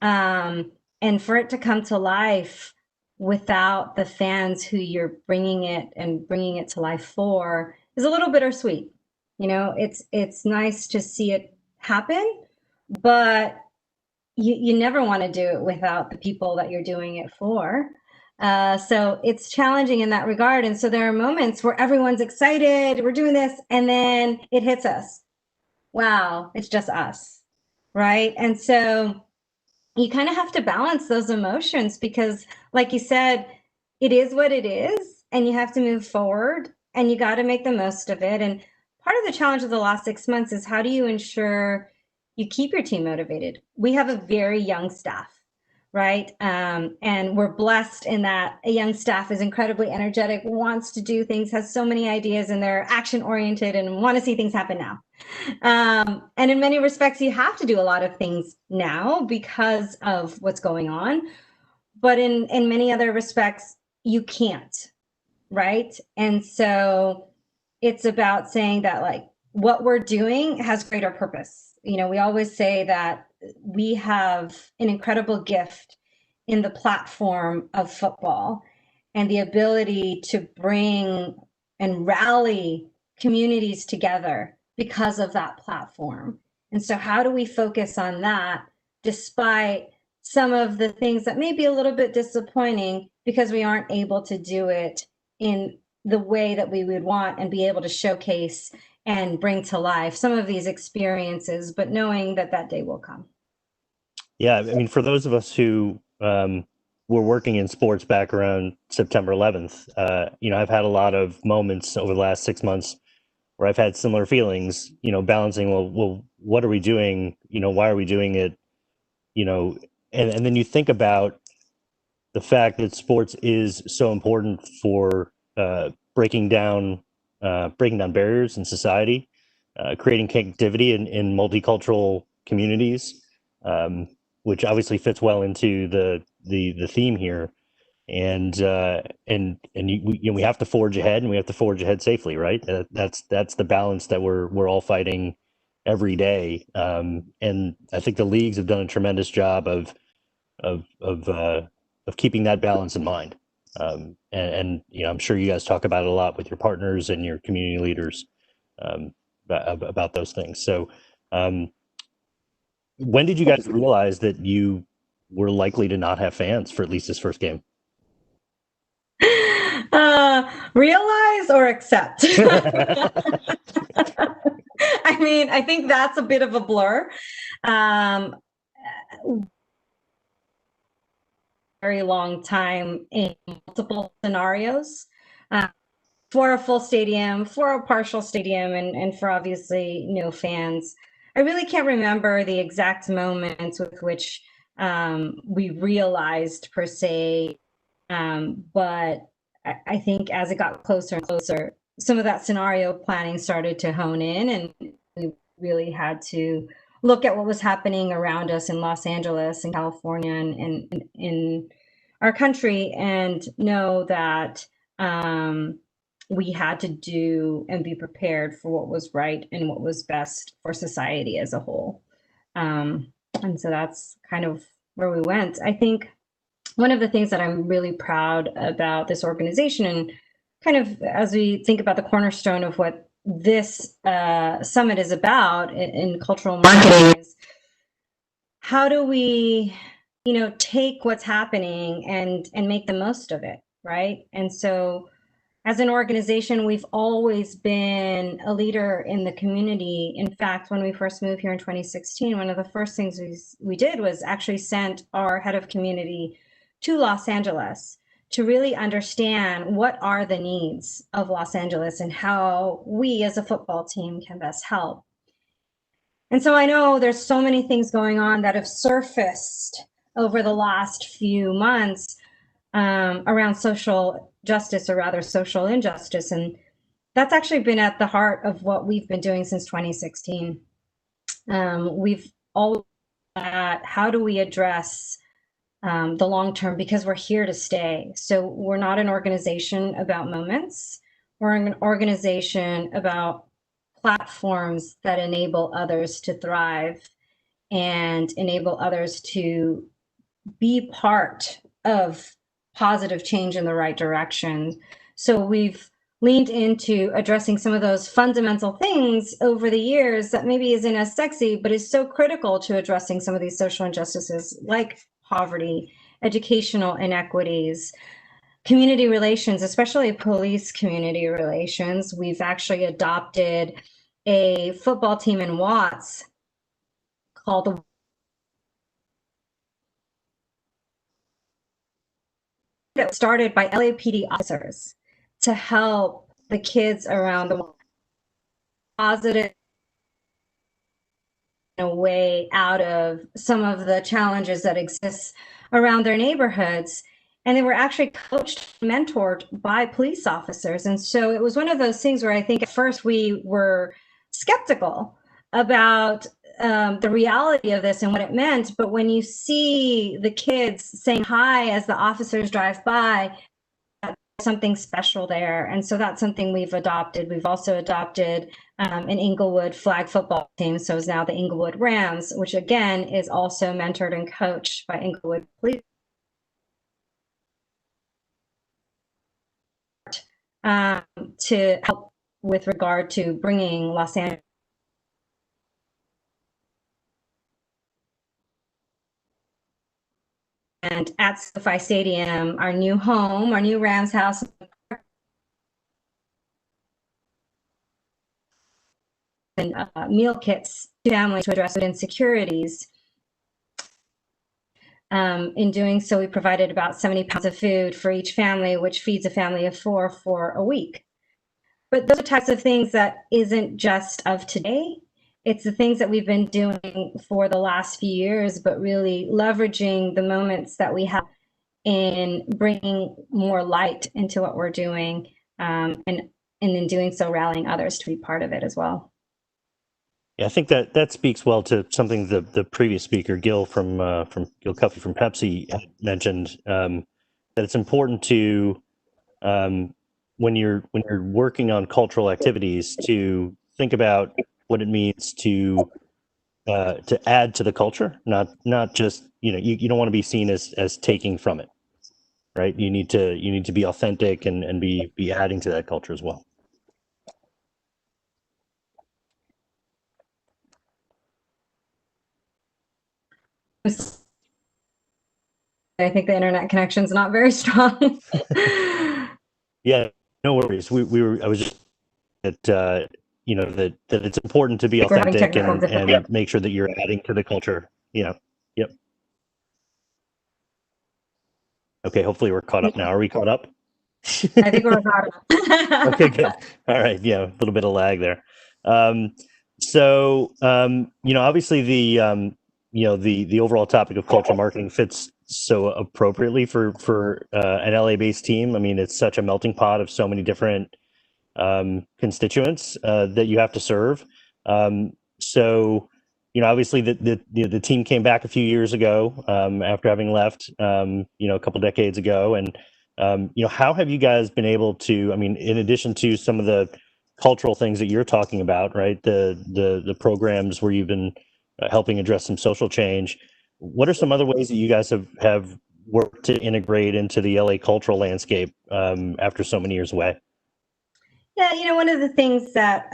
And for it to come to life without the fans who you're bringing it to life for is a little bittersweet. It's nice to see it happen, but you never want to do it without the people that you're doing it for. So it's challenging in that regard. And so there are moments where everyone's excited, we're doing this, and then it hits us. Wow, it's just us, right? And so you kind of have to balance those emotions because, like you said, it is what it is, and you have to move forward, and you got to make the most of it. And part of the challenge of the last 6 months is how do you ensure you keep your team motivated? We have a very young staff, right? And we're blessed in that a young staff is incredibly energetic, wants to do things, has so many ideas, and they're action oriented and want to see things happen now. And in many respects, you have to do a lot of things now because of what's going on. But in many other respects, you can't, right? And so it's about saying that, like, what we're doing has greater purpose. We always say that we have an incredible gift in the platform of football and the ability to bring and rally communities together because of that platform. And so how do we focus on that despite some of the things that may be a little bit disappointing because we aren't able to do it in the way that we would want and be able to showcase and bring to life some of these experiences, but knowing that that day will come. Yeah, I mean, for those of us who were working in sports back around September 11th, I've had a lot of moments over the last 6 months where I've had similar feelings, balancing, well, what are we doing? Why are we doing it? And then you think about the fact that sports is so important for breaking down barriers in society. creating connectivity in multicultural communities, which obviously fits well into the theme here. And we have to forge ahead, and we have to forge ahead safely, right? That's the balance that we're all fighting every day. And I think the leagues have done a tremendous job of keeping that balance in mind. And I'm sure you guys talk about it a lot with your partners and your community leaders about those things. So, when did you guys realize that you were likely to not have fans for at least this first game? Realize or accept? I mean, I think that's a bit of a blur. Very long time in multiple scenarios, for a full stadium, for a partial stadium, and for obviously no fans. I really can't remember the exact moments with which we realized per se, but I think as it got closer and closer, some of that scenario planning started to hone in, and we really had to look at what was happening around us in Los Angeles and California and in our country, and know that we had to do and be prepared for what was right and what was best for society as a whole. And so that's kind of where we went. I think one of the things that I'm really proud about this organization, and kind of as we think about the cornerstone of what this summit is about in cultural marketing, is how do we, take what's happening and make the most of it, right? And so as an organization, we've always been a leader in the community. In fact, when we first moved here in 2016, one of the first things we did was actually sent our head of community to Los Angeles to really understand what are the needs of Los Angeles and how we as a football team can best help. And so I know there's so many things going on that have surfaced over the last few months around social justice, or rather social injustice. And that's actually been at the heart of what we've been doing since 2016. We've all at how do we address the long term, because we're here to stay. So we're not an organization about moments. We're an organization about platforms that enable others to thrive and enable others to be part of positive change in the right direction. So we've leaned into addressing some of those fundamental things over the years that maybe isn't as sexy, but is so critical to addressing some of these social injustices like poverty, educational inequities, community relations, especially police community relations. We've actually adopted a football team in Watts called the that started by LAPD officers to help the kids around the world positive a way out of some of the challenges that exist around their neighborhoods. And they were actually coached, mentored by police officers. And so it was one of those things where I think at first we were skeptical about the reality of this and what it meant. But when you see the kids saying hi as the officers drive by, something special there. And so that's something we've adopted. We've also adopted an Inglewood flag football team. So it's now the Inglewood Rams, which again is also mentored and coached by Inglewood Police. To help with regard to bringing Los Angeles and at SoFi Stadium, our new home, our new Rams house, and meal kits to families to address insecurities. In doing so, we provided about 70 pounds of food for each family, which feeds a family of 4 for a week. But those are types of things that isn't just of today. It's the things that we've been doing for the last few years, but really leveraging the moments that we have in bringing more light into what we're doing, and in doing so, rallying others to be part of it as well. Yeah, I think that speaks well to something the previous speaker, Gil Gil Cuffey from Pepsi, had mentioned, that it's important to, when you're working on cultural activities, to think about what it means to add to the culture, not just, you don't want to be seen as taking from it, right? You need to be authentic and be adding to that culture as well. I think the internet connection's not very strong. Yeah, no worries. I was just that that it's important to be We're having authentic technical and difficulties. make sure that you're adding to the culture. Yep. Okay, hopefully we're caught up now. Are we caught up? I think we're caught up. Okay, good. All right. Yeah, a little bit of lag there. Obviously the overall topic of cultural marketing fits so appropriately for an LA-based team. I mean, it's such a melting pot of so many different constituents that you have to serve. Obviously the team came back a few years ago after having left, a couple decades ago, and how have you guys been able to? I mean, in addition to some of the cultural things that you're talking about, right? The programs where you've been helping address some social change. What are some other ways that you guys have worked to integrate into the LA cultural landscape after so many years away? Yeah, one of the things that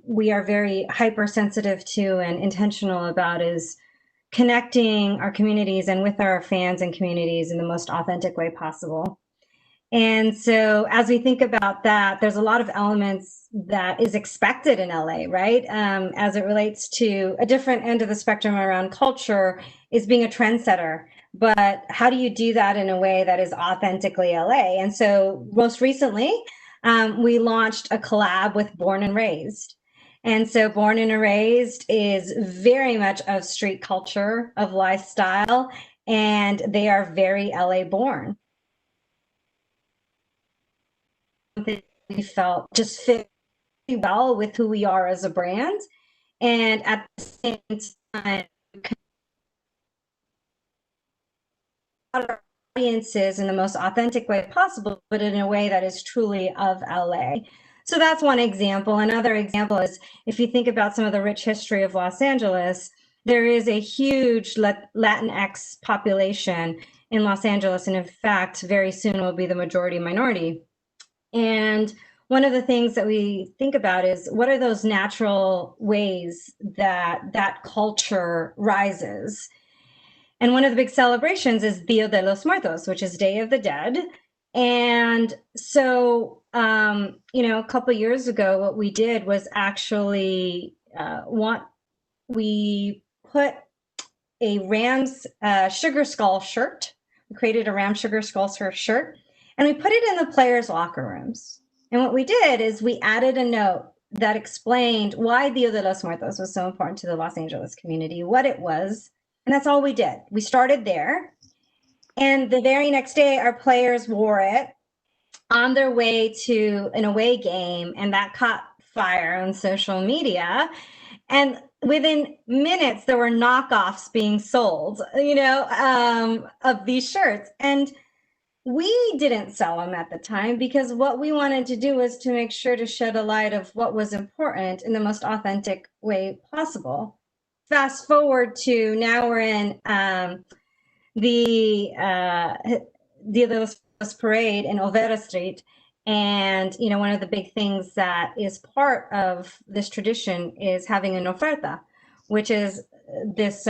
we are very hypersensitive to and intentional about is connecting our communities and with our fans and communities in the most authentic way possible. And so as we think about that, there's a lot of elements that is expected in LA, right? As it relates to a different end of the spectrum around culture is being a trendsetter. But how do you do that in a way that is authentically LA? And so most recently, we launched a collab with Born and Raised. And so Born and Raised is very much of street culture, of lifestyle, and they are very LA born. We felt just fit well with who we are as a brand. And at the same time, audiences in the most authentic way possible, but in a way that is truly of LA. So that's one example. Another example is if you think about some of the rich history of Los Angeles, there is a huge Latinx population in Los Angeles. And in fact, very soon will be the majority minority. And one of the things that we think about is what are those natural ways that culture rises? And one of the big celebrations is Dia de los Muertos, which is Day of the Dead. And so, a couple of years ago, what we did was actually we put a Ram's Sugar Skull shirt. We created a Ram Sugar Skull shirt, and we put it in the players' locker rooms. And what we did is we added a note that explained why Dia de los Muertos was so important to the Los Angeles community, what it was. And that's all we did. We started there. And the very next day, our players wore it on their way to an away game, and that caught fire on social media. And within minutes, there were knockoffs being sold, of these shirts. And we didn't sell them at the time because what we wanted to do was to make sure to shed a light of what was important in the most authentic way possible. Fast forward to now we're in the Dia de los Parade in Olvera Street. And, one of the big things that is part of this tradition is having an oferta, which is this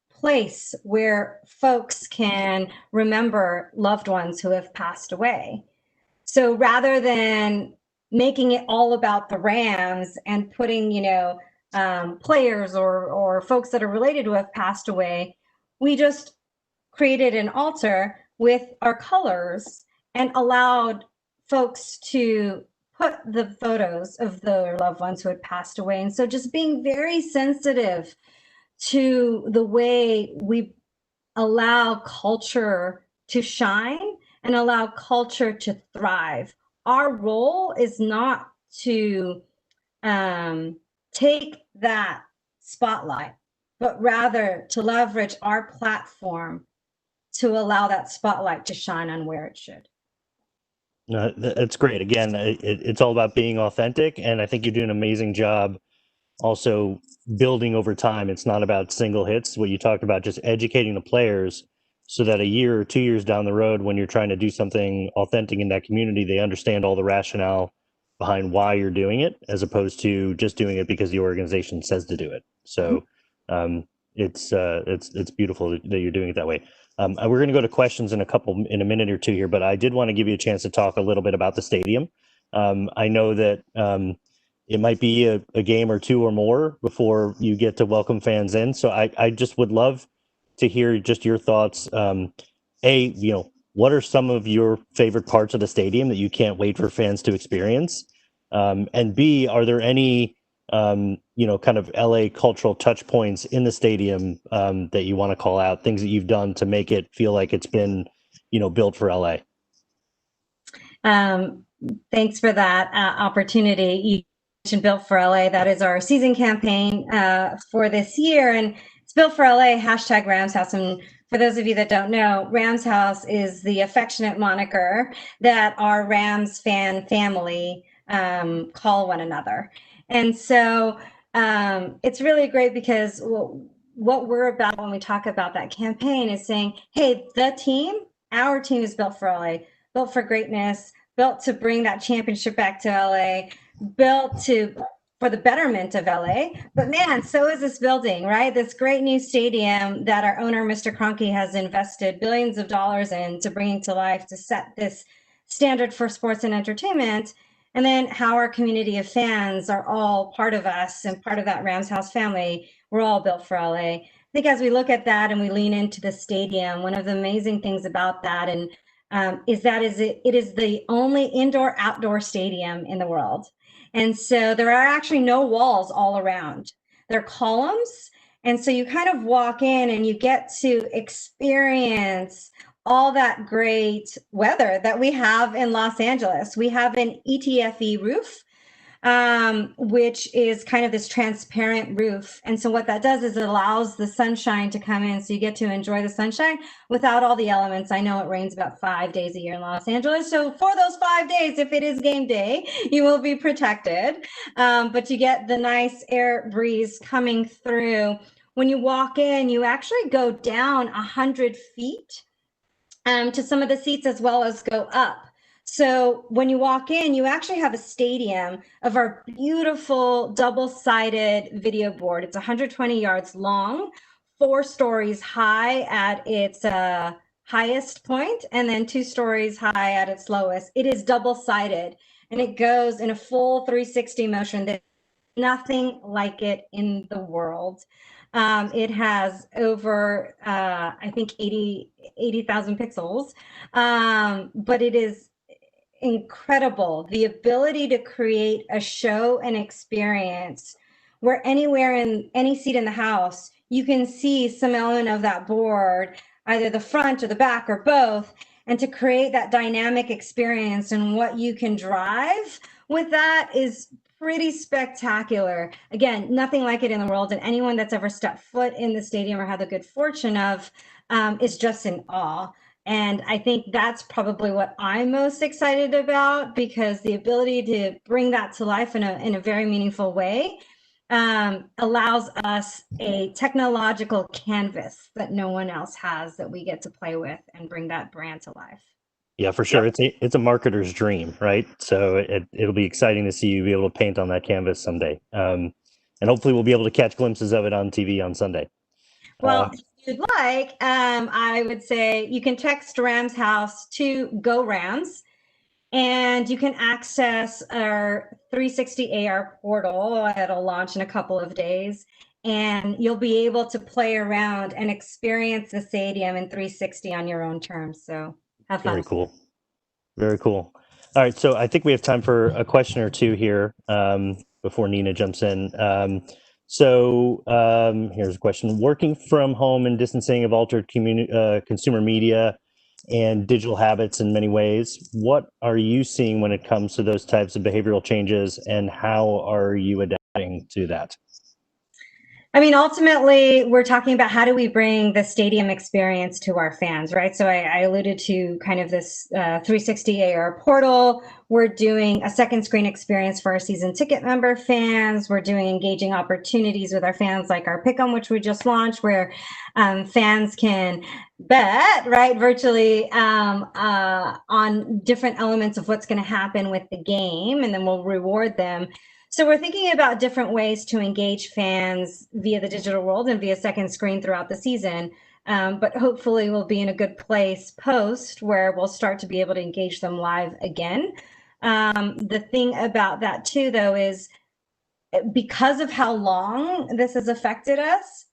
place where folks can remember loved ones who have passed away. So rather than making it all about the Rams and putting, players or folks that are related who have passed away, we just created an altar with our colors and allowed folks to put the photos of their loved ones who had passed away. And so just being very sensitive to the way we allow culture to shine and allow culture to thrive. Our role is not to take that spotlight, but rather to leverage our platform to allow that spotlight to shine on where it should. No, that's great. Again, it's all about being authentic, and I think you do an amazing job also building over time. It's not about single hits. What you talked about, just educating the players so that a year or 2 years down the road, when you're trying to do something authentic in that community, they understand all the rationale behind why you're doing it, as opposed to just doing it because the organization says to do it. So it's beautiful that you're doing it that way. We're going to go to questions in a minute or two here, but I did want to give you a chance to talk a little bit about the stadium. I know that it might be a game or two or more before you get to welcome fans in. So I just would love to hear just your thoughts. What are some of your favorite parts of the stadium that you can't wait for fans to experience? And B, are there any kind of LA cultural touch points in the stadium that you want to call out, things that you've done to make it feel like it's been, built for LA? Thanks for that opportunity. You mentioned Built for LA. That is our season campaign for this year. And it's Built for LA, hashtag Rams House. And for those of you that don't know, Rams House is the affectionate moniker that our Rams fan family call one another. And so it's really great because what we're about when we talk about that campaign is saying, hey, our team is built for LA, built for greatness, built to bring that championship back to LA, built for the betterment of LA. But man, so is this building, right? This great new stadium that our owner, Mr. Kroenke, has invested billions of dollars in to bring to life, to set this standard for sports and entertainment. And then how our community of fans are all part of us and part of that Rams House family. We're all built for LA. I think as we look at that and we lean into the stadium, one of the amazing things about that is it is the only indoor-outdoor stadium in the world. And so there are actually no walls all around. They're columns. And so you kind of walk in and you get to experience all that great weather that we have in Los Angeles. We have an ETFE roof, which is kind of this transparent roof. And so what that does is it allows the sunshine to come in. So you get to enjoy the sunshine without all the elements. I know it rains about 5 days a year in Los Angeles. So for those 5 days, if it is game day, you will be protected. But you get the nice air breeze coming through. When you walk in, you actually go down 100 feet to some of the seats as well as go up. So when you walk in, you actually have a stadium of our beautiful double-sided video board. It's 120 yards long, 4 stories high at its highest point, and then 2 stories high at its lowest. It is double-sided, and it goes in a full 360 motion. There's nothing like it in the world. It has over, I think, 80,000 pixels, but it is incredible. The ability to create a show and experience where anywhere in any seat in the house, you can see some element of that board, either the front or the back or both, and to create that dynamic experience and what you can drive with that is pretty spectacular. Again, nothing like it in the world, and anyone that's ever stepped foot in the stadium or had the good fortune of is just in awe. And I think that's probably what I'm most excited about, because the ability to bring that to life in a very meaningful way allows us a technological canvas that no one else has that we get to play with and bring that brand to life. Yeah, for sure. It's a marketer's dream, right? So it'll be exciting to see you be able to paint on that canvas someday. And hopefully we'll be able to catch glimpses of it on TV on Sunday. Well, if you'd like, I would say you can text Rams House to Go Rams, and you can access our 360 AR portal. It'll launch in a couple of days, and you'll be able to play around and experience the stadium in 360 on your own terms. So have fun. Very cool. Very cool. All right. So I think we have time for a question or two here before Nina jumps in. Here's a question. Working from home and distancing have altered consumer media and digital habits in many ways. What are you seeing when it comes to those types of behavioral changes, and how are you adapting? adding to that? I mean, ultimately, we're talking about how do we bring the stadium experience to our fans, right? So I alluded to kind of this 360 AR portal. We're doing a second screen experience for our season ticket member fans. We're doing engaging opportunities with our fans, like our Pick'em, which we just launched, where fans can bet, right, virtually on different elements of what's going to happen with the game, and then we'll reward them. So we're thinking about different ways to engage fans via the digital world and via second screen throughout the season. But hopefully we'll be in a good place post where we'll start to be able to engage them live again. The thing about that too, though, is because of how long this has affected us,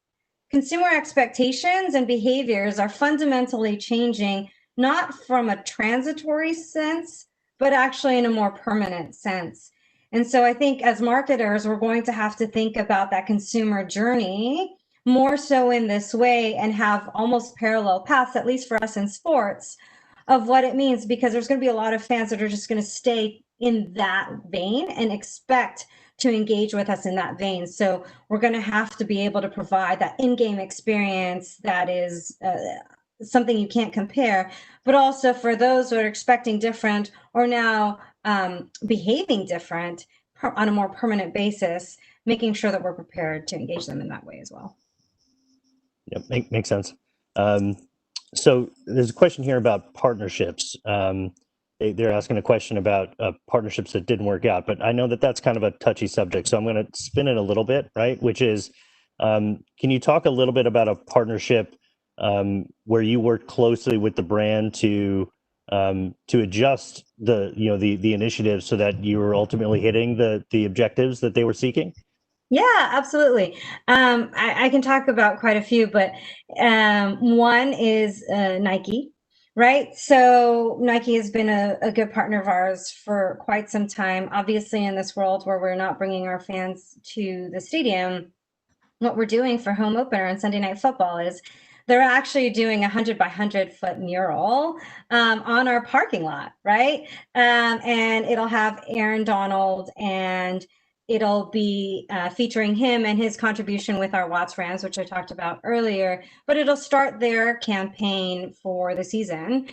consumer expectations and behaviors are fundamentally changing, not from a transitory sense, but actually in a more permanent sense. And so I think as marketers, we're going to have to think about that consumer journey more so in this way and have almost parallel paths, at least for us in sports, of what it means, because there's going to be a lot of fans that are just going to stay in that vein and expect to engage with us in that vein. So we're going to have to be able to provide that in-game experience that is something you can't compare, but also for those who are expecting different or now behaving different on a more permanent basis, making sure that we're prepared to engage them in that way as well. Yep, makes sense. So there's a question here about partnerships. They're asking a question about partnerships that didn't work out, but I know that that's kind of a touchy subject, so I'm going to spin it a little bit, right? Which is, can you talk a little bit about a partnership where you worked closely with the brand to adjust the initiative so that you were ultimately hitting the objectives that they were seeking? Yeah, absolutely. I can talk about quite a few, but one is Nike, right? So Nike has been a good partner of ours for quite some time. Obviously, in this world where we're not bringing our fans to the stadium, what we're doing for home opener and Sunday Night Football is they're actually doing 100 by 100-foot mural on our parking lot, right? And it'll have Aaron Donald, and it'll be featuring him and his contribution with our Watts Rams, which I talked about earlier, but it'll start their campaign for the season.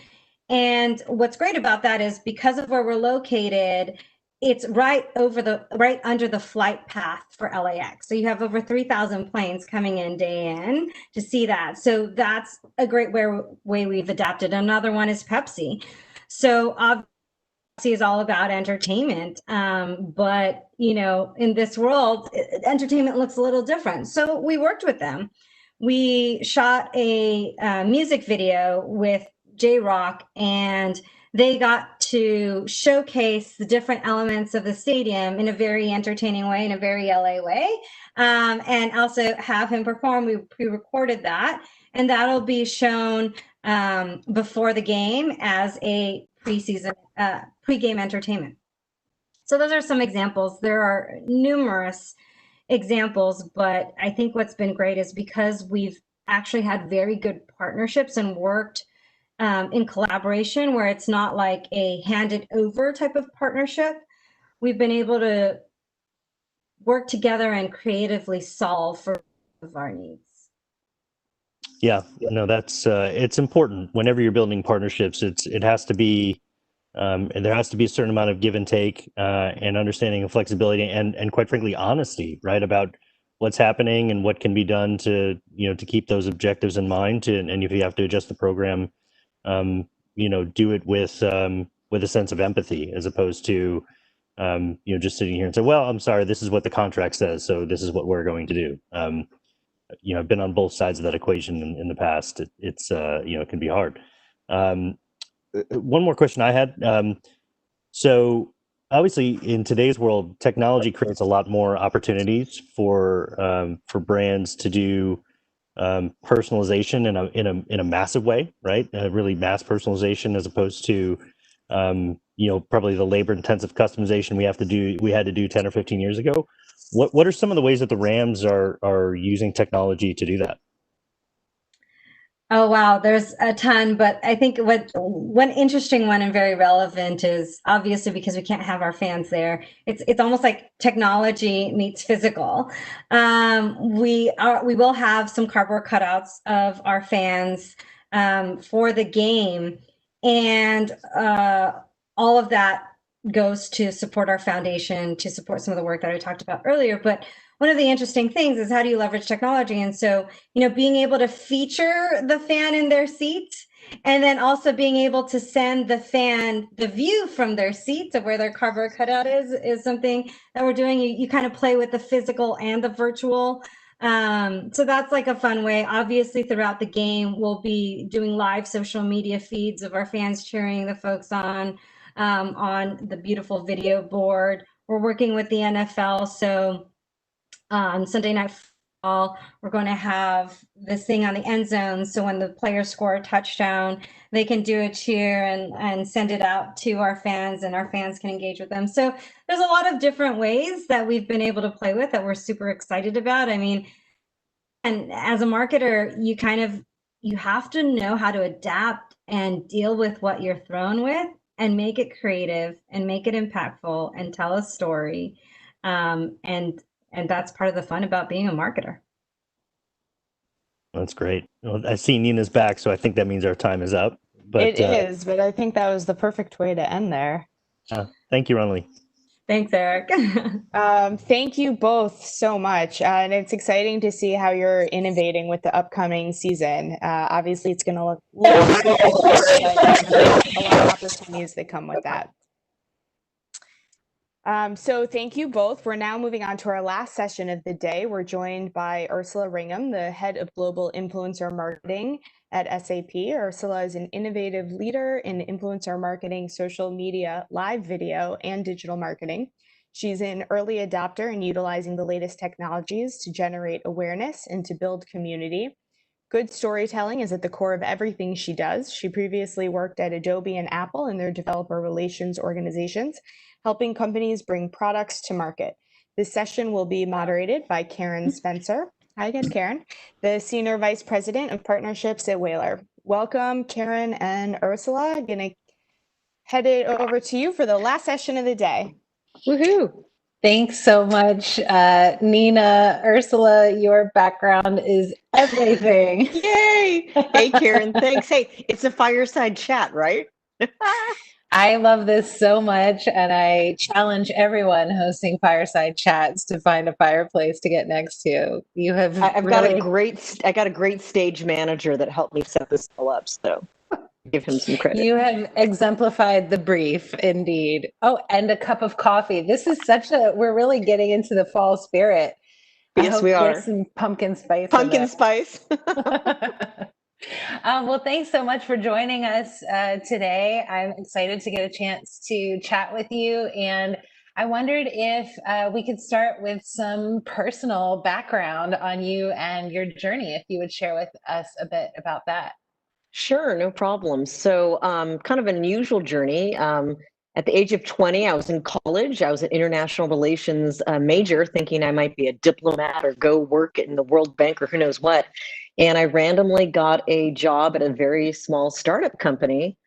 And what's great about that is because of where we're located, it's right under the flight path for LAX. So you have over 3,000 planes coming in day in to see that. So that's a great way we've adapted. Another one is Pepsi. So Pepsi is all about entertainment. But, in this world, entertainment looks a little different. So we worked with them. We shot a music video with J-Rock, and they got to showcase the different elements of the stadium in a very entertaining way, in a very LA way, and also have him perform. We pre-recorded that, and that'll be shown before the game as a pre-game entertainment. So those are some examples. There are numerous examples, but I think what's been great is because we've actually had very good partnerships and worked in collaboration where it's not like a handed over type of partnership, we've been able to work together and creatively solve for our needs. Yeah, no, that's it's important whenever you're building partnerships. It has to be and there has to be a certain amount of give and take and understanding of flexibility and quite frankly honesty, right, about what's happening and what can be done to to keep those objectives in mind. And if you have to adjust the program, do it with a sense of empathy as opposed to just sitting here and say, well, I'm sorry, this is what the contract says, so this is what we're going to do. I've been on both sides of that equation in the past. It's it can be hard. One more question I had. So obviously in today's world, technology creates a lot more opportunities for brands to do personalization in a massive way, right? Really mass personalization as opposed to probably the labor intensive customization we had to do 10 or 15 years ago. What are some of the ways that the Rams are using technology to do that? Oh, wow. There's a ton, but I think one interesting one and very relevant is obviously because we can't have our fans there. It's almost like technology meets physical. We will have some cardboard cutouts of our fans for the game, and all of that goes to support our foundation, to support some of the work that I talked about earlier. But one of the interesting things is, how do you leverage technology? And so, being able to feature the fan in their seat, and then also being able to send the fan the view from their seat of where their cardboard cutout is something that we're doing. You kind of play with the physical and the virtual. So that's like a fun way. Obviously, throughout the game, we'll be doing live social media feeds of our fans cheering the folks on the beautiful video board. We're working with the NFL, so on Sunday Night Football, we're going to have this thing on the end zone. So when the players score a touchdown, they can do a cheer and send it out to our fans, and our fans can engage with them. So there's a lot of different ways that we've been able to play with that we're super excited about. I mean, and as a marketer, you have to know how to adapt and deal with what you're thrown with, and make it creative and make it impactful and tell a story. And that's part of the fun about being a marketer. That's great. Well, I see Nina's back, so I think that means our time is up. But It is, but I think that was the perfect way to end there. Thank you, Ronley. Thanks, Eric. Thank you both so much. And it's exciting to see how you're innovating with the upcoming season. Obviously, it's going to look but a lot of opportunities that come with that. So thank you both. We're now moving on to our last session of the day. We're joined by Ursula Ringham, the head of global influencer marketing at SAP. Ursula is an innovative leader in influencer marketing, social media, live video, and digital marketing. She's an early adopter in utilizing the latest technologies to generate awareness and to build community. Good storytelling is at the core of everything she does. She previously worked at Adobe and Apple in their developer relations organizations, helping companies bring products to market. This session will be moderated by Karen Spencer. Hi again, Karen, the Senior Vice President of Partnerships at Whaler. Welcome, Karen and Ursula. I'm going to head it over to you for the last session of the day. Woohoo! Thanks so much, Nina. Ursula, your background is everything. Yay! Hey, Karen, thanks. Hey, it's a fireside chat, right? I love this so much, and I challenge everyone hosting fireside chats to find a fireplace to get next to. You have I got a great stage manager that helped me set this all up, so give him some credit. You have exemplified the brief, indeed. Oh, and a cup of coffee. This is we're really getting into the fall spirit. Yes, we are. There's some pumpkin spice. Pumpkin spice. Well, thanks so much for joining us today. I'm excited to get a chance to chat with you. And I wondered if we could start with some personal background on you and your journey, if you would share with us a bit about that. Sure, no problem. So kind of an unusual journey. At the age of 20, I was in college. I was an international relations major, thinking I might be a diplomat or go work in the World Bank or who knows what. And I randomly got a job at a very small startup company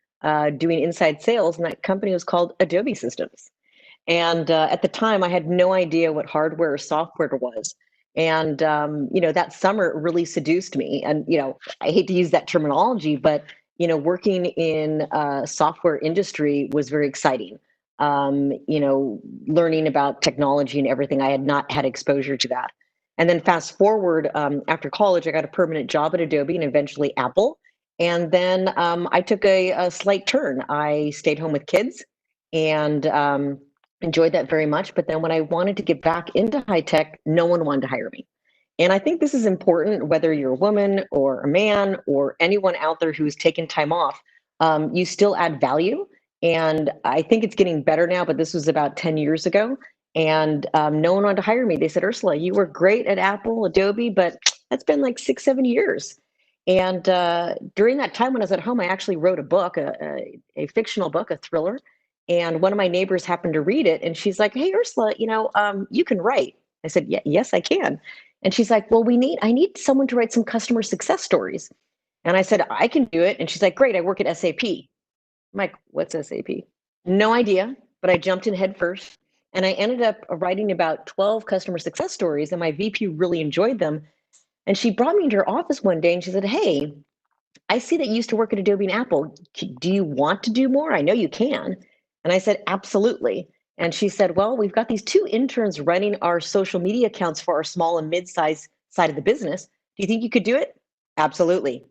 doing inside sales, and that company was called Adobe Systems. And at the time, I had no idea what hardware or software was. And, that summer it really seduced me. And, I hate to use that terminology, but, working in software industry was very exciting. Learning about technology and everything, I had not had exposure to that. And then fast forward, after college, I got a permanent job at Adobe and eventually Apple. And then I took a slight turn. I stayed home with kids and enjoyed that very much. But then when I wanted to get back into high tech, no one wanted to hire me. And I think this is important, whether you're a woman or a man or anyone out there who's taken time off, you still add value. And I think it's getting better now, but this was about 10 years ago. And no one wanted to hire me. They said, Ursula, you were great at Apple, Adobe, but that's been like 6-7 years. And during that time when I was at home, I actually wrote a book, a fictional book, a thriller. And one of my neighbors happened to read it. And she's like, hey, Ursula, you can write. I said, yes, I can. And she's like, well, I need someone to write some customer success stories. And I said, I can do it. And she's like, great, I work at SAP. I'm like, what's SAP? No idea, but I jumped in head first. And I ended up writing about 12 customer success stories, and my VP really enjoyed them. And she brought me into her office one day and she said, hey, I see that you used to work at Adobe and Apple. Do you want to do more? I know you can. And I said, absolutely. And she said, well, we've got these 2 interns running our social media accounts for our small and mid-size side of the business. Do you think you could do it? Absolutely.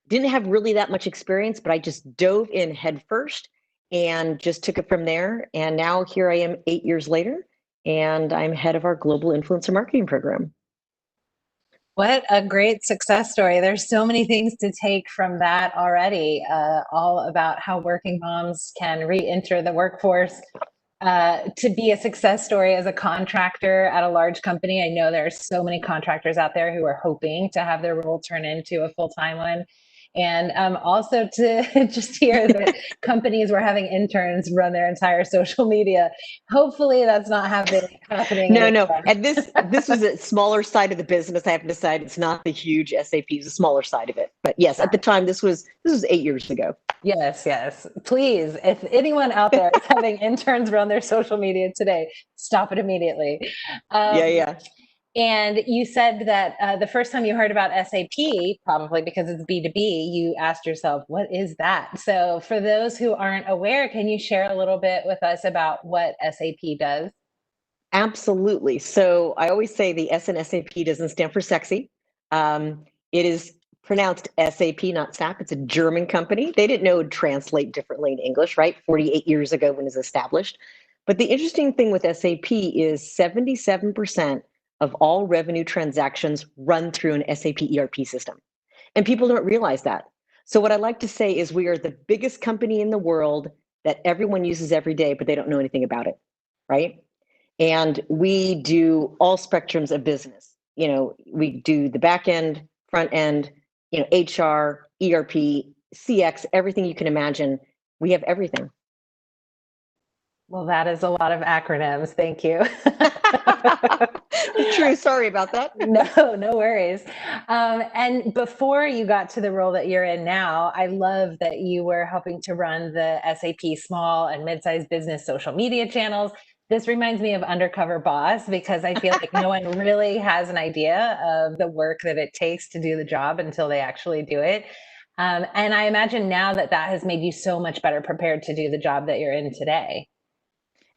Didn't have really that much experience, but I just dove in head first and just took it from there. And now here I am 8 years later, and I'm head of our global influencer marketing program. What a great success story. There's so many things to take from that already, all about how working moms can re-enter the workforce. To be a success story as a contractor at a large company. I know there are so many contractors out there who are hoping to have their role turn into a full-time one. And also to just hear that companies were having interns run their entire social media. Hopefully that's not happening No, anymore. and this was a smaller side of the business. I have to decide it's not the huge SAP, it's a smaller side of it. But yes, at the time, this was 8 years ago. Yes. Please, if anyone out there is having interns run their social media today, stop it immediately. Yeah. And you said that the first time you heard about SAP, probably because it's B2B, you asked yourself, what is that? So for those who aren't aware, can you share a little bit with us about what SAP does? Absolutely. So I always say the S in SAP doesn't stand for sexy. It is pronounced SAP, not SAP. It's a German company. They didn't know it would translate differently in English, right? 48 years ago when it was established. But the interesting thing with SAP is 77% of all revenue transactions run through an SAP ERP system. And people don't realize that. So what I like to say is we are the biggest company in the world that everyone uses every day, but they don't know anything about it, right? And we do all spectrums of business. We do the back end, front end, HR, ERP, CX, everything you can imagine. We have everything. Well, that is a lot of acronyms. Thank you. True. Sorry about that. No worries. And before you got to the role that you're in now, I love that you were helping to run the SAP small and mid-sized business social media channels. This reminds me of Undercover Boss because I feel like no one really has an idea of the work that it takes to do the job until they actually do it. And I imagine now that has made you so much better prepared to do the job that you're in today.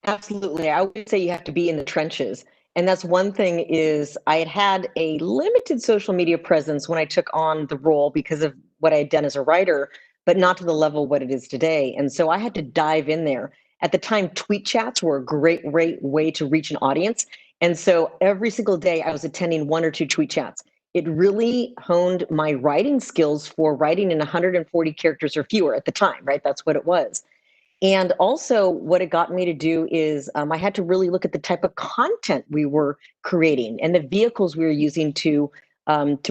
Absolutely. I would say you have to be in the trenches. And that's one thing is I had a limited social media presence when I took on the role because of what I had done as a writer, but not to the level what it is today. And so I had to dive in there. At the time, tweet chats were a great way to reach an audience. And so every single day I was attending 1 or 2 tweet chats. It really honed my writing skills for writing in 140 characters or fewer at the time, right? That's what it was. And also what it got me to do is I had to really look at the type of content we were creating and the vehicles we were using to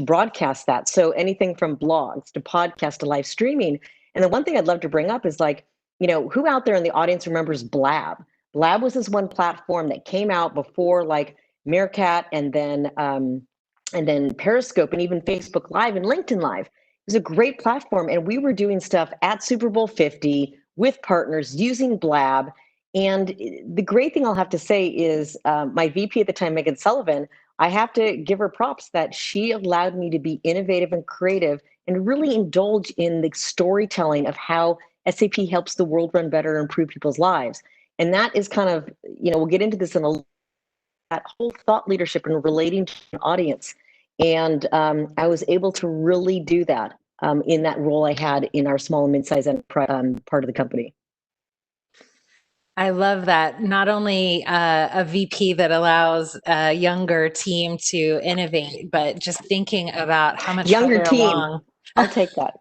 broadcast that. So anything from blogs to podcasts to live streaming. And the one thing I'd love to bring up is who out there in the audience remembers Blab? Blab was this one platform that came out before like Meerkat and then Periscope and even Facebook Live and LinkedIn Live. It was a great platform. And we were doing stuff at Super Bowl 50 with partners using Blab. And the great thing I'll have to say is my VP at the time, Megan Sullivan, I have to give her props that she allowed me to be innovative and creative and really indulge in the storytelling of how SAP helps the world run better and improve people's lives. And that is kind of, we'll get into this in that whole thought leadership and relating to an audience. And I was able to really do that. In that role I had in our small and mid-sized part of the company. I love that. Not only a VP that allows a younger team to innovate, but just thinking about how much younger further team. Along. I'll take that.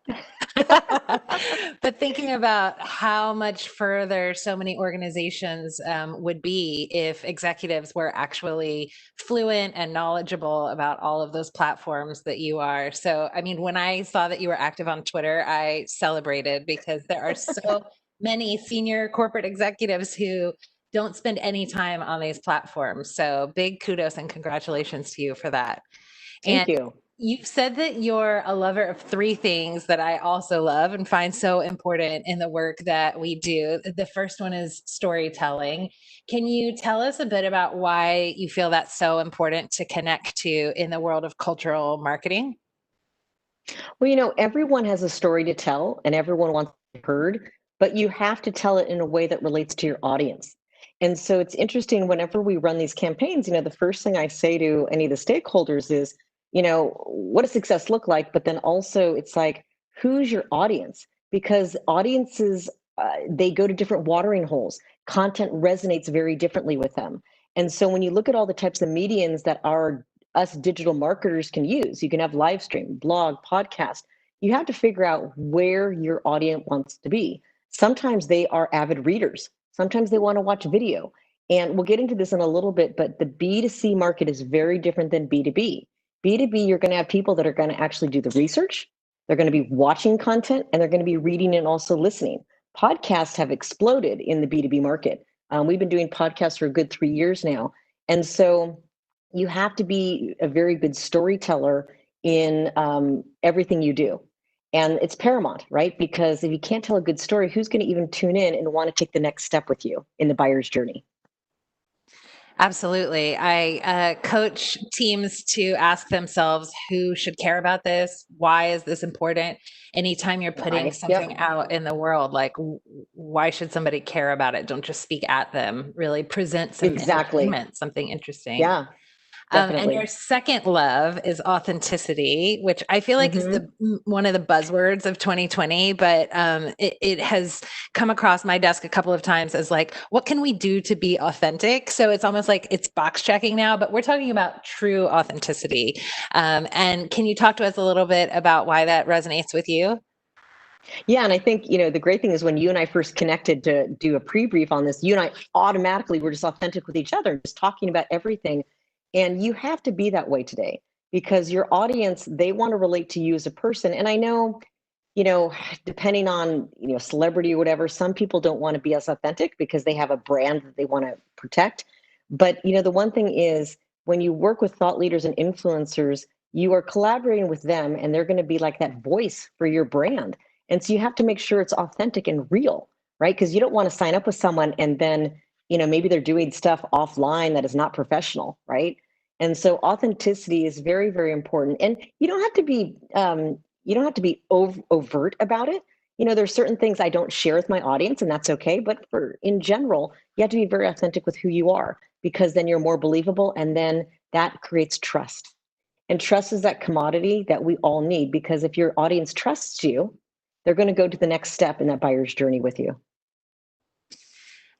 But thinking about how much further so many organizations would be if executives were actually fluent and knowledgeable about all of those platforms that you are. So, I mean, when I saw that you were active on Twitter, I celebrated because there are so many senior corporate executives who don't spend any time on these platforms. So big kudos and congratulations to you for that. Thank you. You've said that you're a lover of three things that I also love and find so important in the work that we do. The first one is storytelling. Can you tell us a bit about why you feel that's so important to connect to in the world of cultural marketing? Well, everyone has a story to tell and everyone wants to be heard, but you have to tell it in a way that relates to your audience. And so it's interesting whenever we run these campaigns, the first thing I say to any of the stakeholders is, what does success look like? But then also it's like, who's your audience? Because audiences, they go to different watering holes. Content resonates very differently with them. And so when you look at all the types of mediums that are us digital marketers can use, you can have live stream, blog, podcast. You have to figure out where your audience wants to be. Sometimes they are avid readers. Sometimes they want to watch video. And we'll get into this in a little bit, but the B2C market is very different than B2B. B2B, you're going to have people that are going to actually do the research. They're going to be watching content and they're going to be reading and also listening. Podcasts have exploded in the B2B market. We've been doing podcasts for a good 3 years now. And so you have to be a very good storyteller in everything you do. And it's paramount, right? Because if you can't tell a good story, who's going to even tune in and want to take the next step with you in the buyer's journey? Absolutely. I coach teams to ask themselves who should care about this. Why is this important? Anytime you're putting something out in the world, like why should somebody care about it? Don't just speak at them. Really present some entertainment, something interesting. Yeah. And your second love is authenticity, which I feel like is one of the buzzwords of 2020, but it has come across my desk a couple of times as like, what can we do to be authentic? So it's almost like it's box checking now, but we're talking about true authenticity. And can you talk to us a little bit about why that resonates with you? Yeah, and I think, the great thing is when you and I first connected to do a pre-brief on this, you and I automatically were just authentic with each other, just talking about everything. And you have to be that way today because your audience, they want to relate to you as a person. And I know, depending on, celebrity or whatever, some people don't want to be as authentic because they have a brand that they want to protect. But, the one thing is when you work with thought leaders and influencers, you are collaborating with them and they're going to be like that voice for your brand. And so you have to make sure it's authentic and real, right? Because you don't want to sign up with someone and then, maybe they're doing stuff offline that is not professional, right? And so authenticity is very, very important. And you don't have to be overt about it. There's certain things I don't share with my audience, and that's okay. But in general, you have to be very authentic with who you are, because then you're more believable, and then that creates trust. And trust is that commodity that we all need, because if your audience trusts you, they're going to go to the next step in that buyer's journey with you.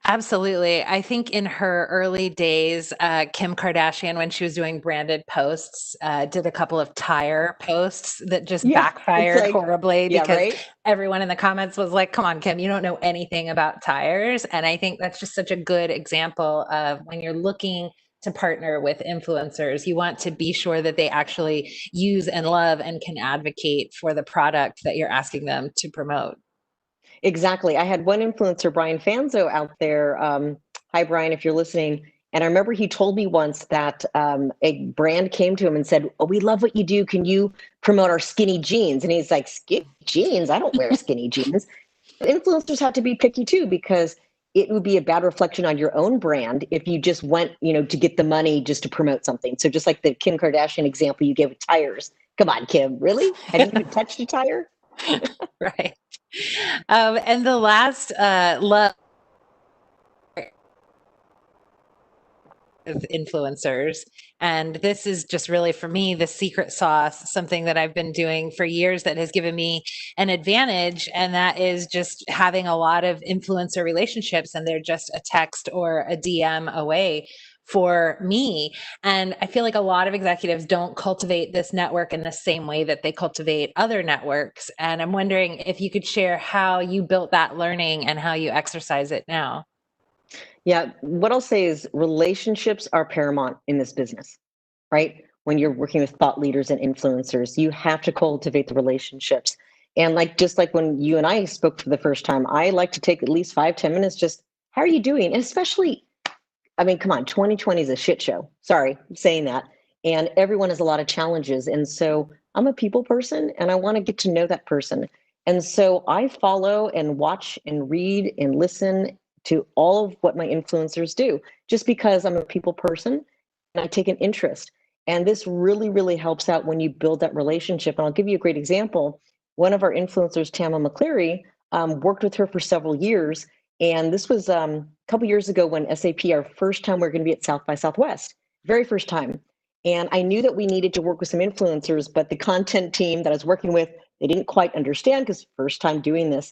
Absolutely. I think in her early days, Kim Kardashian, when she was doing branded posts, did a couple of tire posts that just backfired horribly because everyone in the comments was like, come on, Kim, you don't know anything about tires. And I think that's just such a good example of when you're looking to partner with influencers, you want to be sure that they actually use and love and can advocate for the product that you're asking them to promote. Exactly. I had one influencer, Brian Fanzo, out there. Hi, Brian, if you're listening. And I remember he told me once that a brand came to him and said, oh, we love what you do. Can you promote our skinny jeans? And he's like, skinny jeans? I don't wear skinny jeans. Influencers have to be picky too, because it would be a bad reflection on your own brand if you just went, to get the money just to promote something. So just like the Kim Kardashian example you gave with tires. Come on, Kim, really? Have you even touched a tire? Right. And the last love of influencers, and this is just really for me the secret sauce, something that I've been doing for years that has given me an advantage, and that is just having a lot of influencer relationships, and they're just a text or a DM away for me. And I feel like a lot of executives don't cultivate this network in the same way that they cultivate other networks. And I'm wondering if you could share how you built that learning and how you exercise it now. Yeah, what I'll say is relationships are paramount in this business, right? When you're working with thought leaders and influencers, you have to cultivate the relationships. And just like when you and I spoke for the first time, I like to take at least 5-10 minutes, just how are you doing? And especially, I mean, come on, 2020 is a shit show. Sorry, I'm saying that. and everyone has a lot of challenges. And so I'm a people person and I want to get to know that person. And so I follow and watch and read and listen to all of what my influencers do, just because I'm a people person and I take an interest. And this really, really helps out when you build that relationship. And I'll give you a great example. One of our influencers, Tama McCleary, worked with her for several years. And this was a couple years ago when SAP, our first time we were going to be at South by Southwest, very first time. And I knew that we needed to work with some influencers, but the content team that I was working with, they didn't quite understand because first time doing this.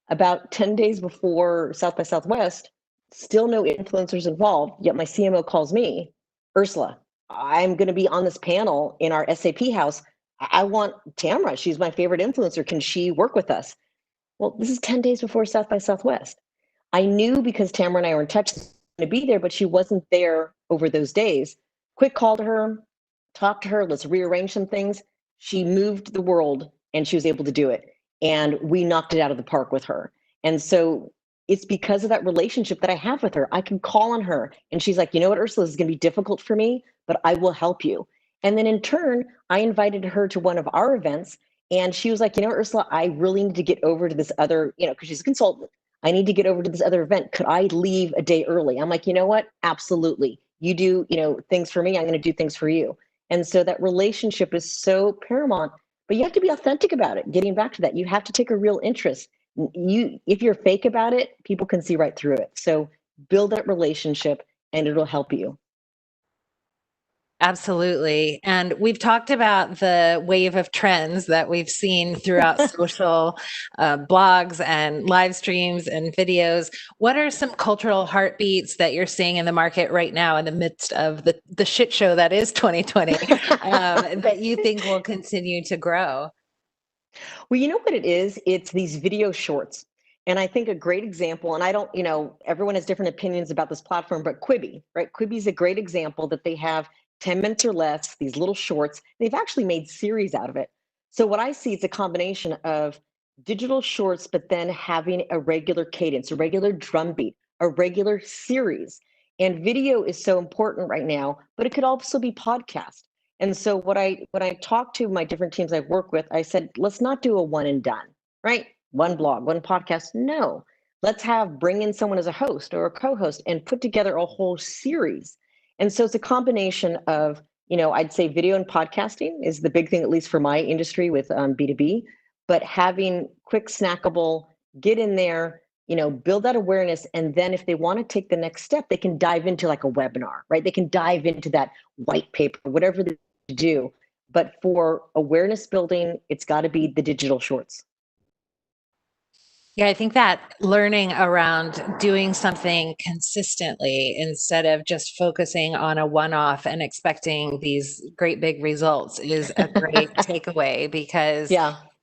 About 10 days before South by Southwest, still no influencers involved, yet my CMO calls me, Ursula, I'm going to be on this panel in our SAP house. I want Tamara. She's my favorite influencer. Can she work with us? Well, this is 10 days before South by Southwest. I knew because Tamara and I were in touch to be there, but she wasn't there over those days. Quick call to her, talk to her, let's rearrange some things. She moved the world and she was able to do it. And we knocked it out of the park with her. And so it's because of that relationship that I have with her. I can call on her and she's like, you know what, Ursula, this is going to be difficult for me, but I will help you. And then in turn, I invited her to one of our events and she was like, you know, Ursula, I really need to get over to this other, because she's a consultant. I need to get over to this other event. Could I leave a day early? I'm like, you know what? Absolutely. You do, things for me. I'm going to do things for you. And so that relationship is so paramount, but you have to be authentic about it. Getting back to that, you have to take a real interest. If you're fake about it, people can see right through it. So build that relationship and it'll help you. Absolutely. And we've talked about the wave of trends that we've seen throughout social blogs and live streams and videos. What are some cultural heartbeats that you're seeing in the market right now in the midst of the shit show that is 2020 that you think will continue to grow? Well, you know what it is? It's these video shorts. And I think a great example, and I don't, everyone has different opinions about this platform, but Quibi, right? Quibi is a great example that they have 10 minutes or less, these little shorts. They've actually made series out of it. So what I see is a combination of digital shorts, but then having a regular cadence, a regular drumbeat, a regular series. And video is so important right now, but it could also be podcast. And so when I talk to my different teams I work with, I said, let's not do a one and done, right? One blog, one podcast. No, let's bring in someone as a host or a co-host and put together a whole series. And so it's a combination of, I'd say video and podcasting is the big thing, at least for my industry with B2B, but having quick snackable, get in there, build that awareness. And then if they want to take the next step, they can dive into like a webinar, right? They can dive into that white paper, whatever they do. But for awareness building, it's got to be the digital shorts. Yeah, I think that learning around doing something consistently instead of just focusing on a one-off and expecting these great big results is a great takeaway because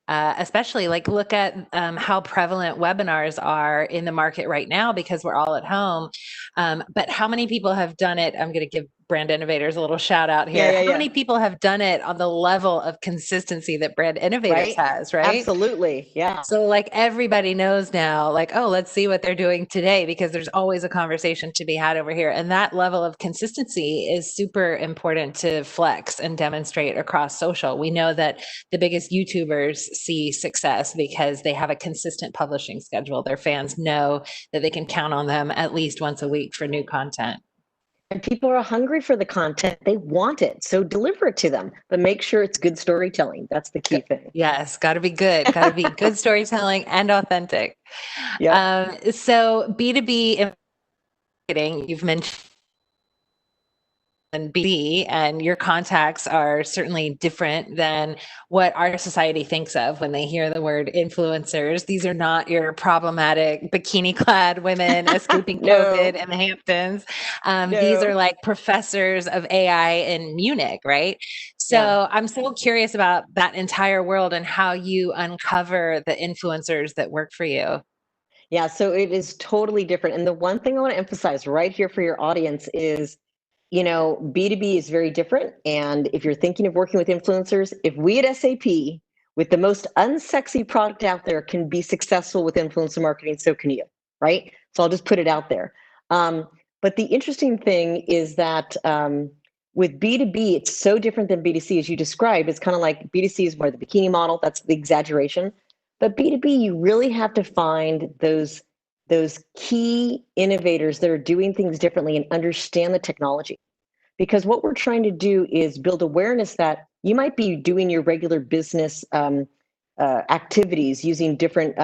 especially look at how prevalent webinars are in the market right now because we're all at home. But how many people have done it? I'm going to give Brand Innovators a little shout out here. How many people have done it on the level of consistency that Brand Innovators has, right? Absolutely. Yeah. So everybody knows now, oh, let's see what they're doing today because there's always a conversation to be had over here. And that level of consistency is super important to flex and demonstrate across social. We know that the biggest YouTubers see success because they have a consistent publishing schedule. Their fans know that they can count on them at least once a week for new content. And people are hungry for the content. They want it. So deliver it to them, but make sure it's good storytelling. That's the key thing. Yes. Got to be good. Got to be good storytelling and authentic. Yeah. So B2B marketing, you've mentioned and B, and your contacts are certainly different than what our society thinks of when they hear the word influencers. These are not your problematic bikini-clad women escaping COVID in the Hamptons. These are professors of AI in Munich, right? So I'm so curious about that entire world and how you uncover the influencers that work for you. Yeah, so it is totally different. And the one thing I want to emphasize right here for your audience is, B2B is very different. And if you're thinking of working with influencers, if we at SAP, with the most unsexy product out there, can be successful with influencer marketing, so can you, right? So I'll just put it out there. But the interesting thing is that With B2B, it's so different than B2C as you described. It's kind of like B2C is more the bikini model. That's the exaggeration. But B2B, you really have to find those key innovators that are doing things differently and understand the technology. Because what we're trying to do is build awareness that you might be doing your regular business activities using different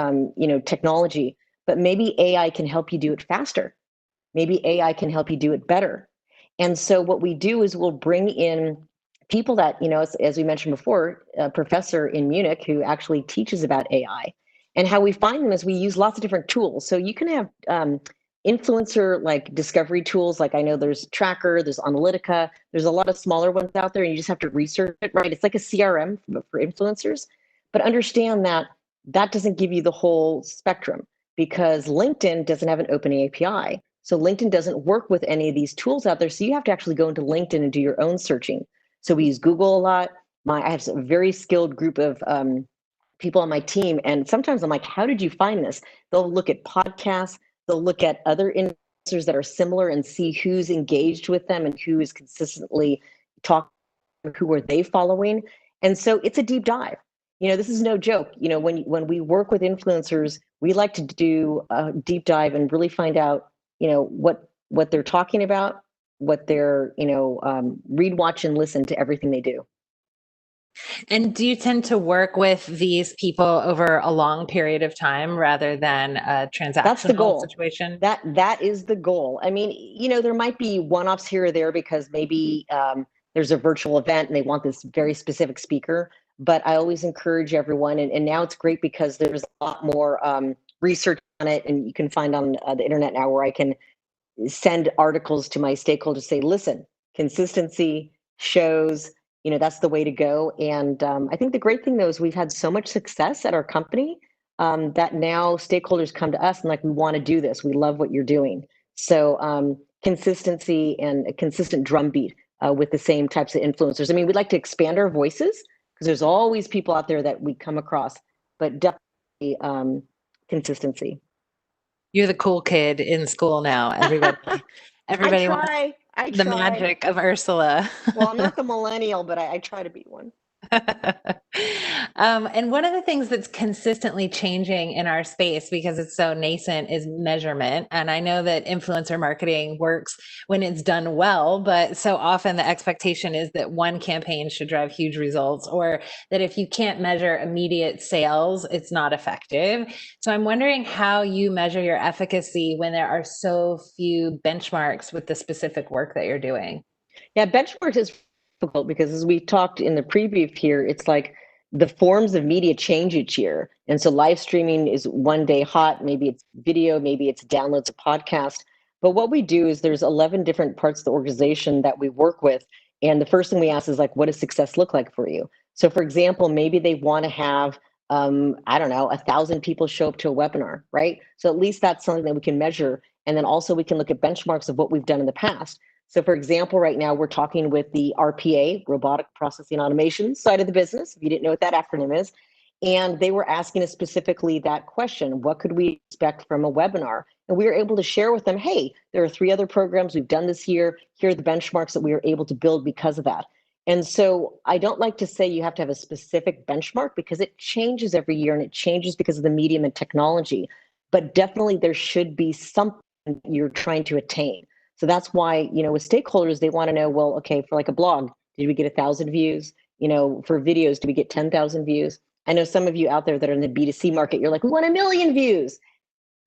technology, but maybe AI can help you do it faster. Maybe AI can help you do it better. And so what we do is we'll bring in people that, as we mentioned before, a professor in Munich who actually teaches about AI. And how we find them is we use lots of different tools. So you can have influencer like discovery tools, like I know there's Tracker, there's Analytica, there's a lot of smaller ones out there, and you just have to research it, right? It's like a CRM for influencers, but understand that that doesn't give you the whole spectrum, because LinkedIn doesn't have an open API. So LinkedIn doesn't work with any of these tools out there. So you have to actually go into LinkedIn and do your own searching. So we use Google a lot. I have a very skilled group of people on my team. And sometimes I'm like, how did you find this? They'll look at podcasts. They'll look at other influencers that are similar and see who's engaged with them and who is consistently talking, who are they following. And so it's a deep dive. This is no joke. When we work with influencers, we like to do a deep dive and really find out, what they're talking about, what they're, read, watch, and listen to everything they do. And do you tend to work with these people over a long period of time rather than a transactional That's the goal. situation? That is the goal. I mean, there might be one-offs here or there because maybe there's a virtual event and they want this very specific speaker. But I always encourage everyone, and now it's great because there's a lot more research on it, and you can find on the internet now where I can send articles to my stakeholders, say, listen, consistency shows, that's the way to go. And I think the great thing though is we've had so much success at our company that now stakeholders come to us and like, we want to do this. We love what you're doing. So consistency and a consistent drumbeat with the same types of influencers. I mean, we'd like to expand our voices because there's always people out there that we come across, but definitely consistency. You're the cool kid in school now. Everybody wants the magic of Ursula. Well, I'm not the millennial, but I try to be one. And one of the things that's consistently changing in our space, because it's so nascent, is measurement. And I know that influencer marketing works when it's done well, but so often the expectation is that one campaign should drive huge results, or that if you can't measure immediate sales, it's not effective. So I'm wondering how you measure your efficacy when there are so few benchmarks with the specific work that you're doing. Yeah, benchmarks is difficult because, as we talked in the preview here, it's like the forms of media change each year. And so live streaming is one day hot, maybe it's video, maybe it's downloads a podcast. But what we do is there's 11 different parts of the organization that we work with. And the first thing we ask is like, what does success look like for you? So for example, maybe they want to have, 1,000 people show up to a webinar, right? So at least that's something that we can measure. And then also we can look at benchmarks of what we've done in the past. So for example, right now we're talking with the RPA, Robotic Processing Automation side of the business, if you didn't know what that acronym is. And they were asking us specifically that question, what could we expect from a webinar? And we were able to share with them, hey, there are 3 other programs we've done this year. Here are the benchmarks that we were able to build because of that. And so I don't like to say you have to have a specific benchmark because it changes every year and it changes because of the medium and technology. But definitely there should be something you're trying to attain. So that's why, with stakeholders, they want to know, well, okay, for like a blog, did we get 1,000 views? For videos, do we get 10,000 views? I know some of you out there that are in the B2C market, you're like, we want 1 million views.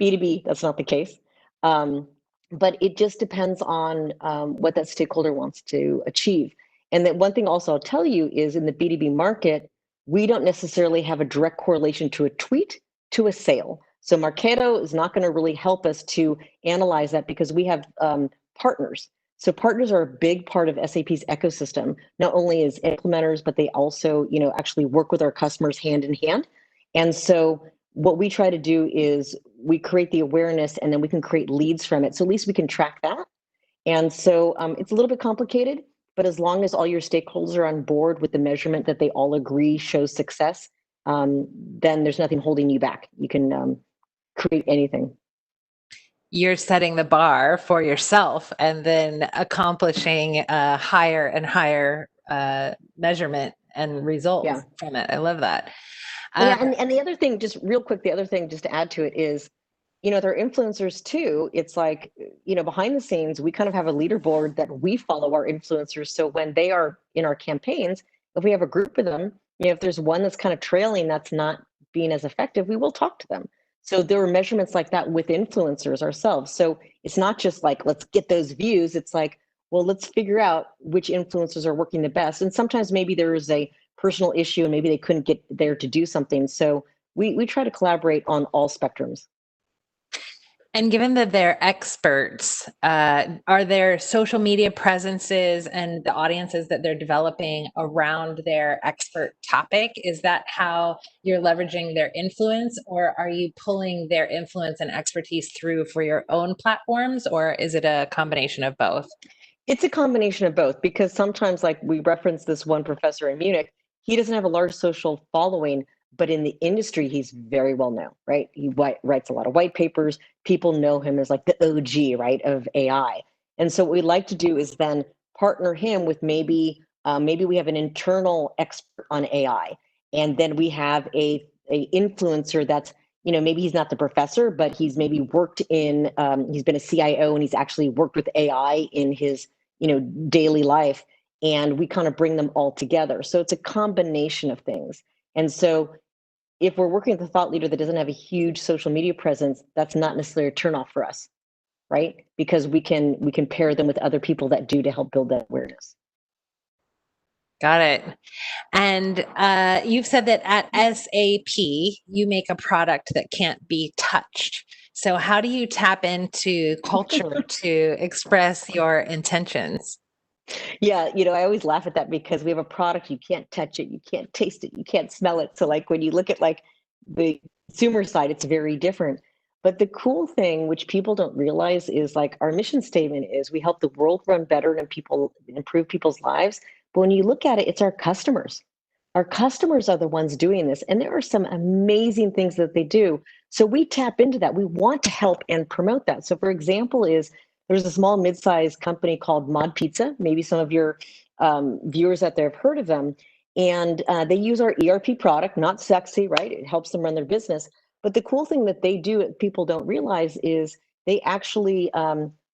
B2B, that's not the case. But it just depends on what that stakeholder wants to achieve. And that one thing also I'll tell you is in the B2B market, we don't necessarily have a direct correlation to a tweet to a sale. So Marketo is not going to really help us to analyze that because we have partners. So partners are a big part of SAP's ecosystem, not only as implementers, but they also, actually work with our customers hand in hand. And so what we try to do is we create the awareness and then we can create leads from it. So at least we can track that. And so it's a little bit complicated, but as long as all your stakeholders are on board with the measurement that they all agree shows success, then there's nothing holding you back. You can create anything. you're setting the bar for yourself and then accomplishing a higher and higher measurement and results from it. I love that. Yeah, and the other thing, just real quick, the other thing just to add to it is, they're influencers too. It's like, behind the scenes, we kind of have a leaderboard that we follow our influencers. So when they are in our campaigns, if we have a group of them, if there's one that's kind of trailing, that's not being as effective, we will talk to them. So there are measurements like that with influencers ourselves. So it's not just like, let's get those views. It's like, well, let's figure out which influencers are working the best. And sometimes maybe there is a personal issue and maybe they couldn't get there to do something. So we try to collaborate on all spectrums. And given that they're experts, are there social media presences and the audiences that they're developing around their expert topic? Is that how you're leveraging their influence, or are you pulling their influence and expertise through for your own platforms, or is it a combination of both? It's a combination of both, because sometimes, like we referenced this one professor in Munich, he doesn't have a large social following, but in the industry, he's very well known, right? He writes a lot of white papers. People know him as like the OG, right, of AI. And so what we like to do is then partner him with maybe we have an internal expert on AI, and then we have a influencer that's, maybe he's not the professor, but he's maybe worked in, he's been a CIO and he's actually worked with AI in his, daily life. And we kind of bring them all together. So it's a combination of things. And so if we're working with a thought leader that doesn't have a huge social media presence, that's not necessarily a turnoff for us, right? Because we can pair them with other people that do to help build that awareness. Got it. And you've said that at SAP, you make a product that can't be touched. So how do you tap into culture to express your intentions? Yeah, I always laugh at that because we have a product, you can't touch it, you can't taste it, you can't smell it. So like when you look at like the consumer side, it's very different. But the cool thing, which people don't realize, is like our mission statement is we help the world run better and people improve people's lives. But when you look at it, it's our customers. Our customers are the ones doing this, and there are some amazing things that they do. So we tap into that. We want to help and promote that. So for example, there's a small mid-sized company called Mod Pizza. Maybe some of your viewers out there have heard of them. And they use our ERP product, not sexy, right? It helps them run their business. But the cool thing that they do that people don't realize is they actually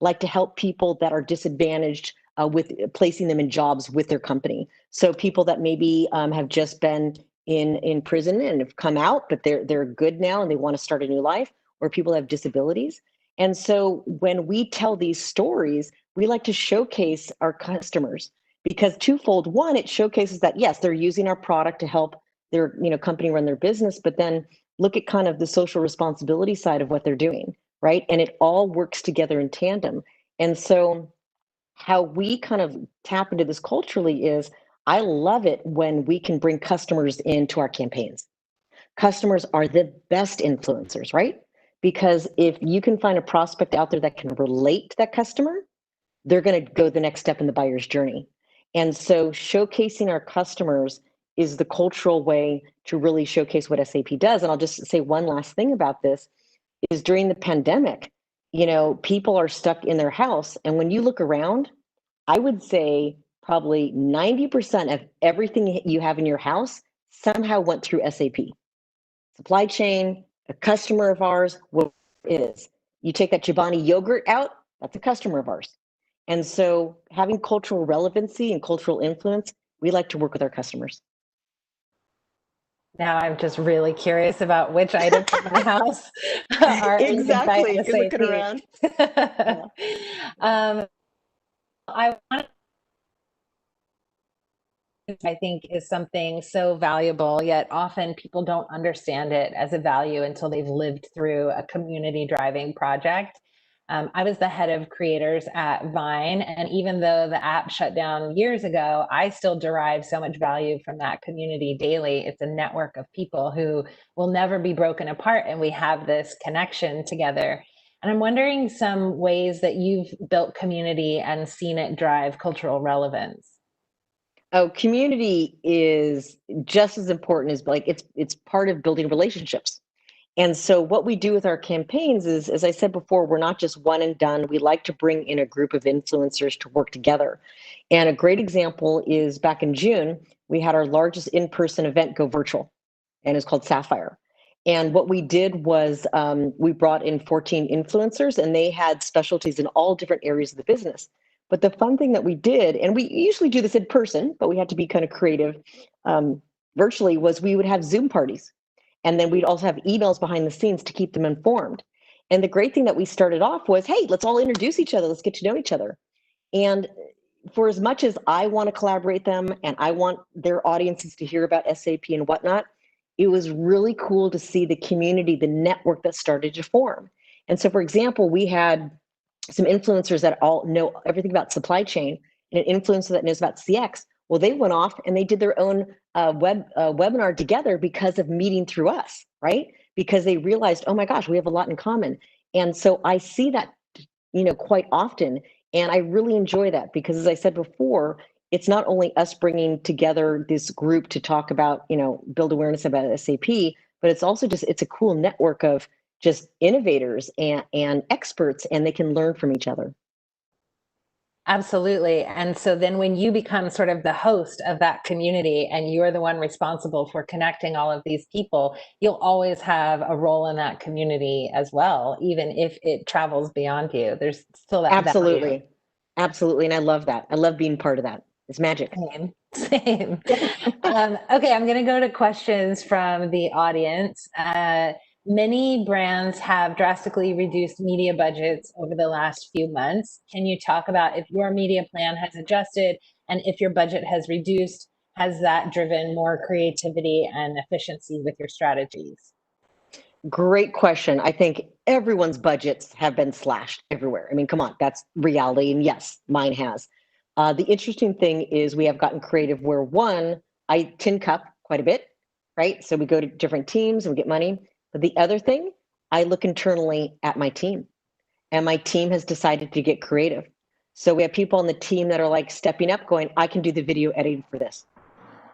like to help people that are disadvantaged with placing them in jobs with their company. So people that maybe have just been in prison and have come out, but they're good now and they want to start a new life, or people that have disabilities. And so when we tell these stories, we like to showcase our customers, because twofold. One, it showcases that, yes, they're using our product to help their company run their business, but then look at kind of the social responsibility side of what they're doing, right? And it all works together in tandem. And so how we kind of tap into this culturally is, I love it when we can bring customers into our campaigns. Customers are the best influencers, right? Because if you can find a prospect out there that can relate to that customer, they're going to go the next step in the buyer's journey. And so showcasing our customers is the cultural way to really showcase what SAP does. And I'll just say one last thing about this is during the pandemic, people are stuck in their house. And when you look around, I would say probably 90% of everything you have in your house somehow went through SAP. Supply chain, a customer of ours, what it is. You take that Chobani yogurt out, that's a customer of ours. And so having cultural relevancy and cultural influence, we like to work with our customers. Now I'm just really curious about which items in my house are exactly. You're looking around. I want I think is something so valuable, yet often people don't understand it as a value until they've lived through a community driving project. I was the head of creators at Vine, and even though the app shut down years ago, I still derive so much value from that community daily. It's a network of people who will never be broken apart, and we have this connection together. And I'm wondering some ways that you've built community and seen it drive cultural relevance. Oh, community is just as important as, like, it's part of building relationships. And so what we do with our campaigns is, as I said before, we're not just one and done. We like to bring in a group of influencers to work together. And a great example is back in June, we had our largest in-person event go virtual, and it's called Sapphire. And what we did was we brought in 14 influencers, and they had specialties in all different areas of the business. But the fun thing that we did, and we usually do this in person, but we had to be kind of creative virtually, was we would have Zoom parties. And then we'd also have emails behind the scenes to keep them informed. And the great thing that we started off was, hey, let's all introduce each other. Let's get to know each other. And for as much as I want to collaborate them and I want their audiences to hear about SAP and whatnot, it was really cool to see the community, the network that started to form. And so, for example, we had some influencers that all know everything about supply chain and an influencer that knows about CX. Well, they went off and they did their own webinar together because of meeting through us, right? Because they realized, oh my gosh, we have a lot in common. And so I see that, quite often. And I really enjoy that because, as I said before, it's not only us bringing together this group to talk about, build awareness about SAP, but it's also it's a cool network of just innovators and experts, and they can learn from each other. Absolutely. And so then when you become sort of the host of that community and you're the one responsible for connecting all of these people, you'll always have a role in that community as well, even if it travels beyond you. There's still that Absolutely. value. Absolutely. And I love that. I love being part of that. It's magic. Same. Okay, I'm going to go to questions from the audience. Many brands have drastically reduced media budgets over the last few months. Can you talk about if your media plan has adjusted and if your budget has reduced, has that driven more creativity and efficiency with your strategies? Great question. I think everyone's budgets have been slashed everywhere. I mean, come on, that's reality. And yes, mine has. The interesting thing is we have gotten creative where one, I tin cup quite a bit, right? So we go to different teams and we get money. But the other thing, I look internally at my team, and my team has decided to get creative. So we have people on the team that are like stepping up going, I can do the video editing for this.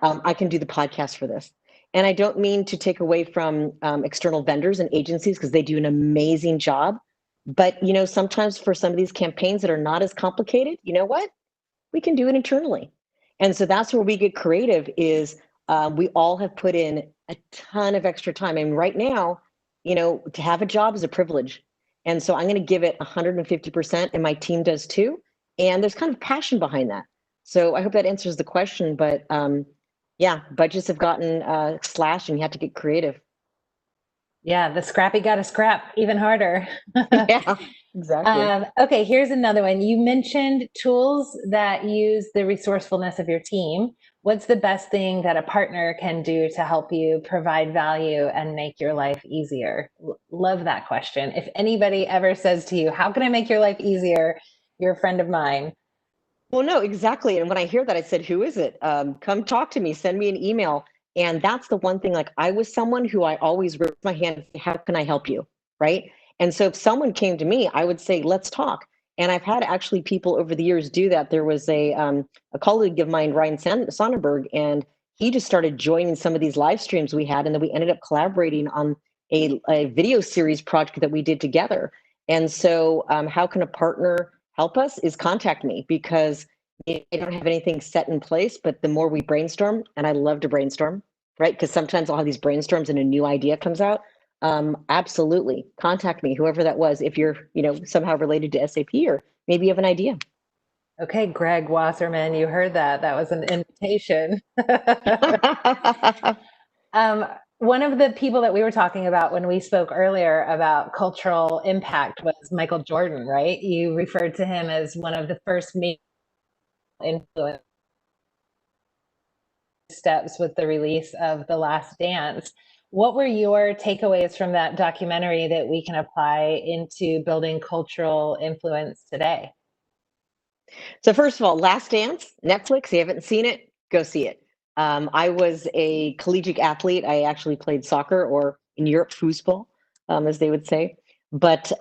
I can do the podcast for this. And I don't mean to take away from external vendors and agencies because they do an amazing job. But, sometimes for some of these campaigns that are not as complicated, you know what? We can do it internally. And so that's where we get creative is we all have put in a ton of extra time. And right now, to have a job is a privilege. And so I'm going to give it 150%, and my team does too. And there's kind of passion behind that. So I hope that answers the question. But yeah, budgets have gotten slashed and you have to get creative. Yeah, the scrappy got to scrap even harder. Yeah, exactly. Okay, here's another one. You mentioned tools that use the resourcefulness of your team. What's the best thing that a partner can do to help you provide value and make your life easier? Love that question. If anybody ever says to you, how can I make your life easier? You're a friend of mine. Well, no, exactly. And when I hear that, I said, who is it? Come talk to me, send me an email. And that's the one thing, like I was someone who I always raised my hand and say, how can I help you? Right. And so if someone came to me, I would say, let's talk. And I've had actually people over the years do that. There was a colleague of mine, Ryan Sonnenberg, and he just started joining some of these live streams we had. And then we ended up collaborating on a video series project that we did together. And so how can a partner help us is contact me, because I don't have anything set in place, but the more we brainstorm, and I love to brainstorm, right? Because sometimes I'll have these brainstorms and a new idea comes out. Absolutely. Contact me, whoever that was, if you're, somehow related to SAP or maybe you have an idea. Okay, Greg Wasserman, you heard that. That was an invitation. One of the people that we were talking about when we spoke earlier about cultural impact was Michael Jordan, right? You referred to him as one of the first major influence steps with the release of The Last Dance. What were your takeaways from that documentary that we can apply into building cultural influence today? So first of all, Last Dance, Netflix, if you haven't seen it, go see it. I was a collegiate athlete. I actually played soccer, or in Europe, foosball, as they would say. But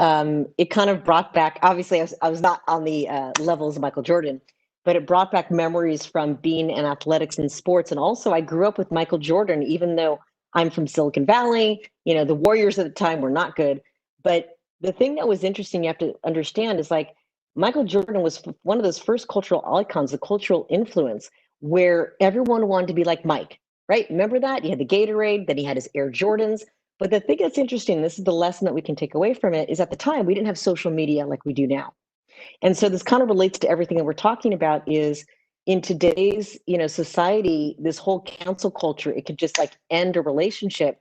it kind of brought back, obviously I was not on the levels of Michael Jordan, but it brought back memories from being in athletics and sports. And also I grew up with Michael Jordan, even though I'm from Silicon Valley. You know, the Warriors at the time were not good. But the thing that was interesting, you have to understand, is like Michael Jordan was one of those first cultural icons, the cultural influence, where everyone wanted to be like Mike, right? Remember that? He had the Gatorade, then he had his Air Jordans. But the thing that's interesting, this is the lesson that we can take away from it, is at the time, we didn't have social media like we do now. And so this kind of relates to everything that we're talking about is in today's, you know, society, this whole cancel culture, it could just like end a relationship.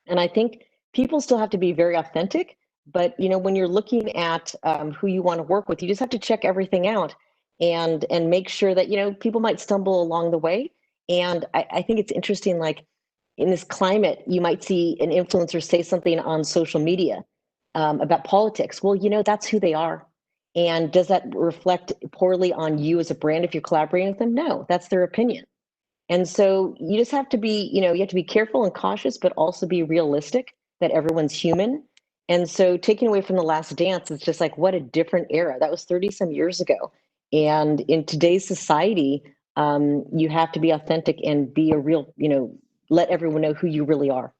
And I think people still have to be very authentic, but you know, when you're looking at who you want to work with, you just have to check everything out and make sure that, you know, people might stumble along the way. And I think it's interesting, like in this climate, you might see an influencer say something on social media about politics. Well, you know, that's who they are. And does that reflect poorly on you as a brand if you're collaborating with them? No, that's their opinion. And so you just have to be, you know, you have to be careful and cautious, but also be realistic that everyone's human. And so taking away from The Last Dance, it's just like, what a different era. That was 30 some years ago. And in today's society, you have to be authentic and be a real, you know, let everyone know who you really are.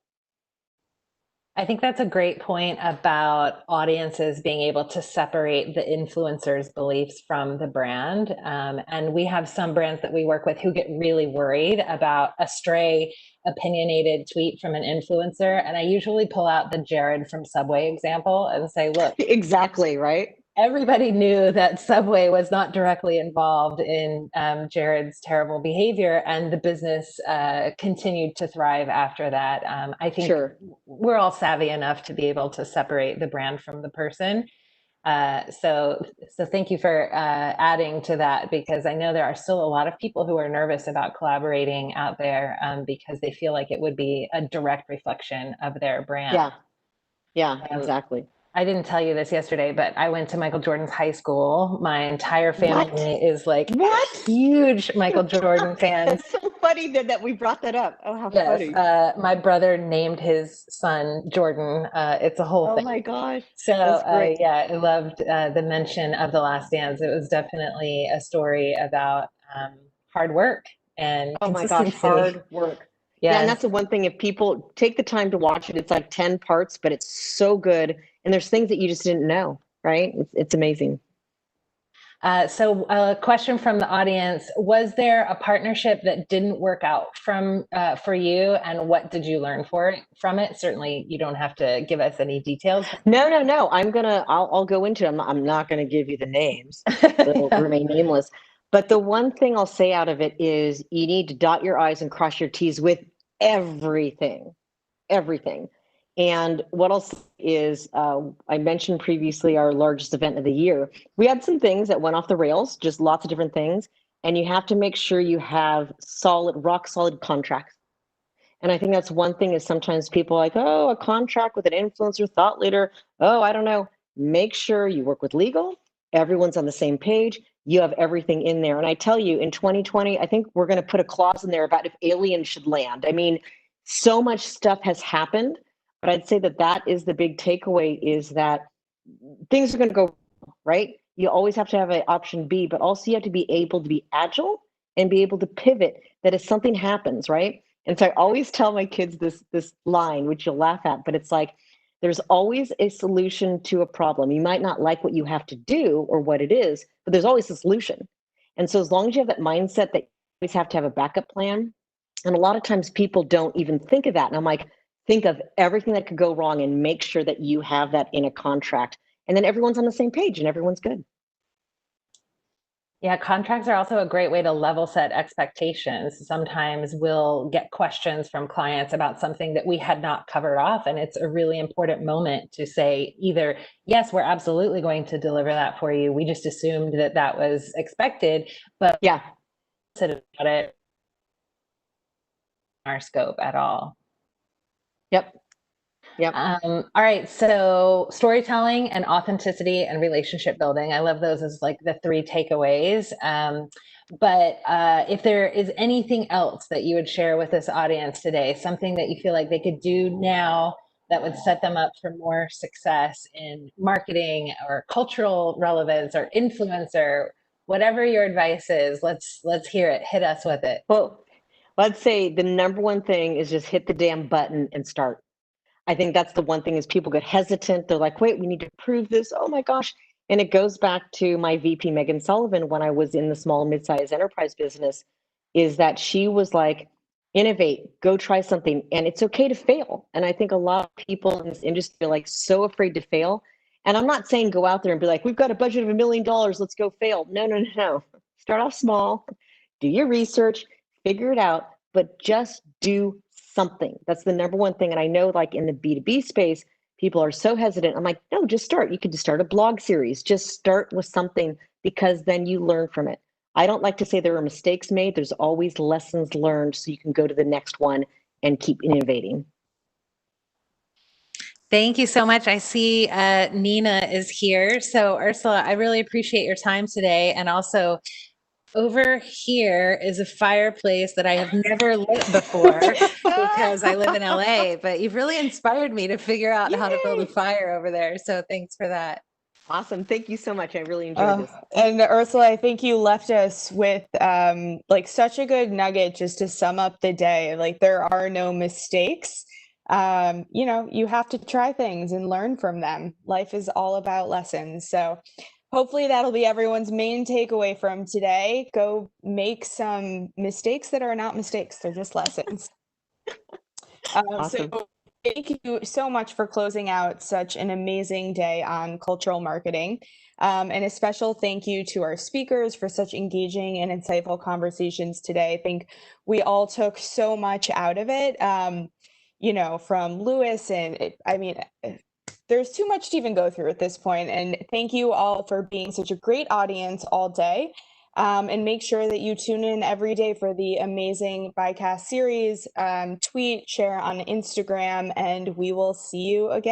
I think that's a great point about audiences being able to separate the influencer's beliefs from the brand. And we have some brands that we work with who get really worried about a stray opinionated tweet from an influencer. And I usually pull out the Jared from Subway example and say, look, exactly, right? Everybody knew that Subway was not directly involved in Jared's terrible behavior, and the business continued to thrive after that. I think we're all savvy enough to be able to separate the brand from the person. So thank you for adding to that, because I know there are still a lot of people who are nervous about collaborating out there because they feel like it would be a direct reflection of their brand. Yeah, exactly. I didn't tell you this yesterday, but I went to Michael Jordan's high school. My entire family is like huge Michael Jordan fans. That's so funny that we brought that up. Oh, how funny. My brother named his son Jordan. It's a whole thing. Oh my gosh. So yeah, I loved the mention of The Last Dance. It was definitely a story about hard work and oh my gosh, hard work. Yeah, and that's the one thing, if people take the time to watch it, it's like 10 parts, but it's so good. And there's things that you just didn't know, right? It's amazing. So a question from the audience: was there a partnership that didn't work out for you, and what did you learn from it? Certainly, you don't have to give us any details. No. I'll go into them. I'm not gonna give you the names. They'll remain nameless. But the one thing I'll say out of it is you need to dot your I's and cross your T's with everything. And what else is, I mentioned previously our largest event of the year. We had some things that went off the rails, just lots of different things. And you have to make sure you have rock solid contracts. And I think that's one thing is sometimes people are like, oh, a contract with an influencer, thought leader. Oh, I don't know. Make sure you work with legal. Everyone's on the same page. You have everything in there. And I tell you, in 2020, I think we're going to put a clause in there about if aliens should land. I mean, so much stuff has happened, but I'd say that is the big takeaway, is that things are going to go right. You always have to have an option B, but also you have to be able to be agile and be able to pivot that if something happens, right? And so I always tell my kids this line, which you'll laugh at, but it's like, there's always a solution to a problem. You might not like what you have to do or what it is, but there's always a solution. And so as long as you have that mindset that you always have to have a backup plan, and a lot of times people don't even think of that. And I'm like, think of everything that could go wrong and make sure that you have that in a contract. And then everyone's on the same page and everyone's good. Yeah, contracts are also a great way to level set expectations. Sometimes we'll get questions from clients about something that we had not covered off, and it's a really important moment to say either, yes, we're absolutely going to deliver that for you. We just assumed that was expected, but yeah, about it our scope at all. Yep. All right. So storytelling and authenticity and relationship building. I love those as like the 3 takeaways. But if there is anything else that you would share with this audience today, something that you feel like they could do now that would set them up for more success in marketing or cultural relevance or influencer, whatever your advice is, let's hear it. Hit us with it. Let's say the number one thing is just hit the damn button and start. I think that's the one thing is people get hesitant. They're like, wait, we need to prove this. Oh my gosh. And it goes back to my VP, Megan Sullivan, when I was in the small, mid-sized enterprise business, is that she was like, innovate, go try something. And it's okay to fail. And I think a lot of people in this industry are like so afraid to fail. And I'm not saying go out there and be like, we've got a budget of $1 million, let's go fail. No, no, no, no. Start off small, do your research, figure it out, but just do something. That's the number one thing. And I know like in the B2B space, people are so hesitant. I'm like, no, just start. You could just start a blog series. Just start with something because then you learn from it. I don't like to say there are mistakes made. There's always lessons learned so you can go to the next one and keep innovating. Thank you so much. I see Nina is here. So Ursula, I really appreciate your time today. And also over here is a fireplace that I have never lit before because I live in LA, but you've really inspired me to figure out how to build a fire over there. So thanks for that. Awesome. Thank you so much. I really enjoyed this. And Ursula, I think you left us with like such a good nugget just to sum up the day. Like there are no mistakes. You know, you have to try things and learn from them. Life is all about lessons. So hopefully that'll be everyone's main takeaway from today. Go make some mistakes that are not mistakes. They're just lessons. Awesome. So thank you so much for closing out such an amazing day on cultural marketing. And a special thank you to our speakers for such engaging and insightful conversations today. I think we all took so much out of it, you know, from Lewis. And I mean, there's too much to even go through at this point. And thank you all for being such a great audience all day. And make sure that you tune in every day for the amazing Bycast series, tweet, share on Instagram, and we will see you again.